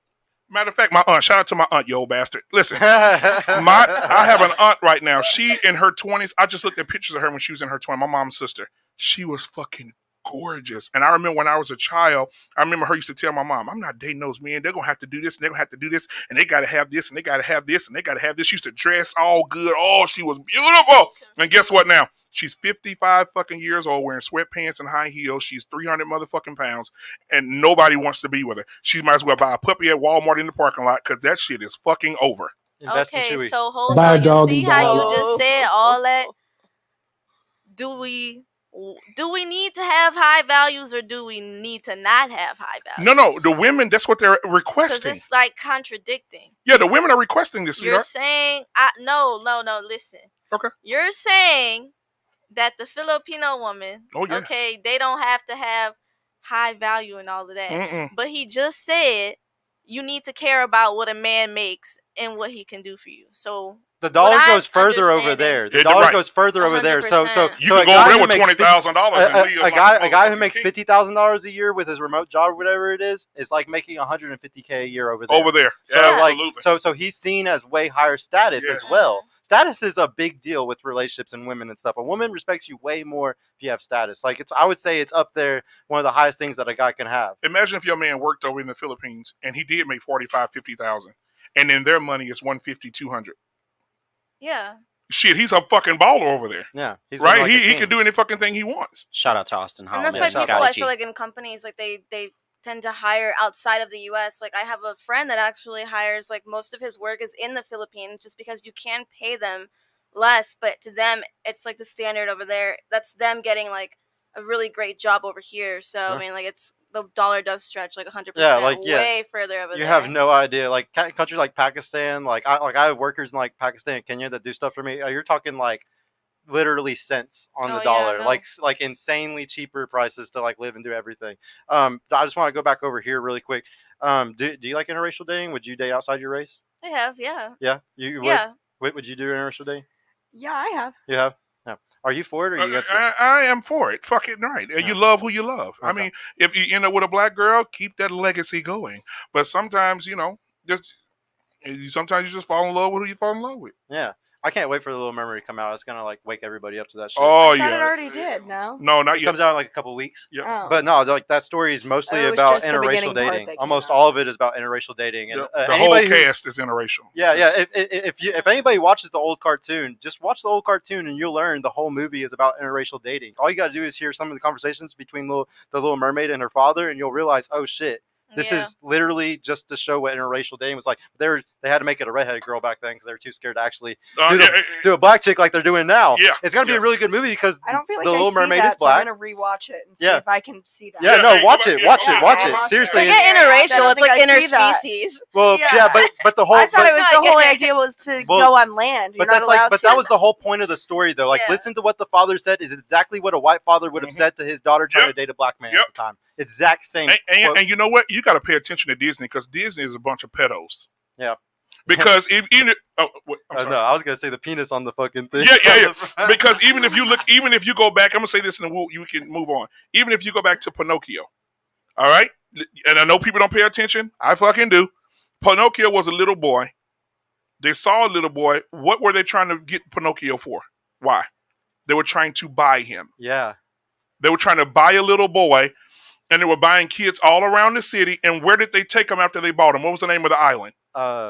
Matter of fact, my aunt. Shout out to my aunt, you old bastard. Listen, I have an aunt right now. She in her 20s. I just looked at pictures of her when she was in her 20s. My mom's sister. She was fucking gorgeous. And I remember when I was a child, I remember her used to tell my mom, I'm not dating those men. They're going to have to do this and they're going to have to do this. And they got to have this and they got to have this and they got to have this. She used to dress all good. Oh, she was beautiful. And guess what now? She's 55 fucking years old wearing sweatpants and high heels. She's 300 motherfucking pounds and nobody wants to be with her. She might as well buy a puppy at Walmart in the parking lot because that shit is fucking over. Invest in Okay, Chewy. so hold Buy a on. You dog see and how dog. you just said all that? Do we need to have high values or do we need to not have high values? No, the women, that's what they're Because requesting. it's like contradicting. Yeah, the women are requesting this, You're sweetheart. saying no, listen. Okay. You're saying that the Filipino woman, Oh, yeah. okay, they don't have to have high value and all of that. Mm-mm. But he just said you need to care about what a man makes and what he can do for you. So The dollar what I'm goes further over understanding- there. The Yeah, dollar right. goes further over there. So 100%. You so can a go guy over there who with makes $20,000 and leave a guy who motherfucking makes king. $50,000 a year with his remote job, whatever it is like making $150K a year over there. over there. So Absolutely. so he's seen as way higher status Yes. as well. Status is a big deal with relationships and women and stuff. A woman respects you way more if you have status. Like I would say it's up there, one of the highest things that a guy can have. Imagine if your man worked over in the Philippines and he did make 45, 50,000, and then their money is 150, 200. Yeah. Shit, he's a fucking baller over there, Yeah, he's right? like a He king. can do any fucking thing he wants. Shout out to Austin And Holland. that's why yeah, people, Scotty I feel like in companies, like they tend to hire outside of the U.S. Like I have a friend that actually hires, like most of his work is in the Philippines just because you can pay them less, but to them, it's like the standard over there. That's them getting like a really great job over here. So, Yeah. I mean, like it's, the dollar does stretch like 100% way further over You there. have no idea. Like countries like Pakistan, like I have workers in like Pakistan and Kenya that do stuff for me. You're talking like literally cents on the Oh, yeah, dollar, I know. like insanely cheaper prices to like live and do everything. I just want to go back over here really quick. Do you like interracial dating? Would you date outside your race? I have, yeah. Yeah, you would. Yeah. Would you do interracial dating? Yeah, I have. You have. Yeah. Are you for it or you against it? I am for it. Fucking right. And you love who you love. I Okay. mean, if you end up with a black girl, keep that legacy going. But sometimes, sometimes you just fall in love with who you fall in love with. Yeah. I can't wait for the Little Mermaid to come out. It's gonna like wake everybody up to that shit. Oh I thought it yeah. already did. No. No, not It yet. comes out in like a couple weeks. Yeah. Oh. But no, like that story is mostly It was about just the interracial beginning part dating. that came Almost out. all of it is about interracial dating, and The whole anybody who, cast is interracial. yeah, Just- yeah. If anybody watches the old cartoon, just watch the old cartoon, and you'll learn the whole movie is about interracial dating. All you got to do is hear some of the conversations between the Little Mermaid and her father, and you'll realize, oh shit. This Yeah. is literally just to show what interracial dating was like. They had to make it a redheaded girl back then because they were too scared to actually do a black chick like they're doing now. Yeah, It's gonna be yeah. a really good movie because I don't feel like the I Little see Mermaid that, is black. So I'm gonna rewatch it and see Yeah. if I can see that. Yeah, Yeah, no, hey, watch go it, back- watch yeah, it, watch yeah, it. watch it. Seriously, Forget I interracial. don't It's think like I see that. interspecies. well, Yeah. yeah, but the whole, I thought but, it was No, the whole yeah. idea was to Well, go on land. You're but not that's like, allowed but to. that was the whole point of the story, though. Like, Yeah. listen to what the father said. Is exactly what a white father would have Mhm. said to his daughter trying Yep. to date a black man Yep. at the time. Exact same. quote. And you know what? You got to pay attention to Disney because Disney is a bunch of pedos. Yeah. Because I'm sorry. No, I was gonna say the penis on the fucking thing. Yeah. Because even if you go back, I'm gonna say this and you can move on. Even if you go back to Pinocchio, all right, and I know people don't pay attention. I fucking do. Pinocchio was a little boy. They saw a little boy. What were they trying to get Pinocchio for? Why? They were trying to buy him. Yeah. They were trying to buy a little boy, and they were buying kids all around the city. And where did they take him after they bought him? What was the name of the island?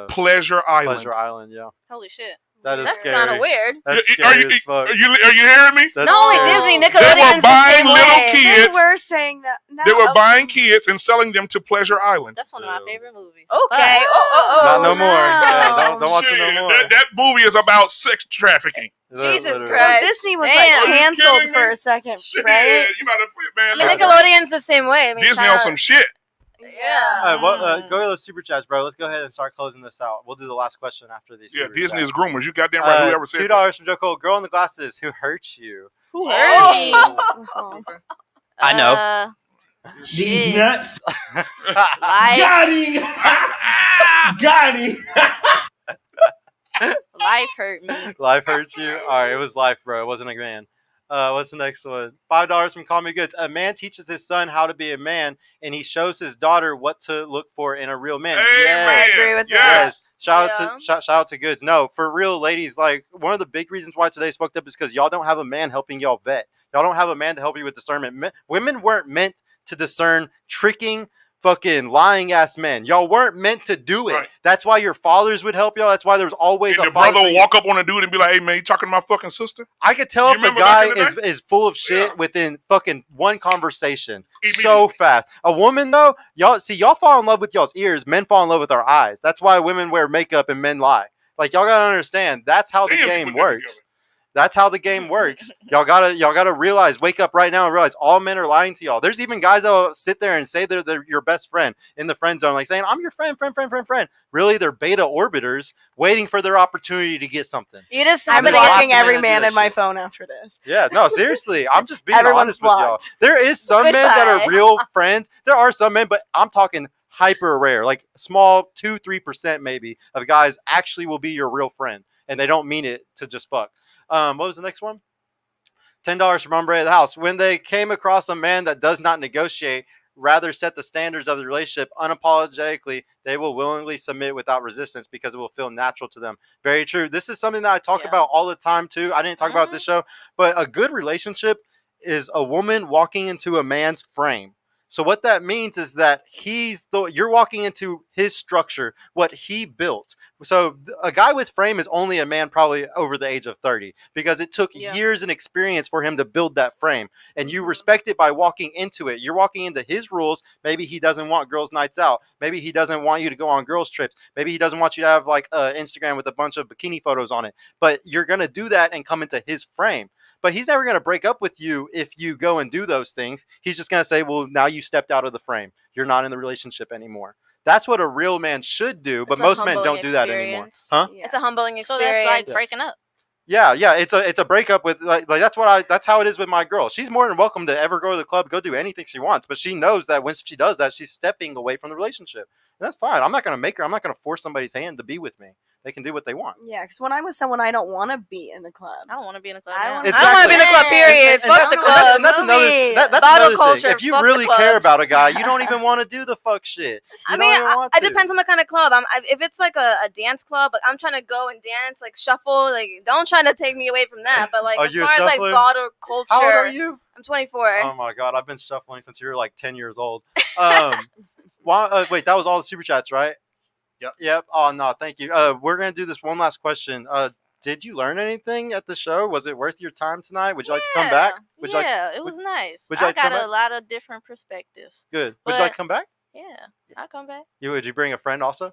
Pleasure Island. Pleasure Island. Yeah. Holy shit. That is That's scary. kind of weird. That's Are scary you, as fuck. are you hearing me? That's Not only scary. Disney, They Nickelodeon's were the buying same little way. They kids. were saying that. No. They were buying kids and selling them to Pleasure Island. That's one of my favorite movies. Okay. But- Not no more. Yeah, no. don't watch it no Shit, more. that movie is about sex trafficking. Jesus Literally. Well, Christ. Disney was Damn. like Are you canceled kidding for me? a second, Shit, right? you better man. I mean, listen, Nickelodeon's the same way. I mean, Disney kinda- on some shit. Yeah. All right, well, go to those super chats, bro. Let's go ahead and start closing this out. We'll do the last question after these. Yeah, super Disney chats. is groomers. You goddamn right. Whoever said that. $2 from Joe Cole. Girl in the glasses. Who hurt you? Who hurt me? Oh. I know. These Shit. nuts. Life, Got him. Got him. life hurt me. Life hurts you. All right, it was life, bro. It wasn't a man. What's the next one? $5 from Call Me Goods. A man teaches his son how to be a man, and he shows his daughter what to look for in a real man. Hey, Yes. man. I agree with Yes. that. Shout Yeah. out to shout out to Goods. No, for real, ladies. Like one of the big reasons why today's fucked up is because y'all don't have a man helping y'all vet. Y'all don't have a man to help you with discernment. Women weren't meant to discern tricking, fucking lying ass men. Y'all weren't meant to do it. Right. That's why your fathers would help y'all. That's why there's always And a the fight. brother for will you. walk up on a dude and be like, "Hey man, you talking to my fucking sister?" I could tell You if a remember guy back in the is full of shit Yeah. within fucking one conversation Immediately. so fast. A woman though, y'all fall in love with y'all's ears. Men fall in love with our eyes. That's why women wear makeup and men lie. Like y'all gotta understand. That's how the Damn, you game put that works. together. That's how the game works. Y'all gotta realize. Wake up right now and realize all men are lying to y'all. There's even guys that will sit there and say they're your best friend in the friend zone, like saying I'm your friend. Really, they're beta orbiters waiting for their opportunity to get something. You just I'm happen There's to lots blocking of men every that do man that in my shit. phone after this. Yeah, no, seriously. I'm just being Everyone's honest with y'all. blocked. There is some men that Goodbye. are real friends. There are some men, but I'm talking hyper rare, like small 2-3% maybe of guys actually will be your real friend, and they don't mean it to just fuck. What was the next one? $10 from Umbre of the House. When they came across a man that does not negotiate, rather set the standards of the relationship unapologetically, they will willingly submit without resistance because it will feel natural to them. Very true. This is something that I talk Yeah. about all the time too. I didn't talk about this show, but a good relationship is a woman walking into a man's frame. So what that means is that you're walking into his structure, what he built. So a guy with frame is only a man probably over the age of 30 because it took Yeah. years and experience for him to build that frame. And you respect it by walking into it. You're walking into his rules. Maybe he doesn't want girls' nights out. Maybe he doesn't want you to go on girls' trips. Maybe he doesn't want you to have like Instagram with a bunch of bikini photos on it. But you're going to do that and come into his frame. But he's never going to break up with you if you go and do those things. He's just going to say, well, now you stepped out of the frame. You're not in the relationship anymore. That's what a real man should do, but It's a most men humbling don't do that anymore. experience. Huh? It's a humbling So experience. that's like breaking up. Yeah, it's a breakup with like that's how it is with my girl. She's more than welcome to ever go to the club, go do anything she wants, but she knows that when she does that, she's stepping away from the relationship. And that's fine. I'm not going to force somebody's hand to be with me. they can do what they want. Yeah, because when I'm with someone, I don't want to be in the club. I don't want to be in a club. I now. wanna- I don't want to be in the club. Exactly. Period. And Fuck the that's- club. and that's another. Movie. That's Bottle another culture, thing. If you fuck the really care clubs. about a guy, you don't even want to do the fuck shit. I You mean, don't even want it to. depends on the kind of club. If it's like a dance club, like I'm trying to go and dance, like shuffle, like don't try to take me away from that. But like Are as you a far as like shuffler? bottle culture, How old are you? I'm 24. Oh my god, I've been shuffling since you were like 10 years old. Wait, that was all the super chats, right? Yep. Oh no, thank you. We're gonna do this one last question. Did you learn anything at the show? Was it worth your time tonight? Would you like to come back? Would you like? Yeah, it was nice. would you I like to come got a back? lot of different perspectives. Good. Would you like But- to come back? Yeah, I'll come back. Would you bring a friend also?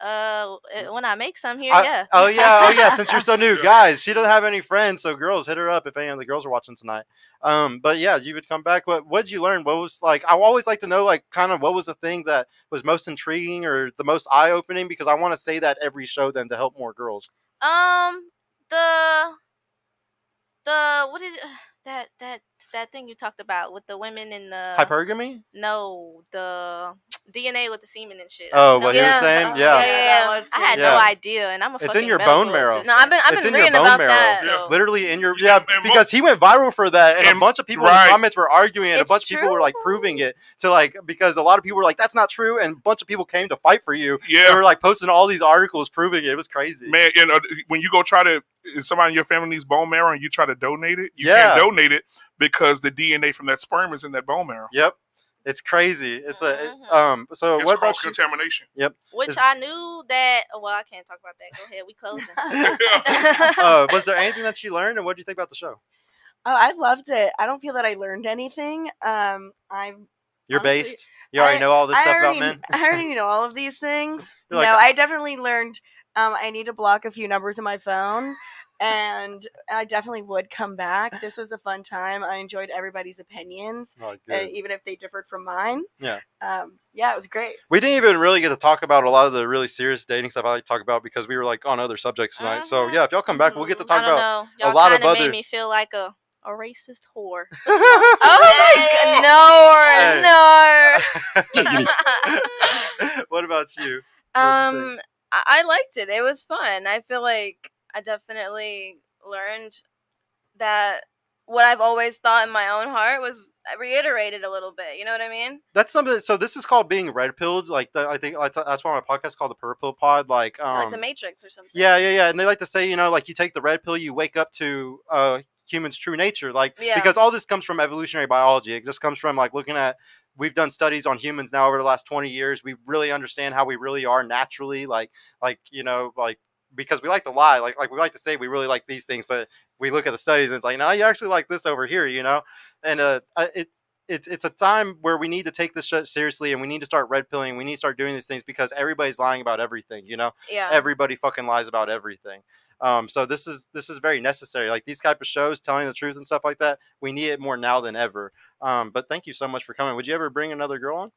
When I make some here, I- yeah. Oh yeah. Since you're so new, guys, she doesn't have any friends, so girls, hit her up if any of the girls are watching tonight. But yeah, you would come back. What did you learn? What was like? I always like to know, like, kind of what was the thing that was most intriguing or the most eye opening, because I want to say that every show then to help more girls. The what did that thing you talked about with the women in the Hypergamy? no the DNA with the semen and shit. Oh, No, what he was Yeah. saying? Yeah. that was I had Yeah. no idea, and I'm a It's in fucking your medical bone marrow. assistant. No, I've It's been in your reading bone about marrow. that. Yeah. Literally in your Yeah, and because he went viral for that, and a And- bunch of people in right. the comments were arguing, and It's a bunch of people were like true. proving it to like, because a lot of people were like, that's not true, and a bunch of people came to fight for you. They Yeah, were like posting all these articles proving it. It was crazy. man. When you go try to, if somebody in your family needs bone marrow and you try to donate it, you Yeah. can't donate it because the DNA from that sperm is in that bone marrow. Yep, it's crazy. It's Mhm. So It's what cross about you? contamination. Which Is- I knew that. Well, I can't talk about that. Go ahead, we closing. Was there anything that you learned, and what do you think about the show? Oh, I loved it. I don't feel that I learned anything. I'm You're Honestly, based. You already know all this stuff about men. I already know all of these things. You're like- No, I definitely learned. I need to block a few numbers in my phone, and I definitely would come back. This was a fun time. I enjoyed everybody's opinions, Oh, good. even if they differed from mine. Yeah. Yeah, it was great. We didn't even really get to talk about a lot of the really serious dating stuff I like to talk about because we were like on other subjects tonight. So Mhm. yeah, if y'all come back, we'll get to talk I don't about. know. Y'all lot of kinda other- made me feel like a racist whore. Oh my god, no. What about you? What'd you think? I liked it. It was fun. I feel like I definitely learned that what I've always thought in my own heart was reiterated a little bit. You know what I mean? That's something. So this is called being red pilled. Like I think that's why my podcast is called the Purple Pod. Like Like the Matrix or something. Yeah. And they like to say, like you take the red pill, you wake up to human's true nature. Like Yeah. because all this comes from evolutionary biology. It just comes from like looking at. We've done studies on humans now over the last 20 years. We really understand how we really are naturally. Like because we like to lie. Like we like to say we really like these things, but we look at the studies and it's like, no, you actually like this over here. And it's a time where we need to take this shit seriously, and we need to start red pilling. We need to start doing these things because everybody's lying about everything. Yeah. Everybody fucking lies about everything. So this is very necessary. Like these type of shows, telling the truth and stuff like that. We need it more now than ever. But thank you so much for coming. Would you ever bring another girl on?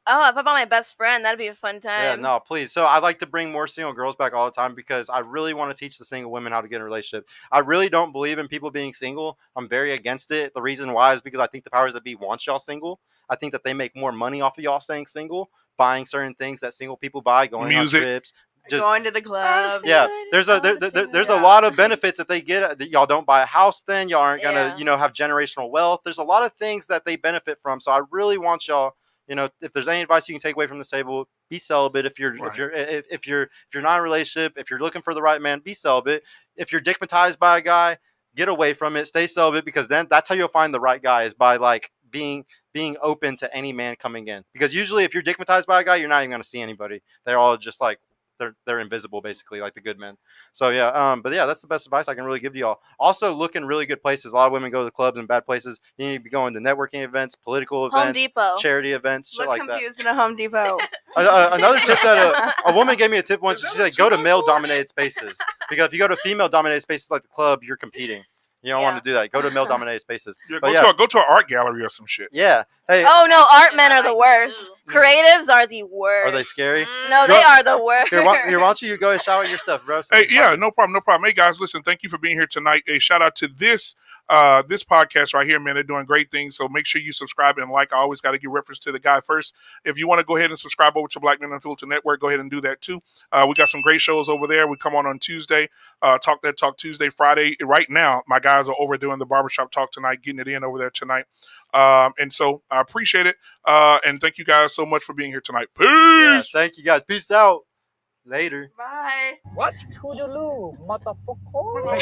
Oh, if I brought my best friend, that'd be a fun time. Yeah, no, please. So I like to bring more single girls back all the time because I really want to teach the single women how to get in a relationship. I really don't believe in people being single. I'm very against it. The reason why is because I think the powers that be want y'all single. I think that they make more money off of y'all staying single, buying certain things that single people buy, going Music. on trips. Going to the club. Yeah, there's a lot of benefits that they get. That y'all don't buy a house, then y'all aren't gonna have generational wealth. There's a lot of things that they benefit from. So I really want y'all. If there's any advice you can take away from this table, be celibate. If you're not in a relationship, if you're looking for the right man, be celibate. If you're dickmatized by a guy, get away from it. Stay celibate because then that's how you'll find the right guy is by like being open to any man coming in. Because usually if you're dickmatized by a guy, you're not even gonna see anybody. They're all just like. They're invisible basically, like the good men. So yeah, but yeah, that's the best advice I can really give to y'all. Also, look in really good places. A lot of women go to clubs and bad places. You need to be going to networking events, political Home events, Depot. charity events, shit Look like that. confused in a Home Depot. Another tip that a woman gave me a tip once. She said, "Go to male-dominated spaces because if you go to female-dominated spaces like the club, you're competing. You don't want to do that. Go to male-dominated spaces." Yeah, But go to an art gallery or some shit. yeah. Hey, Oh no, art men are the worst. Creatives are the worst. Are they scary? No, Go- they are the worst. Here, why don't you go and shout out your stuff, bro? So Hey, yeah, no problem. Hey, guys, listen, thank you for being here tonight. A shout out to this podcast right here, man. They're doing great things, so make sure you subscribe and like. I always got to give reference to the guy first. If you want to go ahead and subscribe over to Black Men Unfiltered Network, go ahead and do that too. We got some great shows over there. We come on Tuesday, Talk That Talk Tuesday, Friday. Right now, my guys are over doing the barbershop talk tonight, getting it in over there tonight. And so I appreciate it. And thank you guys so much for being here tonight. Peace. yeah, thank you guys. Peace out. Later. Bye. Toodaloo, motherfucker.